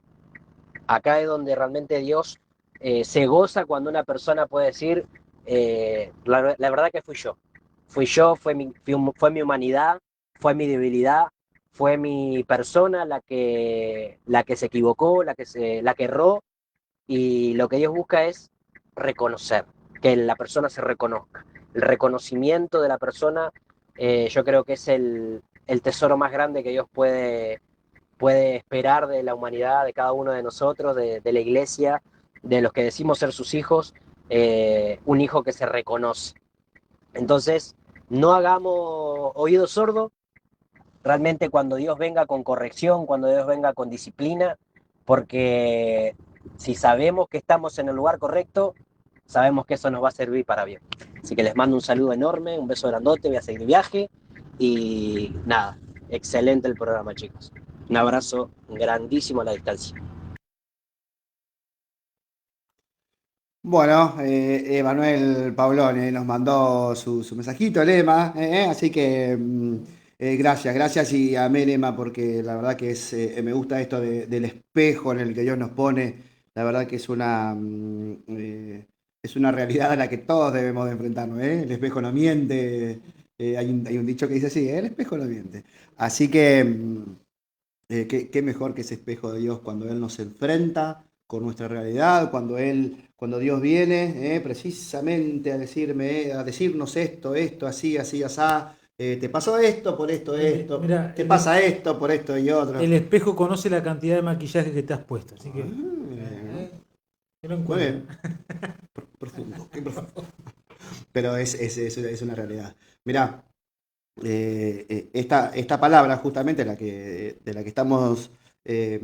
Acá es donde realmente Dios se goza cuando una persona puede decir, la verdad que fui yo, fue mi humanidad, fue mi debilidad, fue mi persona la que se equivocó, la que erró, y lo que Dios busca es reconocer, que la persona se reconozca. El reconocimiento de la persona, yo creo que es el tesoro más grande que Dios puede esperar de la humanidad, de cada uno de nosotros, de la iglesia, de los que decimos ser sus hijos, un hijo que se reconoce. Entonces, no hagamos oído sordo, realmente cuando Dios venga con corrección, cuando Dios venga con disciplina, porque si sabemos que estamos en el lugar correcto, sabemos que eso nos va a servir para bien. Así que les mando un saludo enorme, un beso grandote, voy a seguir viaje y nada, excelente el programa, chicos. Un abrazo grandísimo a la distancia. Bueno, Emanuel Pablone nos mandó su mensajito, el Ema, así que gracias y amén, Ema, porque la verdad que me gusta esto del espejo en el que Dios nos pone, la verdad que es una realidad a la que todos debemos de enfrentarnos, ¿eh? El espejo no miente, hay un dicho que dice así, el espejo no miente. Así que qué mejor que ese espejo de Dios cuando Él nos enfrenta con nuestra realidad, cuando Dios viene precisamente a decirme, a decirnos esto, así, así, así, te pasó esto por esto, Mira, te pasa esto por esto y otro. el espejo conoce la cantidad de maquillaje que te has puesto, así que que lo Muy encuentra. bien, profundo, qué profundo. Pero es una realidad. Mirá, esta palabra justamente de la que estamos eh,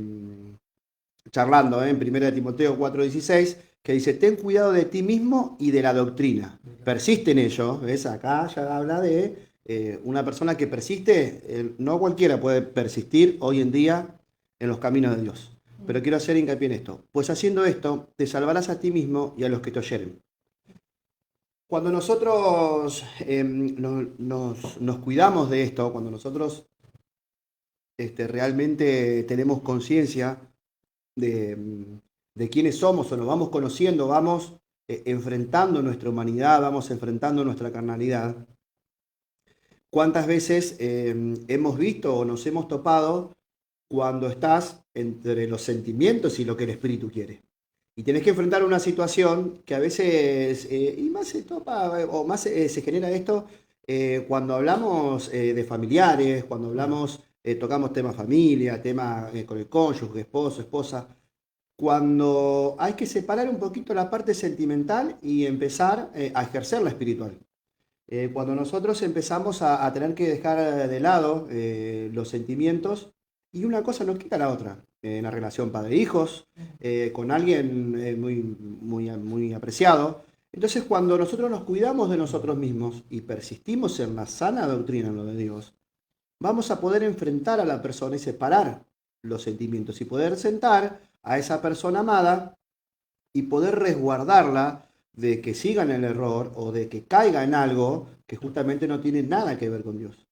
charlando en 1 Timoteo 4:16, que dice, ten cuidado de ti mismo y de la doctrina. Persiste en ello, ¿ves? Acá ya habla de una persona que persiste, no cualquiera puede persistir hoy en día en los caminos de Dios. Pero quiero hacer hincapié en esto, pues haciendo esto te salvarás a ti mismo y a los que te oyeren. Cuando nosotros nos cuidamos de esto, cuando nosotros realmente tenemos conciencia de quiénes somos o nos vamos conociendo, vamos enfrentando nuestra humanidad, vamos enfrentando nuestra carnalidad. ¿Cuántas veces hemos visto o nos hemos topado cuando estás entre los sentimientos y lo que el espíritu quiere? Y tenés que enfrentar una situación que a veces, y más se topa, o más se genera esto, cuando hablamos de familiares, cuando hablamos, tocamos tema familia, tema con el cónyuge, esposo, esposa, cuando hay que separar un poquito la parte sentimental y empezar a ejercer la espiritual. Cuando nosotros empezamos a tener que dejar de lado los sentimientos, y una cosa no quita la otra, en la relación padre-hijos, con alguien muy apreciado. Entonces, cuando nosotros nos cuidamos de nosotros mismos y persistimos en la sana doctrina, en lo de Dios, vamos a poder enfrentar a la persona y separar los sentimientos y poder sentar a esa persona amada y poder resguardarla de que siga en el error o de que caiga en algo que justamente no tiene nada que ver con Dios.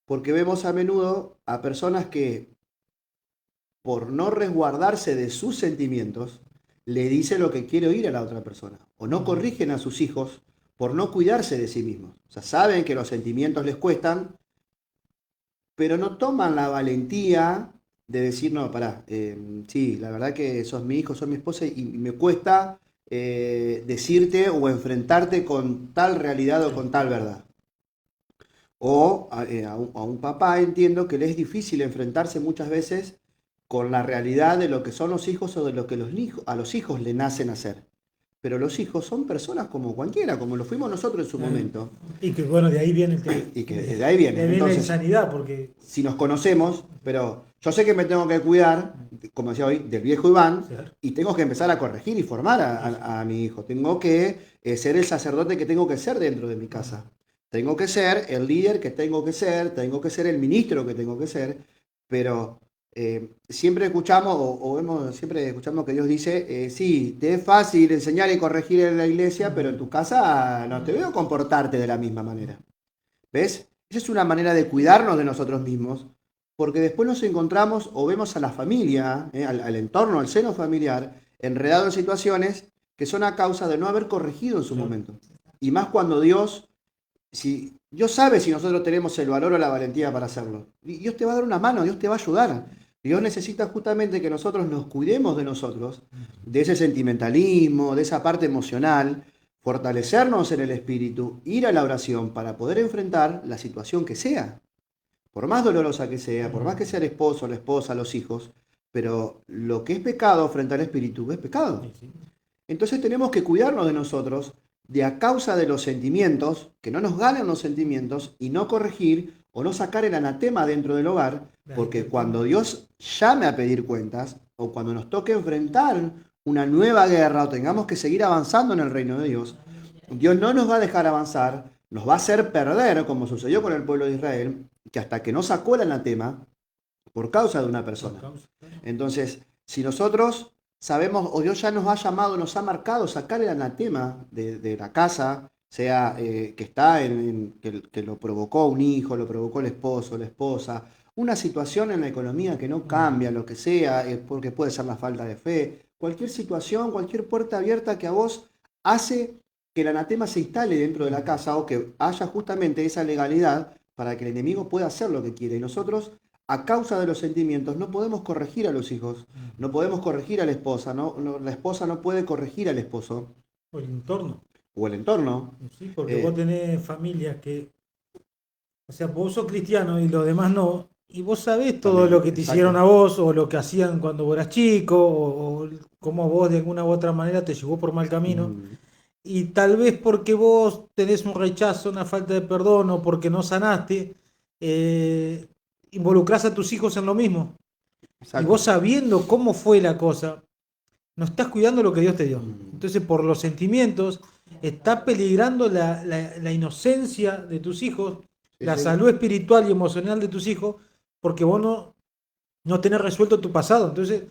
Porque vemos a menudo a personas que por no resguardarse de sus sentimientos, le dice lo que quiere oír a la otra persona. O no corrigen a sus hijos por no cuidarse de sí mismos. O sea, saben que los sentimientos les cuestan, pero no toman la valentía de decir, no, pará, sí, la verdad que sos mi hijo, sos mi esposa y me cuesta decirte o enfrentarte con tal realidad o con tal verdad. O a un papá entiendo que le es difícil enfrentarse muchas veces con la realidad de lo que son los hijos o de lo que a los hijos le nacen hacer. Pero los hijos son personas como cualquiera, como lo fuimos nosotros en su momento. Y que bueno, de ahí viene Y que de ahí viene. de ahí viene la Entonces, insanidad, porque si nos conocemos, pero yo sé que me tengo que cuidar, como decía hoy, del viejo Iván, claro, y tengo que empezar a corregir y formar a mi hijo. Tengo que ser el sacerdote que tengo que ser dentro de mi casa. Tengo que ser el líder que tengo que ser el ministro que tengo que ser, pero siempre escuchamos siempre escuchamos que Dios dice, sí, te es fácil enseñar y corregir en la iglesia, pero en tu casa no te veo comportarte de la misma manera. ¿Ves? Esa es una manera de cuidarnos de nosotros mismos, porque después nos encontramos o vemos a la familia, al entorno, al seno familiar, enredado en situaciones que son a causa de no haber corregido en su momento. Y más cuando si Dios sabe si nosotros tenemos el valor o la valentía para hacerlo. Y Dios te va a dar una mano, Dios te va a ayudar. Dios necesita justamente que nosotros nos cuidemos de nosotros, de ese sentimentalismo, de esa parte emocional, fortalecernos en el espíritu, ir a la oración para poder enfrentar la situación que sea, por más dolorosa que sea, por más que sea el esposo, la esposa, los hijos, pero lo que es pecado frente al espíritu es pecado. Entonces tenemos que cuidarnos de nosotros de a causa de los sentimientos, que no nos ganen los sentimientos y no corregir o no sacar el anatema dentro del hogar, porque cuando Dios llame a pedir cuentas o cuando nos toque enfrentar una nueva guerra o tengamos que seguir avanzando en el reino de Dios, Dios no nos va a dejar avanzar, nos va a hacer perder, como sucedió con el pueblo de Israel, que hasta que no sacó el anatema por causa de una persona. Entonces, si nosotros sabemos, o Dios ya nos ha llamado, nos ha marcado sacar el anatema de la casa, sea que está que lo provocó un hijo, lo provocó el esposo, la esposa, una situación en la economía que no cambia, lo que sea, porque puede ser la falta de fe, cualquier situación, cualquier puerta abierta que a vos hace que el anatema se instale dentro de la casa o que haya justamente esa legalidad para que el enemigo pueda hacer lo que quiere. Y nosotros, a causa de los sentimientos, no podemos corregir a los hijos, no podemos corregir a la esposa, la esposa no puede corregir al esposo O el entorno. o el entorno. Sí, porque Eh, vos tenés familias que, o sea, vos sos cristiano y los demás no, y vos sabés todo También, lo que te exacto. hicieron a vos, o lo que hacían cuando vos eras chico, o cómo vos de alguna u otra manera te llevó por mal camino. Mm, Y tal vez porque vos tenés un rechazo, una falta de perdón, o porque no sanaste, eh, involucrás a tus hijos en lo mismo. Y exacto. vos sabiendo cómo fue la cosa, no estás cuidando lo que Dios te dio. Mm, Entonces, por los sentimientos, está peligrando la inocencia de tus hijos, sí, la sí. salud espiritual y emocional de tus hijos, porque vos no tenés resuelto tu pasado. Entonces,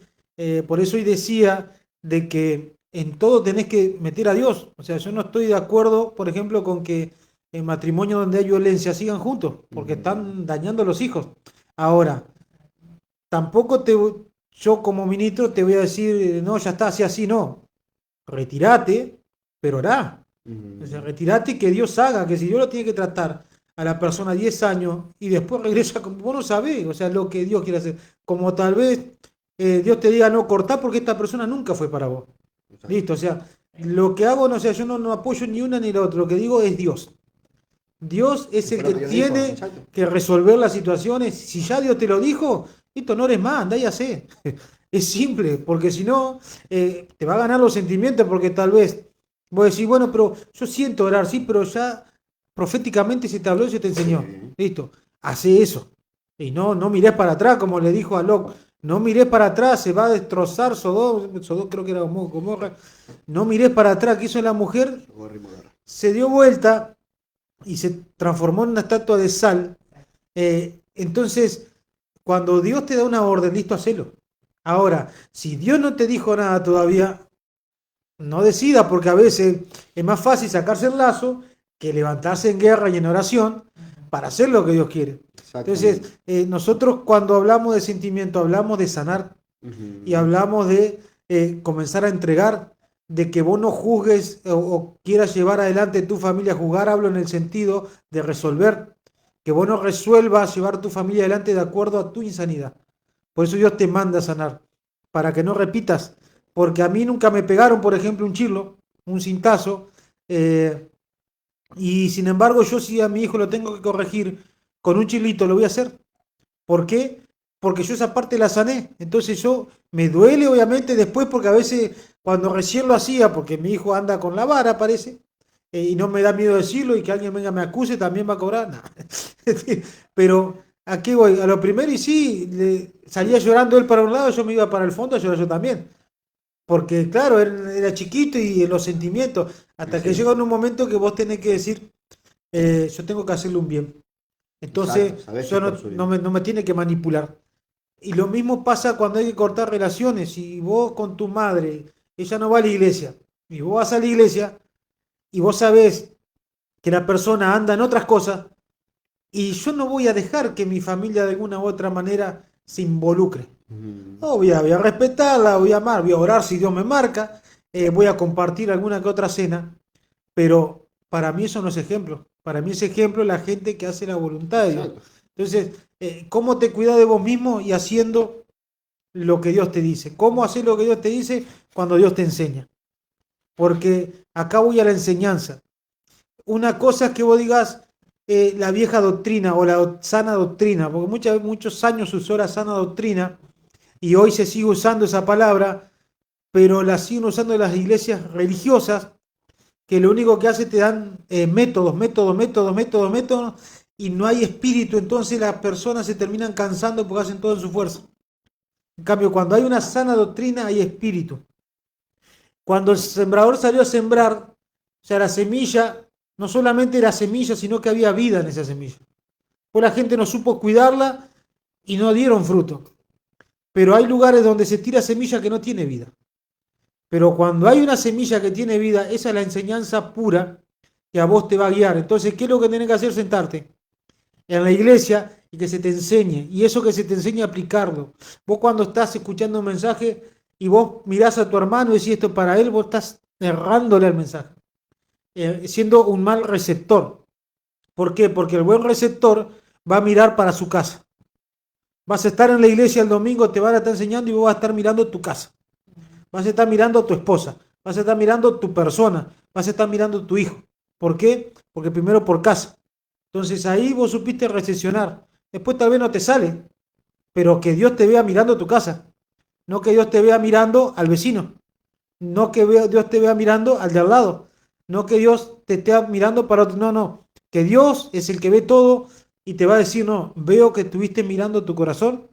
por eso hoy decía de que en todo tenés que meter a Dios. O sea, yo no estoy de acuerdo, por ejemplo, con que en matrimonio donde hay violencia sigan juntos, porque Mm, están dañando a los hijos. Ahora, tampoco yo como ministro te voy a decir, no, ya está, así, no. Retírate, pero orá. O sea, mm, retirate y que Dios haga, que si Dios lo tiene que tratar a la persona 10 años y después regresa, como vos no sabés, o sea, lo que Dios quiere hacer. Como tal vez Dios te diga, no, cortá porque esta persona nunca fue para vos. exacto. Listo, o sea, lo que hago, no sé, yo no apoyo ni una ni la otra, lo que digo es Dios. Dios es Eso el fue lo que que Dios dijo, tiene exacto. que resolver las situaciones. Si ya Dios te lo dijo, listo, no eres más, andá y hacé. Es simple, porque si no, te va a ganar los sentimientos, porque tal vez vos decís, bueno, pero yo siento orar, sí, pero ya proféticamente se te habló y se te enseñó. Sí, Listo, hace eso. Y no mires para atrás, como le dijo a Lot. No mires para atrás, se va a destrozar Sodom. Sodom creo que era Gomorra. No mires para atrás, que hizo la mujer, llegó Ritmo Guerra. se dio vuelta y se transformó en una estatua de sal. Entonces, cuando Dios te da una orden, listo, hacelo. Ahora, si Dios no te dijo nada todavía, no decida, porque a veces es más fácil sacarse el lazo que levantarse en guerra y en oración para hacer lo que Dios quiere. Exactamente. Entonces, nosotros cuando hablamos de sentimiento, hablamos de sanar y Ujú, hablamos de comenzar a entregar, de que vos no juzgues o quieras llevar adelante tu familia. Juzgar hablo en el sentido de resolver, que vos no resuelvas llevar tu familia adelante de acuerdo a tu insanidad. Por eso Dios te manda a sanar, para que no repitas, porque a mí nunca me pegaron, por ejemplo, un chirlo, un cintazo, eh, y sin embargo yo si a mi hijo lo tengo que corregir con un chilito, lo voy a hacer. ¿Por qué? Porque yo esa parte la sané. Entonces yo me duele obviamente después porque a veces cuando recién lo hacía, porque mi hijo anda con la vara, parece, y no me da miedo decirlo y que alguien venga me acuse, también va a cobrar. Nah. Pero ¿a qué voy? A lo primero y sí, salía llorando él para un lado, yo me iba para el fondo a llorar yo también. Porque claro, él era chiquito y los sentimientos, y hasta que sí, llega en un momento que vos tenés que decir, yo tengo que hacerle un bien. Entonces, exacto, sabés que yo es por su no bien. me tiene que manipular. Y lo mismo pasa cuando hay que cortar relaciones. Si vos con tu madre, ella no va a la iglesia, y vos vas a la iglesia, y vos sabés que la persona anda en otras cosas, y yo no voy a dejar que mi familia de alguna u otra manera se involucre. Ujú, No, voy a respetarla, voy a amar, voy a orar si Dios me marca, voy a compartir alguna que otra cena, pero para mí eso no es ejemplo. Para mí es ejemplo la gente que hace la voluntad de Dios. exacto. Entonces, ¿cómo te cuidas de vos mismo y haciendo lo que Dios te dice? ¿Cómo hacer lo que Dios te dice cuando Dios te enseña? Porque acá voy a la enseñanza. Una cosa es que vos digas la vieja doctrina o la sana doctrina, porque muchos años se usó la sana doctrina y hoy se sigue usando esa palabra, pero la siguen usando las iglesias religiosas que lo único que hace te dan métodos, y no hay espíritu, entonces las personas se terminan cansando porque hacen todo en su fuerza. En cambio, cuando hay una sana doctrina, hay espíritu. Cuando el sembrador salió a sembrar, o sea, la semilla, no solamente era semilla, sino que había vida en esa semilla. Pues la gente no supo cuidarla y no dieron fruto. Pero hay lugares donde se tira semilla que no tiene vida. Pero cuando hay una semilla que tiene vida, esa es la enseñanza pura que a vos te va a guiar. Entonces, ¿qué es lo que tenés que hacer? Sentarte en la iglesia y que se te enseñe. Y eso que se te enseñe a aplicarlo. Vos cuando estás escuchando un mensaje y vos mirás a tu hermano y decís esto para él, vos estás errándole al mensaje, siendo un mal receptor. ¿Por qué? Porque el buen receptor va a mirar para su casa. Vas a estar en la iglesia el domingo, te van a estar enseñando y vos vas a estar mirando tu casa. Vas a estar mirando a tu esposa, vas a estar mirando tu persona, vas a estar mirando tu hijo. ¿Por qué? Porque primero por casa. Entonces ahí vos supiste recesionar. Después tal vez no te sale, pero que Dios te vea mirando tu casa. No que Dios te vea mirando al vecino. No que Dios te vea mirando al de al lado. No que Dios te esté mirando para otro. No, no. Que Dios es el que ve todo y te va a decir, no, veo que estuviste mirando tu corazón.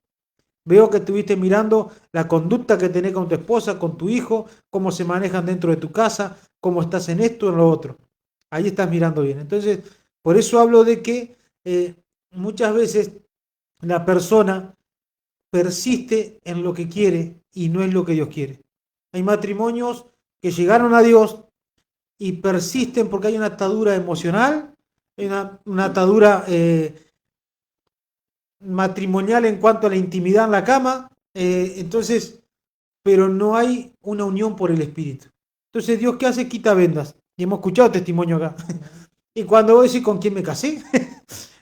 Veo que estuviste mirando la conducta que tenés con tu esposa, con tu hijo, cómo se manejan dentro de tu casa, cómo estás en esto, en lo otro. Ahí estás mirando bien. Entonces, por eso hablo de que muchas veces la persona persiste en lo que quiere y no es lo que Dios quiere. Hay matrimonios que llegaron a Dios y persisten porque hay una atadura emocional, hay una atadura matrimonial en cuanto a la intimidad en la cama, entonces, pero no hay una unión por el Espíritu. Entonces, Dios, ¿qué hace? Quita vendas. Y hemos escuchado testimonio acá. Y cuando vos decís, ¿con quién me casé?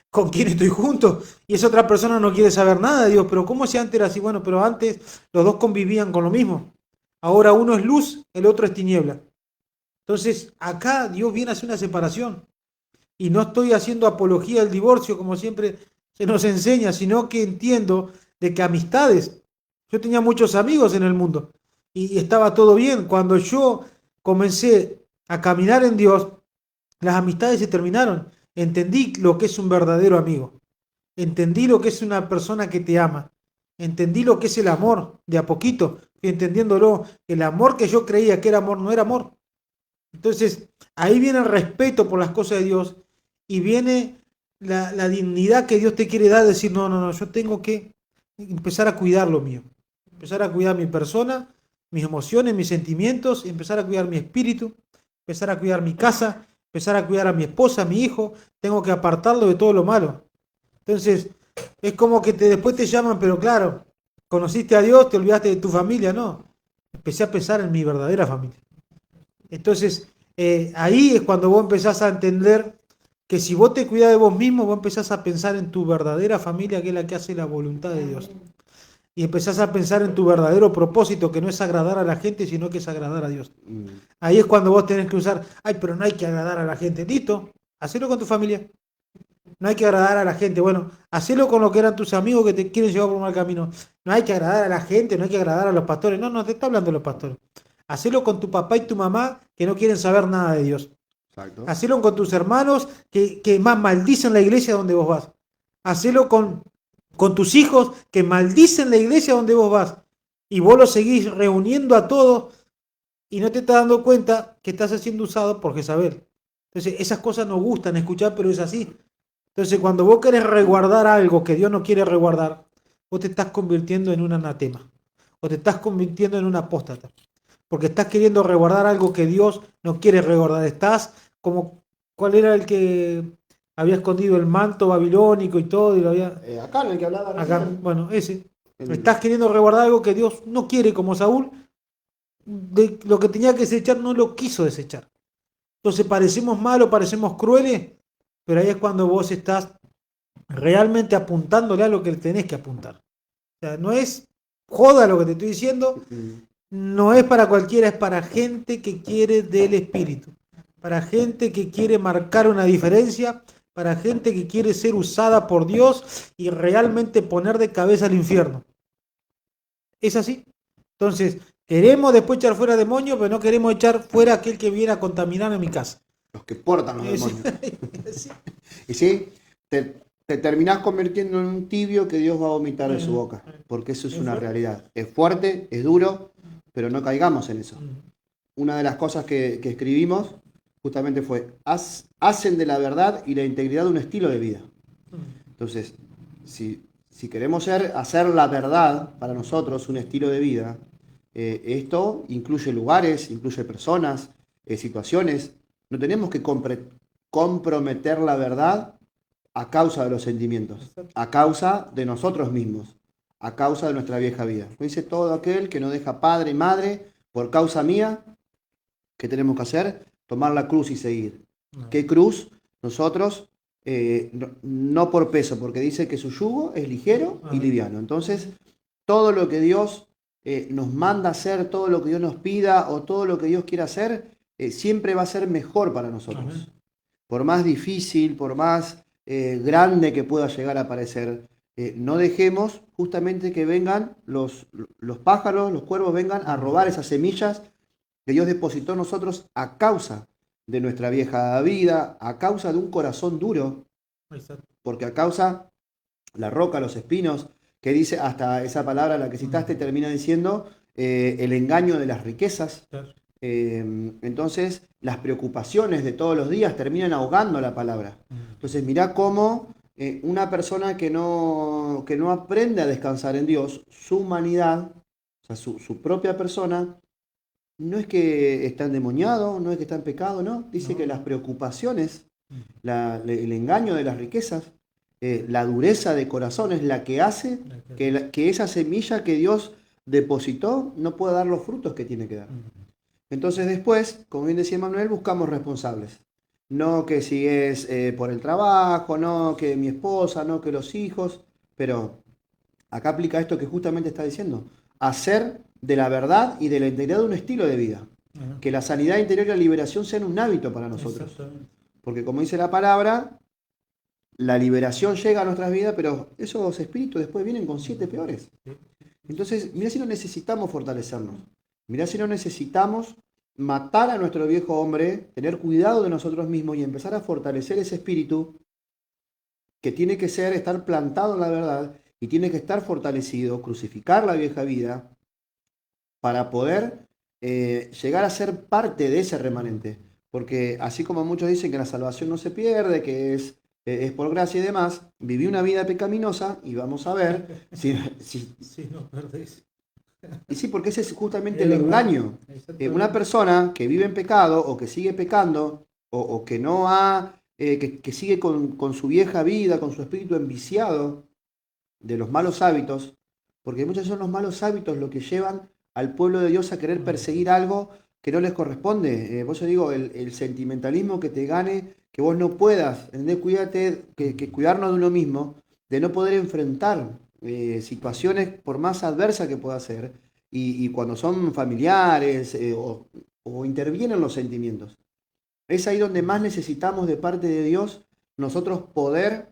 ¿Con quién estoy junto? Y esa otra persona no quiere saber nada de Dios. Pero ¿cómo si antes era así? Bueno, pero antes los dos convivían con lo mismo. Ahora uno es luz, el otro es tiniebla. Entonces, acá Dios viene a hacer una separación. Y no estoy haciendo apología del divorcio, como siempre se nos enseña, sino que entiendo de que amistades, yo tenía muchos amigos en el mundo y estaba todo bien. Cuando yo comencé a caminar en Dios, las amistades se terminaron. Entendí lo que es un verdadero amigo. Entendí lo que es una persona que te ama. Entendí lo que es el amor de a poquito, fui entendiéndolo. El amor que yo creía que era amor no era amor. Entonces, ahí viene el respeto por las cosas de Dios y viene la dignidad que Dios te quiere dar, decir, no, no, no, yo tengo que empezar a cuidar lo mío, empezar a cuidar mi persona, mis emociones, mis sentimientos, empezar a cuidar mi espíritu, empezar a cuidar mi casa, empezar a cuidar a mi esposa, a mi hijo, tengo que apartarlo de todo lo malo. Entonces, es como que después te llaman, pero claro, conociste a Dios, te olvidaste de tu familia, no, empecé a pensar en mi verdadera familia. Entonces, ahí es cuando vos empezás a entender que si vos te cuidás de vos mismo, vos empezás a pensar en tu verdadera familia, que es la que hace la voluntad de Dios. Y empezás a pensar en tu verdadero propósito, que no es agradar a la gente, sino que es agradar a Dios. Ahí es cuando vos tenés que usar, ay, pero no hay que agradar a la gente. Listo, hacelo con tu familia. No hay que agradar a la gente. Bueno, hacelo con lo que eran tus amigos que te quieren llevar por un mal camino. No hay que agradar a la gente, no hay que agradar a los pastores. No, no te está hablando de los pastores. Hacelo con tu papá y tu mamá que no quieren saber nada de Dios. Exacto. Hacelo con tus hermanos que más maldicen la iglesia donde vos vas. Hacelo con tus hijos que maldicen la iglesia donde vos vas. Y vos los seguís reuniendo a todos y no te estás dando cuenta que estás siendo usado por Jezabel. Entonces, esas cosas nos gustan escuchar, pero es así. Entonces, cuando vos querés resguardar algo que Dios no quiere resguardar, vos te estás convirtiendo en un anatema. O te estás convirtiendo en un apóstata. Porque estás queriendo resguardar algo que Dios no quiere resguardar. Estás como, ¿cuál era el que había escondido el manto babilónico y todo? Y lo había, Acá en el que hablaba acá, recién. bueno, ese. Estás queriendo resguardar algo que Dios no quiere, como Saúl. De lo que tenía que desechar no lo quiso desechar. Entonces parecemos malos, parecemos crueles, pero ahí es cuando vos estás realmente apuntándole a lo que tenés que apuntar. O sea, no es joda lo que te estoy diciendo, no es para cualquiera, es para gente que quiere del Espíritu, para gente que quiere marcar una diferencia, para gente que quiere ser usada por Dios y realmente poner de cabeza al infierno. ¿Es así? Entonces, queremos después echar fuera demonios, pero no queremos echar fuera aquel que viene a contaminar en mi casa. Los que portan los demonios. Sí. Y sí, te terminás convirtiendo en un tibio que Dios va a vomitar de su boca. Porque eso es una realidad. Es fuerte, es duro, pero no caigamos en eso. Una de las cosas que escribimos justamente fue, hacen de la verdad y la integridad un estilo de vida. Entonces, si queremos hacer la verdad para nosotros un estilo de vida, Esto incluye lugares, incluye personas, situaciones. No tenemos que comprometer la verdad a causa de los sentimientos, a causa de nosotros mismos, a causa de nuestra vieja vida. Dice todo aquel que no deja padre y madre por causa mía, ¿qué tenemos que hacer? Tomar la cruz y seguir. ¿Qué cruz? Nosotros, no por peso, porque dice que su yugo es ligero y liviano. Entonces, todo lo que Dios nos manda hacer, todo lo que Dios nos pida o todo lo que Dios quiera hacer, siempre va a ser mejor para nosotros. Amén. Por más difícil, por más grande que pueda llegar a parecer, no dejemos justamente que vengan los pájaros, los cuervos vengan a robar esas semillas que Dios depositó en nosotros a causa de nuestra vieja vida, a causa de un corazón duro, Exacto. porque a causa la roca, los espinos, que dice hasta esa palabra, la que citaste, termina diciendo el engaño de las riquezas. Claro. Entonces, las preocupaciones de todos los días terminan ahogando la palabra. Entonces, mirá cómo una persona que no aprende a descansar en Dios, su humanidad, o sea, su propia persona, no es que está endemoniado, no es que está en pecado, no. Dice No. que las preocupaciones, el engaño de las riquezas, la dureza de corazón es la que hace que esa semilla que Dios depositó no pueda dar los frutos que tiene que dar. Entonces después, como bien decía Manuel, buscamos responsables. No que si es por el trabajo, no que mi esposa, no que los hijos, pero acá aplica esto que justamente está diciendo. Hacer de la verdad y de la integridad un estilo de vida. Ajá. Que la sanidad interior y la liberación sean un hábito para nosotros. Exactamente. Porque como dice la palabra, la liberación llega a nuestras vidas, pero esos espíritus después vienen con 7 peores. Entonces, mirá si no necesitamos fortalecernos. Mirá si no necesitamos matar a nuestro viejo hombre, tener cuidado de nosotros mismos y empezar a fortalecer ese espíritu que tiene que estar plantado en la verdad y tiene que estar fortalecido, crucificar la vieja vida para poder llegar a ser parte de ese remanente. Porque así como muchos dicen que la salvación no se pierde, que es por gracia y demás, viví una vida pecaminosa y vamos a ver si Sí, no perdés. y sí, porque ese es justamente Es el verdad. engaño. Exactamente. Una persona que vive en pecado o que sigue pecando o que no ha, que sigue con su vieja vida, con su espíritu enviciado de los malos hábitos, porque muchos son los malos hábitos lo que llevan al pueblo de Dios a querer perseguir algo que no les corresponde. Por eso digo, el sentimentalismo que te gane, que vos no puedas, ¿entendés? Cuídate, que cuidarnos de uno mismo, de no poder enfrentar situaciones por más adversas que pueda ser, y cuando son familiares o intervienen los sentimientos. Es ahí donde más necesitamos de parte de Dios nosotros poder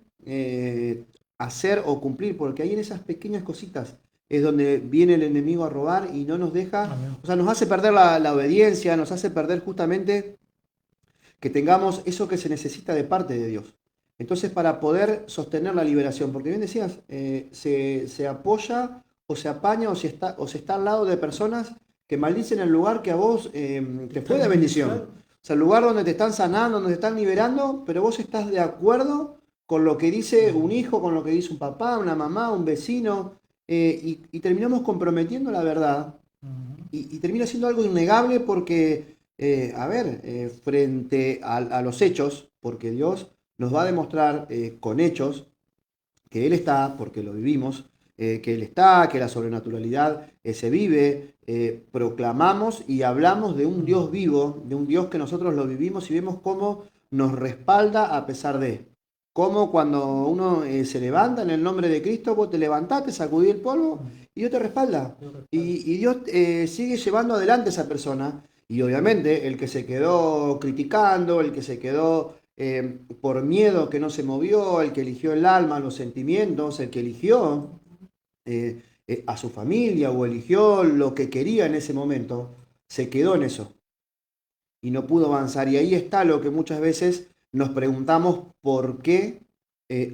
hacer o cumplir, porque ahí en esas pequeñas cositas es donde viene el enemigo a robar y no nos deja, Amén. o sea, nos hace perder la obediencia, nos hace perder justamente que tengamos eso que se necesita de parte de Dios. Entonces, para poder sostener la liberación, porque bien decías, se apoya o se apaña o se está al lado de personas que maldicen el lugar que a vos te fue de bendición. O sea, el lugar donde te están sanando, donde te están liberando, pero vos estás de acuerdo con lo que dice un hijo, con lo que dice un papá, una mamá, un vecino, y terminamos comprometiendo la verdad. Y termina siendo algo innegable porque, frente a los hechos, porque Dios nos va a demostrar con hechos que Él está, porque lo vivimos, que Él está, que la sobrenaturalidad se vive, proclamamos y hablamos de un Dios vivo, de un Dios que nosotros lo vivimos y vemos cómo nos respalda a pesar de. Cómo cuando uno se levanta en el nombre de Cristo, vos te levantás, te sacudís el polvo y Dios te respalda. Y Dios sigue llevando adelante a esa persona. Y obviamente el que se quedó criticando, el que se quedó por miedo que no se movió, el que eligió el alma, los sentimientos, el que eligió a su familia o eligió lo que quería en ese momento, se quedó en eso y no pudo avanzar. Y ahí está lo que muchas veces nos preguntamos por qué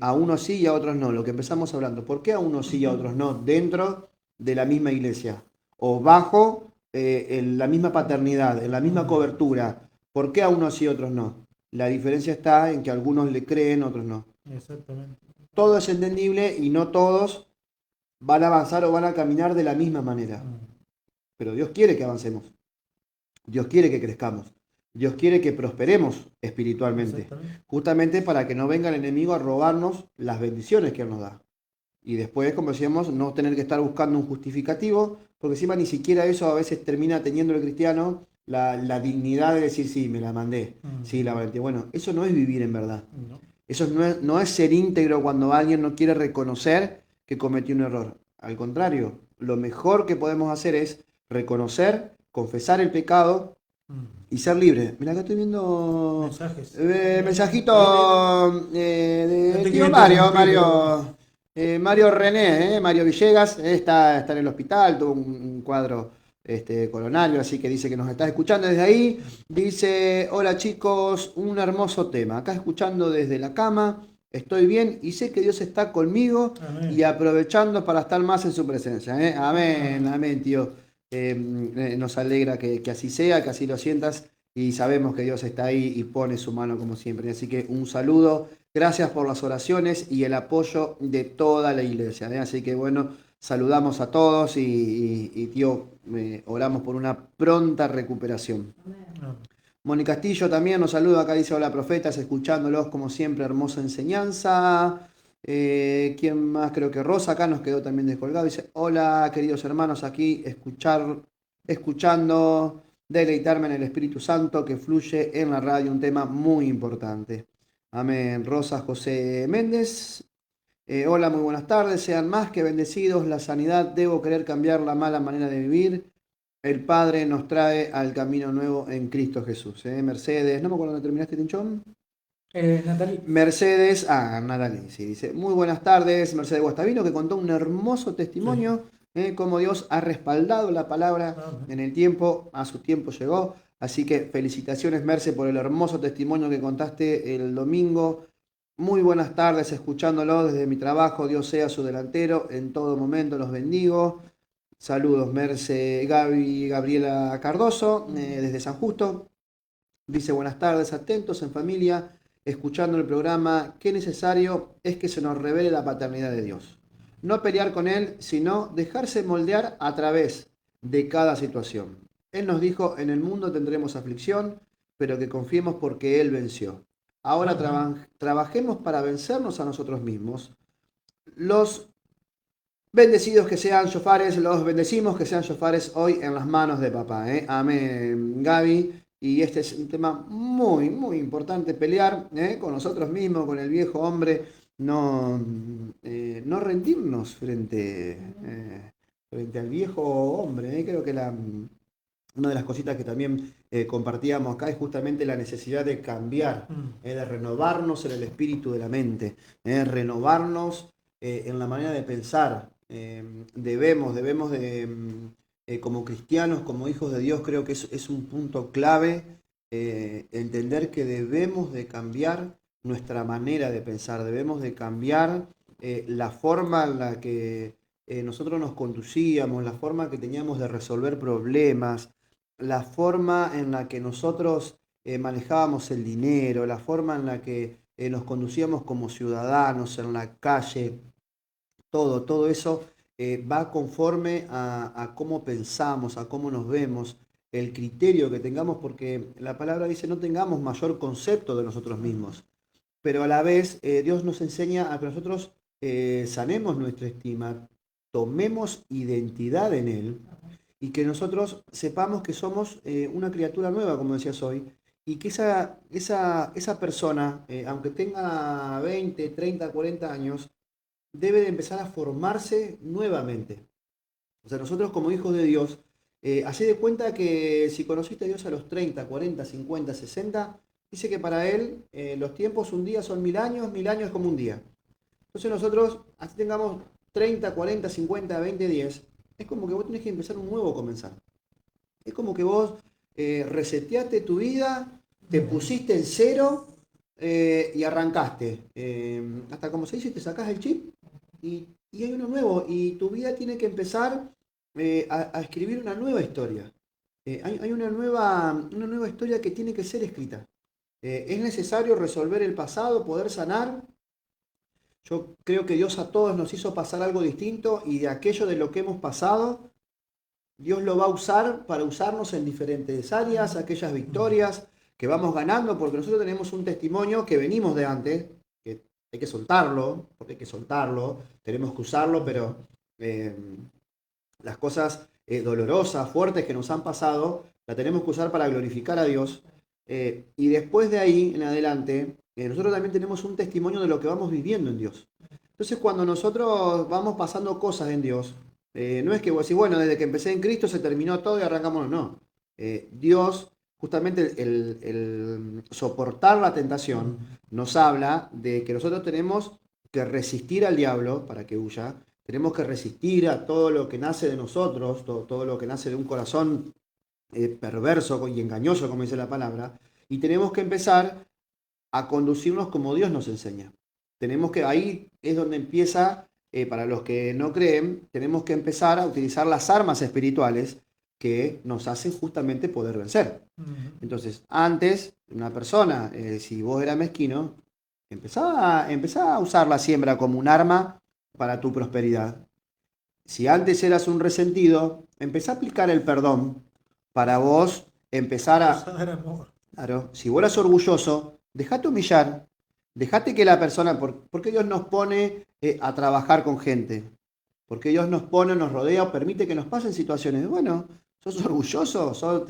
a unos sí y a otros no. Lo que empezamos hablando, ¿por qué a unos sí y a otros no dentro de la misma iglesia? O bajo en la misma paternidad, en la misma cobertura. ¿Por qué a unos sí y a otros no? La diferencia está en que algunos le creen, otros no. Exactamente. Todo es entendible y no todos van a avanzar o van a caminar de la misma manera. pero Dios quiere que avancemos. Dios quiere que crezcamos. Dios quiere que prosperemos espiritualmente. Exactamente. Justamente para que no venga el enemigo a robarnos las bendiciones que Él nos da. Y después, como decíamos, no tener que estar buscando un justificativo, porque encima ni siquiera eso a veces termina teniendo el cristiano la dignidad de decir, sí, me la mandé, sí, la mandé. Bueno, eso no es vivir en verdad. No. Eso no es ser íntegro cuando alguien no quiere reconocer que cometió un error. Al contrario, lo mejor que podemos hacer es reconocer, confesar el pecado y ser libre. Mira, acá estoy viendo Mensajes. mensajito No de te tío quiero Mario, interrumpir, Mario René, Mario Villegas, está en el hospital, tuvo un cuadro coronario, así que dice que nos está escuchando desde ahí. Dice, hola chicos, un hermoso tema. Acá escuchando desde la cama, estoy bien y sé que Dios está conmigo Amén. y aprovechando para estar más en su presencia. ¿Eh? Amén, amén, tío. Nos alegra que así sea, que así lo sientas y sabemos que Dios está ahí y pone su mano como siempre. Así que un saludo, gracias por las oraciones y el apoyo de toda la iglesia. Así que bueno, saludamos a todos y tío, oramos por una pronta recuperación. Amén. Moni Castillo también nos saluda, acá dice hola profetas, escuchándolos como siempre, hermosa enseñanza. ¿Quién más? Creo que Rosa acá nos quedó también descolgado. Dice, hola queridos hermanos, aquí escuchando, deleitarme en el Espíritu Santo que fluye en la radio, un tema muy importante. Amén. Rosa José Méndez. Hola, muy buenas tardes, sean más que bendecidos. La sanidad, debo querer cambiar la mala manera de vivir. El Padre nos trae al camino nuevo en Cristo Jesús. Mercedes, no me acuerdo dónde terminaste, Tinchón. Natalie. Mercedes, Natalie, sí, dice, muy buenas tardes, Mercedes Guastavino, que contó un hermoso testimonio, cómo Dios ha respaldado la palabra en el tiempo, a su tiempo llegó. Así que felicitaciones, Merce, por el hermoso testimonio que contaste el domingo. Muy buenas tardes, escuchándolo desde mi trabajo. Dios sea su delantero, en todo momento los bendigo. Saludos, Merce, Gabriela Cardoso, desde San Justo. Dice, buenas tardes, atentos en familia, escuchando el programa. Qué necesario es que se nos revele la paternidad de Dios. No pelear con Él, sino dejarse moldear a través de cada situación. Él nos dijo, en el mundo tendremos aflicción, pero que confiemos porque Él venció. Ahora trabajemos para vencernos a nosotros mismos. Los bendecidos que sean shofares, los bendecimos que sean shofares hoy en las manos de papá. Amén, Gaby. Y este es un tema muy, muy importante, pelear con nosotros mismos, con el viejo hombre, no rendirnos frente al viejo hombre. Creo que una de las cositas que también compartíamos acá es justamente la necesidad de cambiar, de renovarnos en el espíritu de la mente, renovarnos en la manera de pensar. Debemos de, como cristianos, como hijos de Dios, creo que es un punto clave entender que debemos de cambiar nuestra manera de pensar, debemos de cambiar la forma en la que nosotros nos conducíamos, la forma que teníamos de resolver problemas, la forma en la que nosotros manejábamos el dinero, la forma en la que nos conducíamos como ciudadanos en la calle. Todo eso va conforme a cómo pensamos, a cómo nos vemos, el criterio que tengamos, porque la palabra dice no tengamos mayor concepto de nosotros mismos, pero a la vez Dios nos enseña a que nosotros sanemos nuestra estima, tomemos identidad en Él y que nosotros sepamos que somos una criatura nueva, como decías hoy, y que esa persona, aunque tenga 20, 30, 40 años, debe de empezar a formarse nuevamente. O sea, nosotros como hijos de Dios, hacé de cuenta que si conociste a Dios a los 30, 40, 50, 60, dice que para Él los tiempos un día son 1000 años es como un día. Entonces nosotros, así tengamos 30, 40, 50, 20, 10, es como que vos tenés que empezar un nuevo comenzar. Es como que vos reseteaste tu vida, te pusiste en cero y arrancaste. Hasta como se dice, te sacás el chip y hay uno nuevo y tu vida tiene que empezar a escribir una nueva historia. Hay una nueva historia que tiene que ser escrita. Es necesario resolver el pasado, poder sanar. Yo creo que Dios a todos nos hizo pasar algo distinto y de aquello de lo que hemos pasado, Dios lo va a usar para usarnos en diferentes áreas, aquellas victorias que vamos ganando, porque nosotros tenemos un testimonio que venimos de antes, que hay que soltarlo, porque hay que soltarlo, tenemos que usarlo, pero las cosas dolorosas, fuertes que nos han pasado, la tenemos que usar para glorificar a Dios. Y después de ahí en adelante, nosotros también tenemos un testimonio de lo que vamos viviendo en Dios. Entonces, cuando nosotros vamos pasando cosas en Dios, no es que vos decís, bueno, desde que empecé en Cristo se terminó todo y arrancamos, no. Dios, justamente el soportar la tentación, nos habla de que nosotros tenemos que resistir al diablo para que huya, tenemos que resistir a todo lo que nace de nosotros, todo lo que nace de un corazón perverso y engañoso, como dice la palabra, y tenemos que empezar a conducirnos como Dios nos enseña. Tenemos que, ahí es donde empieza, para los que no creen, tenemos que empezar a utilizar las armas espirituales que nos hacen justamente poder vencer. Entonces, antes, una persona, si vos eras mezquino, empezá a usar la siembra como un arma para tu prosperidad. Si antes eras un resentido, empezá a aplicar el perdón para vos empezar a... Claro, si vos eras orgulloso, dejate humillar, dejate que la persona... porque Dios nos pone a trabajar con gente, porque Dios nos pone, nos rodea o permite que nos pasen situaciones. Bueno, sos orgulloso,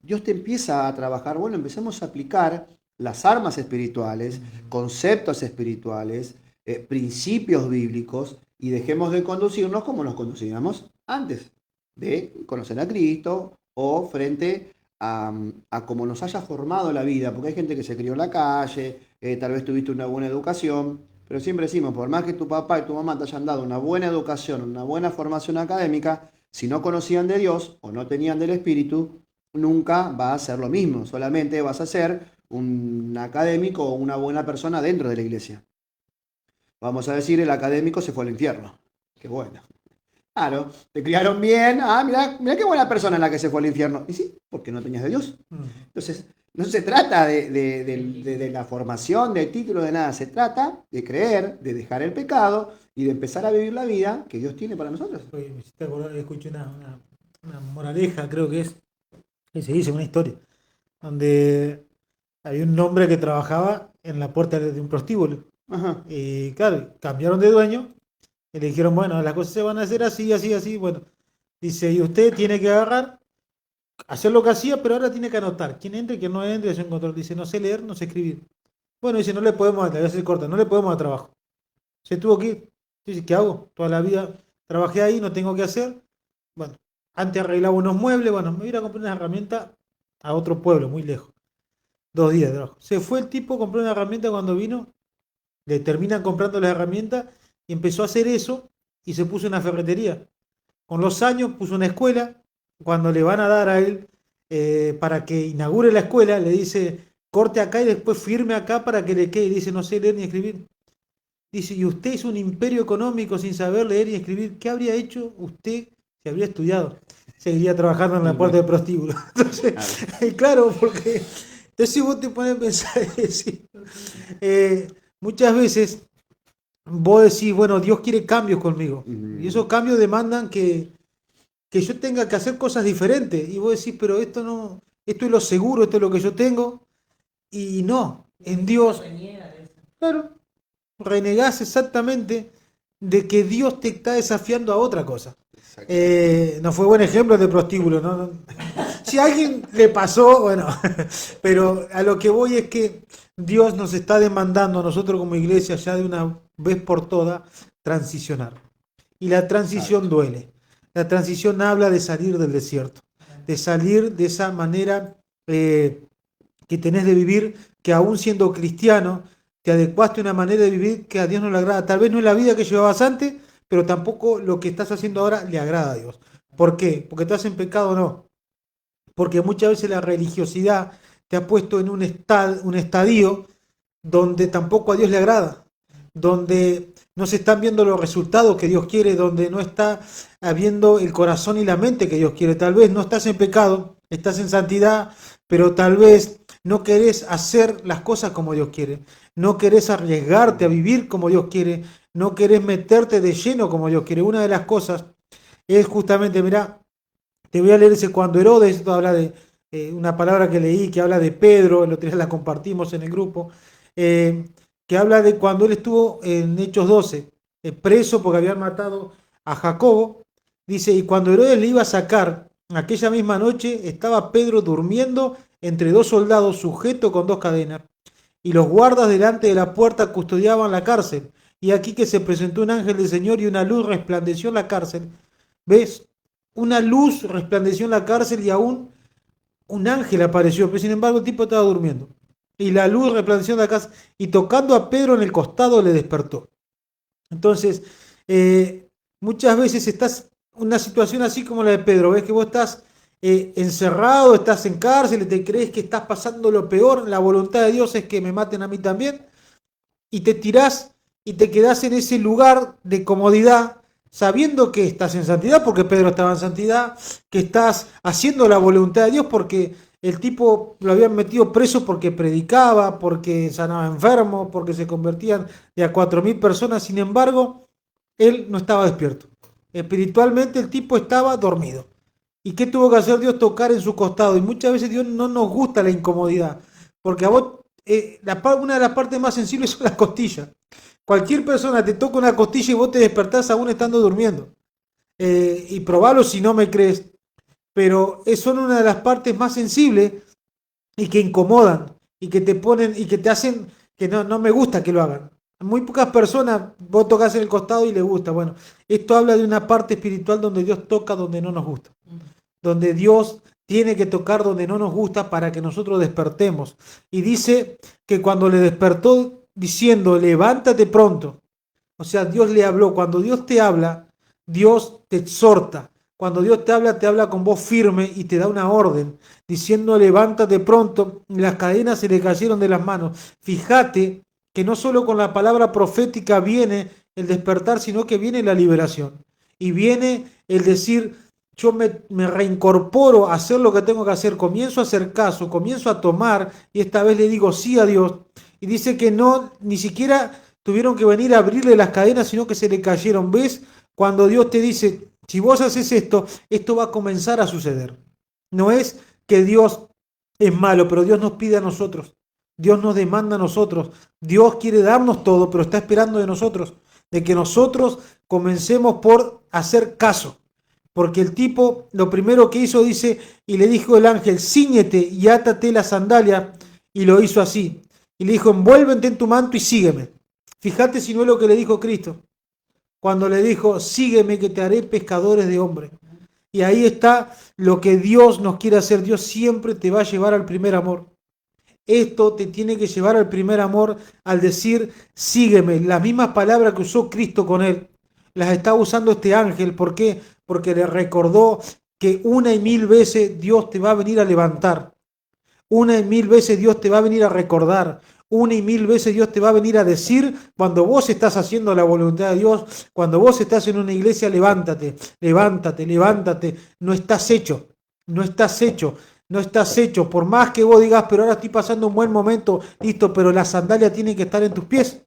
Dios te empieza a trabajar. Bueno, empecemos a aplicar las armas espirituales, conceptos espirituales, principios bíblicos, y dejemos de conducirnos como nos conducíamos antes, de conocer a Cristo o frente a cómo nos haya formado la vida, porque hay gente que se crió en la calle, tal vez tuviste una buena educación, pero siempre decimos, por más que tu papá y tu mamá te hayan dado una buena educación, una buena formación académica, si no conocían de Dios o no tenían del Espíritu, nunca va a ser lo mismo, solamente vas a ser un académico o una buena persona dentro de la iglesia. Vamos a decir, el académico se fue al infierno. Qué bueno. Claro, te criaron bien. Ah, mira qué buena persona en la que se fue al infierno. Y sí, porque no tenías de Dios. Entonces, no se trata de la formación, de título, de nada. Se trata de creer, de dejar el pecado y de empezar a vivir la vida que Dios tiene para nosotros. Escuché una moraleja, creo que se dice, una historia, donde había un hombre que trabajaba en la puerta de un prostíbulo. Ajá. Y claro, cambiaron de dueño y le dijeron, bueno, las cosas se van a hacer así, así, así. Bueno, dice, y usted tiene que hacer lo que hacía, pero ahora tiene que anotar quién entra y quién no entra, y hacer un control. Dice, no sé leer, no sé escribir. Bueno, dice, no le podemos, la voy a hacer corta, no le podemos dar trabajo. Se tuvo que ir. Dice, ¿qué hago? Toda la vida trabajé ahí, no tengo que hacer. Bueno, antes arreglaba unos muebles, bueno, me voy a ir a comprar una herramienta a otro pueblo, muy lejos. 2 días de trabajo. Se fue el tipo, compró una herramienta, cuando vino, le terminan comprando las herramientas y empezó a hacer eso y se puso una ferretería. Con los años puso una escuela. Cuando le van a dar a él para que inaugure la escuela, le dice, corte acá y después firme acá para que le quede. Y dice, no sé leer ni escribir. Dice, y usted es un imperio económico sin saber leer y escribir. ¿Qué habría hecho usted si habría estudiado? Seguiría trabajando en la puerta del prostíbulo. Entonces, claro, porque... Entonces si vos te pones a pensar y decir, muchas veces vos decís, bueno, Dios quiere cambios conmigo. Y esos cambios demandan que yo tenga que hacer cosas diferentes. Y vos decís, pero esto es lo seguro, esto es lo que yo tengo. Y no, en Dios, claro, renegás exactamente de que Dios te está desafiando a otra cosa. No fue buen ejemplo de prostíbulo, ¿no? Si a alguien le pasó, bueno, pero a lo que voy es que Dios nos está demandando a nosotros como iglesia ya de una vez por todas transicionar. Y la transición duele. La transición habla de salir del desierto, de salir de esa manera que tenés de vivir, que aún siendo cristiano, te adecuaste a una manera de vivir que a Dios no le agrada. Tal vez no es la vida que llevabas antes, pero tampoco lo que estás haciendo ahora le agrada a Dios. ¿Por qué? ¿Porque estás en pecado o no? Porque muchas veces la religiosidad te ha puesto en un estadio donde tampoco a Dios le agrada, donde no se están viendo los resultados que Dios quiere, donde no está habiendo el corazón y la mente que Dios quiere. Tal vez no estás en pecado, estás en santidad, pero tal vez no querés hacer las cosas como Dios quiere, no querés arriesgarte a vivir como Dios quiere, no querés meterte de lleno como Dios quiere. Una de las cosas es justamente, mirá, Te voy a leer ese cuando Herodes, esto habla de una palabra que leí que habla de Pedro, el otro día la compartimos en el grupo, que habla de cuando él estuvo en Hechos 12, preso porque habían matado a Jacobo. Dice, y cuando Herodes le iba a sacar, aquella misma noche estaba Pedro durmiendo entre dos soldados sujeto con dos cadenas, y los guardas delante de la puerta custodiaban la cárcel. Y aquí que se presentó un ángel del Señor y una luz resplandeció en la cárcel. ¿Ves? Una luz resplandeció en la cárcel y aún un ángel apareció, pero sin embargo el tipo estaba durmiendo. Y la luz resplandeció en la cárcel y tocando a Pedro en el costado le despertó. Entonces, muchas veces estás en una situación así como la de Pedro, ves que vos estás encerrado, estás en cárcel y te crees que estás pasando lo peor, la voluntad de Dios es que me maten a mí también, y te tirás y te quedás en ese lugar de comodidad, sabiendo que estás en santidad, porque Pedro estaba en santidad, que estás haciendo la voluntad de Dios, porque el tipo lo habían metido preso porque predicaba, porque sanaba enfermos, porque se convertían de a 4.000 personas, sin embargo, él no estaba despierto. Espiritualmente el tipo estaba dormido. ¿Y qué tuvo que hacer Dios? Tocar en su costado. Y muchas veces Dios no nos gusta la incomodidad, porque a vos, una de las partes más sensibles son las costillas. Cualquier persona te toca una costilla y vos te despertás aún estando durmiendo. Y probalo si no me crees. Pero son una de las partes más sensibles y que incomodan y que te ponen y que te hacen que no me gusta que lo hagan. Muy pocas personas vos tocas en el costado y les gusta. Bueno, esto habla de una parte espiritual donde Dios toca donde no nos gusta. Donde Dios tiene que tocar donde no nos gusta para que nosotros despertemos. Y dice que cuando le despertó diciendo, levántate pronto. O sea, Dios le habló. Cuando Dios te habla, Dios te exhorta. Cuando Dios te habla con voz firme y te da una orden, diciendo, levántate pronto. Y las cadenas se le cayeron de las manos. Fíjate que no solo con la palabra profética viene el despertar, sino que viene la liberación. Y viene el decir, yo me reincorporo a hacer lo que tengo que hacer, comienzo a hacer caso, comienzo a tomar, y esta vez le digo sí a Dios. Y dice que no, ni siquiera tuvieron que venir a abrirle las cadenas, sino que se le cayeron. ¿Ves? Cuando Dios te dice, si vos haces esto, esto va a comenzar a suceder. No es que Dios es malo, pero Dios nos pide a nosotros. Dios nos demanda a nosotros. Dios quiere darnos todo, pero está esperando de nosotros, de que nosotros comencemos por hacer caso. Porque el tipo, lo primero que hizo, dice, y le dijo el ángel, cíñete y átate la sandalia, y lo hizo así. Y le dijo, envuélvete en tu manto y sígueme. Fíjate si no es lo que le dijo Cristo, cuando le dijo, sígueme que te haré pescadores de hombres. Y ahí está lo que Dios nos quiere hacer. Dios siempre te va a llevar al primer amor. Esto te tiene que llevar al primer amor al decir, sígueme. Las mismas palabras que usó Cristo con él, las está usando este ángel. ¿Por qué? Porque le recordó que 1,000 veces Dios te va a venir a levantar. 1,000 veces Dios te va a venir a recordar. 1,000 veces Dios te va a venir a decir cuando vos estás haciendo la voluntad de Dios, cuando vos estás en una iglesia, levántate, levántate, levántate. No estás hecho, no estás hecho. No estás hecho, por más que vos digas, pero ahora estoy pasando un buen momento, listo, pero la sandalia tiene que estar en tus pies.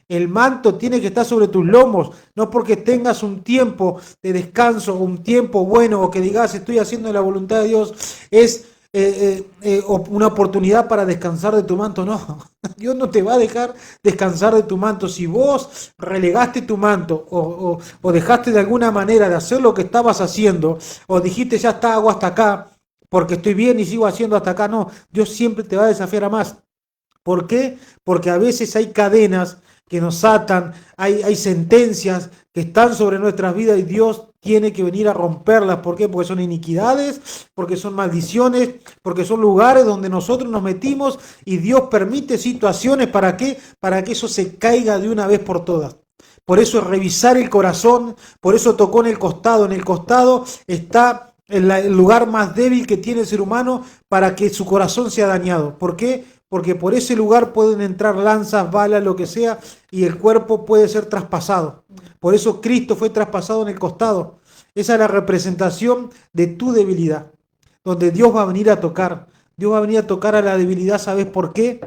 El manto tiene que estar sobre tus lomos, no porque tengas un tiempo de descanso, un tiempo bueno, o que digas, estoy haciendo la voluntad de Dios, es una oportunidad para descansar de tu manto. No, Dios no te va a dejar descansar de tu manto. Si vos relegaste tu manto o dejaste de alguna manera de hacer lo que estabas haciendo, o dijiste, ya está, hago hasta acá, porque estoy bien y sigo haciendo hasta acá. No, Dios siempre te va a desafiar a más. ¿Por qué? Porque a veces hay cadenas que nos atan, hay sentencias que están sobre nuestras vidas y Dios tiene que venir a romperlas. ¿Por qué? Porque son iniquidades, porque son maldiciones, porque son lugares donde nosotros nos metimos y Dios permite situaciones. ¿Para qué? Para que eso se caiga de una vez por todas. Por eso es revisar el corazón, por eso tocó en el costado. En el costado está el lugar más débil que tiene el ser humano para que su corazón sea dañado. ¿Por qué? Porque por ese lugar pueden entrar lanzas, balas, lo que sea, y el cuerpo puede ser traspasado. Por eso Cristo fue traspasado en el costado. Esa es la representación de tu debilidad, donde Dios va a venir a tocar. Dios va a venir a tocar a la debilidad. ¿Sabes por qué?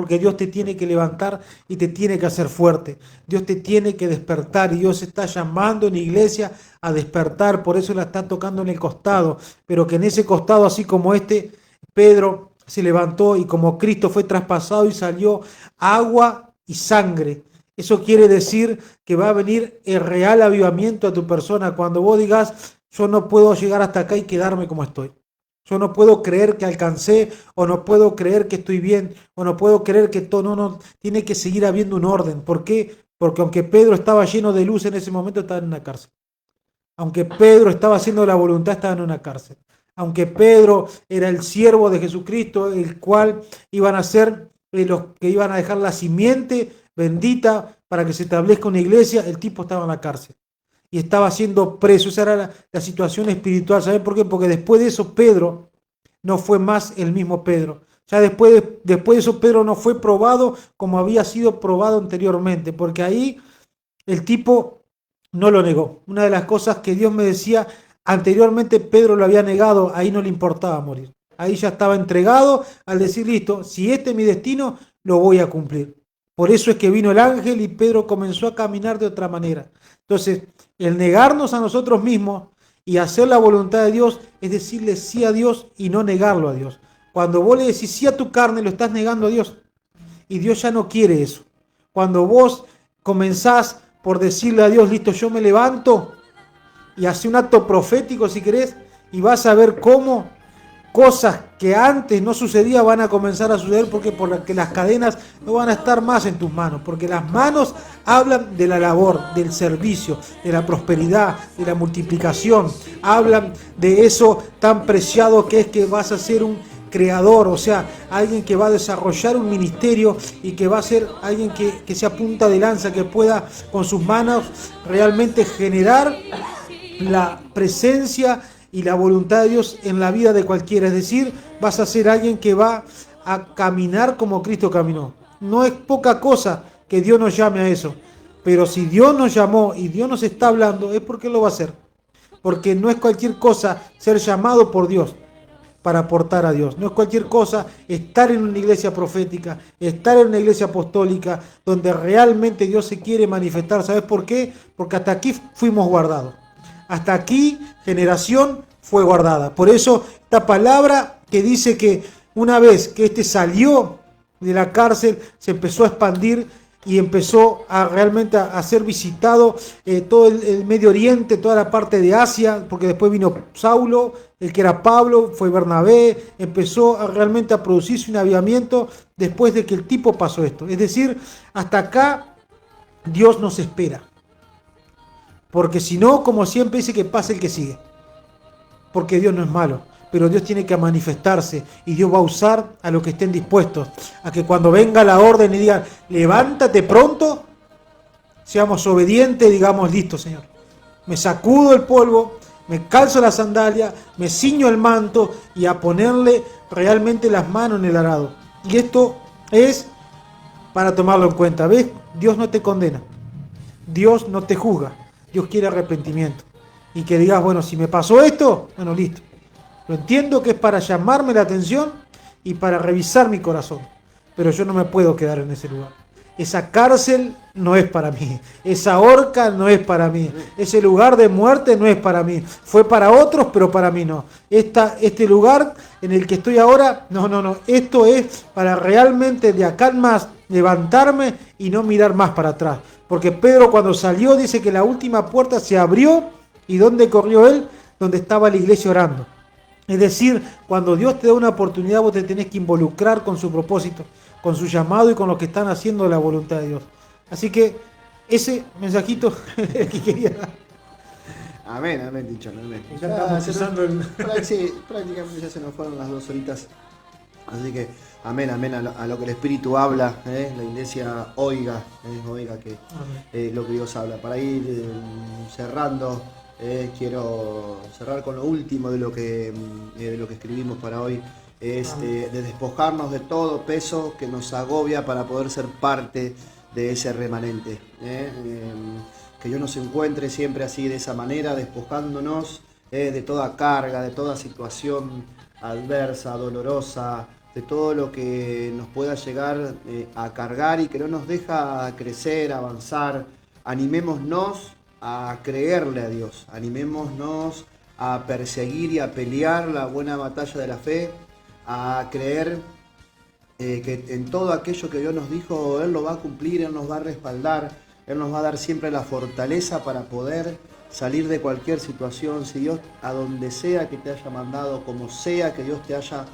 porque Dios te tiene que levantar y te tiene que hacer fuerte. Dios te tiene que despertar y Dios está llamando en la iglesia a despertar, por eso la está tocando en el costado, pero que en ese costado, así como Pedro se levantó y como Cristo fue traspasado y salió agua y sangre. Eso quiere decir que va a venir el real avivamiento a tu persona cuando vos digas, yo no puedo llegar hasta acá y quedarme como estoy. Yo no puedo creer que alcancé, o no puedo creer que estoy bien, o no puedo creer que todo, no, tiene que seguir habiendo un orden. ¿Por qué? Porque aunque Pedro estaba lleno de luz en ese momento, estaba en una cárcel. Aunque Pedro estaba haciendo la voluntad, estaba en una cárcel. Aunque Pedro era el siervo de Jesucristo, el cual iban a ser los que iban a dejar la simiente bendita para que se establezca una iglesia, el tipo estaba en la cárcel y estaba siendo preso. Esa era la situación espiritual. ¿Saben por qué? Porque después de eso Pedro no fue más el mismo Pedro. Ya después de eso Pedro no fue probado como había sido probado anteriormente, porque ahí el tipo no lo negó. Una de las cosas que Dios me decía, anteriormente Pedro lo había negado, ahí no le importaba morir. Ahí ya estaba entregado al decir, listo, si este es mi destino, lo voy a cumplir. Por eso es que vino el ángel y Pedro comenzó a caminar de otra manera. Entonces, el negarnos a nosotros mismos y hacer la voluntad de Dios es decirle sí a Dios y no negarlo a Dios. Cuando vos le decís sí a tu carne, lo estás negando a Dios. Y Dios ya no quiere eso. Cuando vos comenzás por decirle a Dios, listo, yo me levanto y hace un acto profético si querés, y vas a ver cómo cosas que antes no sucedían van a comenzar a suceder, porque las cadenas no van a estar más en tus manos, porque las manos hablan de la labor, del servicio, de la prosperidad, de la multiplicación, hablan de eso tan preciado que es que vas a ser un creador, o sea, alguien que va a desarrollar un ministerio y que va a ser alguien que sea punta de lanza, que pueda con sus manos realmente generar la presencia y la voluntad de Dios en la vida de cualquiera. Es decir, vas a ser alguien que va a caminar como Cristo caminó. No es poca cosa que Dios nos llame a eso, pero si Dios nos llamó y Dios nos está hablando, es porque lo va a hacer. Porque no es cualquier cosa ser llamado por Dios para aportar a Dios. No es cualquier cosa estar en una iglesia profética, estar en una iglesia apostólica, donde realmente Dios se quiere manifestar. ¿Sabes por qué? Porque hasta aquí fuimos guardados. Hasta aquí generación fue guardada. Por eso esta palabra que dice que una vez que salió de la cárcel, se empezó a expandir y empezó a realmente a ser visitado todo el Medio Oriente, toda la parte de Asia, porque después vino Saulo, el que era Pablo, fue Bernabé, empezó realmente a producirse un avivamiento después de que el tipo pasó esto. Es decir, hasta acá Dios nos espera. Porque si no, como siempre dice, que pase el que sigue. Porque Dios no es malo, pero Dios tiene que manifestarse y Dios va a usar a los que estén dispuestos a que cuando venga la orden y digan, levántate pronto, seamos obedientes y digamos, listo, Señor. Me sacudo el polvo, me calzo la sandalia, me ciño el manto y a ponerle realmente las manos en el arado. Y esto es para tomarlo en cuenta. ¿Ves? Dios no te condena. Dios no te juzga. Dios quiere arrepentimiento. Y que digas, bueno, si me pasó esto, bueno, listo. Lo entiendo que es para llamarme la atención y para revisar mi corazón. Pero yo no me puedo quedar en ese lugar. Esa cárcel no es para mí. Esa horca no es para mí. Ese lugar de muerte no es para mí. Fue para otros, pero para mí no. Este lugar en el que estoy ahora, no. Esto es para realmente de acá en más levantarme y no mirar más para atrás. Porque Pedro cuando salió dice que la última puerta se abrió. ¿Y dónde corrió él? Donde estaba la iglesia orando. Es decir, cuando Dios te da una oportunidad, vos te tenés que involucrar con su propósito, con su llamado y con lo que están haciendo la voluntad de Dios. Así que ese mensajito que quería dar. Amén, dicho. Amén. Ya estamos cesando el... Sí, prácticamente ya se nos fueron las 2 horitas. Así que amén a lo que el Espíritu habla, la iglesia oiga que lo que Dios habla. Para ir cerrando, quiero cerrar con lo último de lo que escribimos para hoy, es de despojarnos de todo peso que nos agobia para poder ser parte de ese remanente. Que Dios nos encuentre siempre así, de esa manera, despojándonos de toda carga, de toda situación adversa, dolorosa, de todo lo que nos pueda llegar a cargar y que no nos deja crecer, avanzar. Animémonos a creerle a Dios, animémonos a perseguir y a pelear la buena batalla de la fe, a creer que en todo aquello que Dios nos dijo, Él lo va a cumplir, Él nos va a respaldar, Él nos va a dar siempre la fortaleza para poder salir de cualquier situación. Si Dios, a donde sea que te haya mandado, como sea que Dios te haya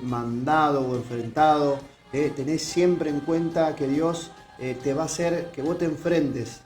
mandado o enfrentado, tenés siempre en cuenta que Dios te va a hacer que vos te enfrentes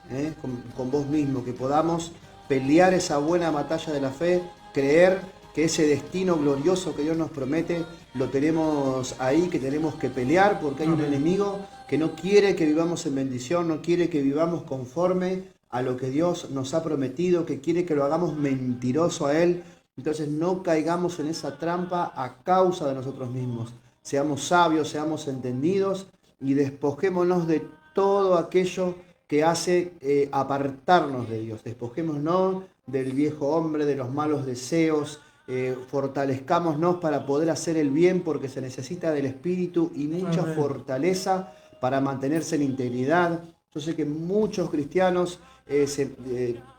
con vos mismo, que podamos pelear esa buena batalla de la fe, creer que ese destino glorioso que Dios nos promete lo tenemos ahí, que tenemos que pelear, porque hay un enemigo que no quiere que vivamos en bendición, no quiere que vivamos conforme a lo que Dios nos ha prometido, que quiere que lo hagamos mentiroso a Él. Entonces no caigamos en esa trampa a causa de nosotros mismos. Seamos sabios, seamos entendidos y despojémonos de todo aquello que hace apartarnos de Dios. Despojémonos del viejo hombre, de los malos deseos, fortalezcámonos para poder hacer el bien, porque se necesita del Espíritu y mucha fortaleza para mantenerse en integridad. Yo sé que muchos cristianos,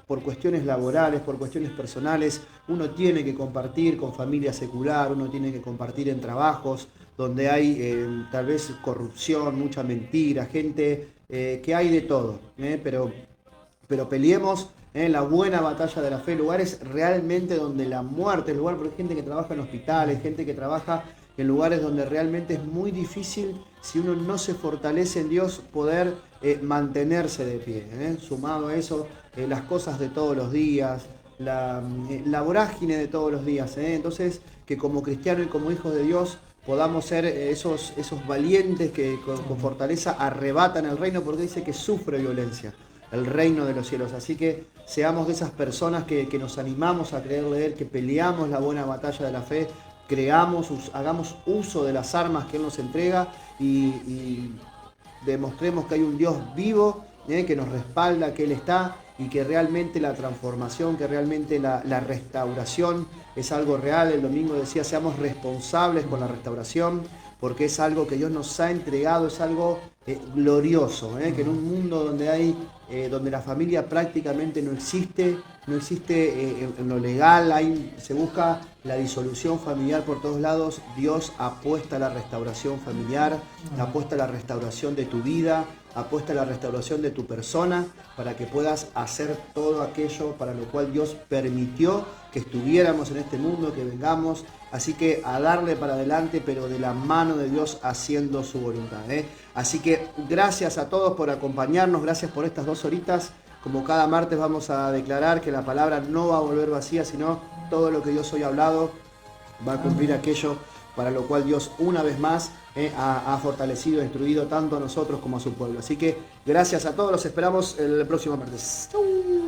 por cuestiones laborales, por cuestiones personales, uno tiene que compartir con familia secular, uno tiene que compartir en trabajos donde hay tal vez corrupción, mucha mentira, gente que hay de todo, pero peleemos en la buena batalla de la fe, lugares realmente donde la muerte, porque hay gente que trabaja en hospitales, gente que trabaja en lugares donde realmente es muy difícil, si uno no se fortalece en Dios, poder mantenerse de pie. Sumado a eso, las cosas de todos los días, la vorágine de todos los días. Entonces, que como cristianos y como hijos de Dios podamos ser esos valientes que con fortaleza arrebatan el reino, porque dice que sufre violencia el reino de los cielos. Así que seamos de esas personas que nos animamos a creerle a Él, que peleamos la buena batalla de la fe, hagamos uso de las armas que Él nos entrega y demostremos que hay un Dios vivo, que nos respalda, que Él está, y que realmente la transformación, que realmente la restauración es algo real. El domingo decía, seamos responsables con la restauración, porque es algo que Dios nos ha entregado, es algo glorioso, que en un mundo donde la familia prácticamente no existe en lo legal, se busca la disolución familiar por todos lados. Dios apuesta a la restauración familiar, apuesta a la restauración de tu vida, apuesta a la restauración de tu persona, para que puedas hacer todo aquello para lo cual Dios permitió que estuviéramos en este mundo, que vengamos. Así que a darle para adelante, pero de la mano de Dios, haciendo su voluntad. Así que gracias a todos por acompañarnos, gracias por estas 2 horitas. Como cada martes vamos a declarar que la palabra no va a volver vacía, sino todo lo que Dios hoy ha hablado va a cumplir aquello para lo cual Dios una vez más ha fortalecido, instruido tanto a nosotros como a su pueblo. Así que gracias a todos, los esperamos el próximo martes. ¡Chau!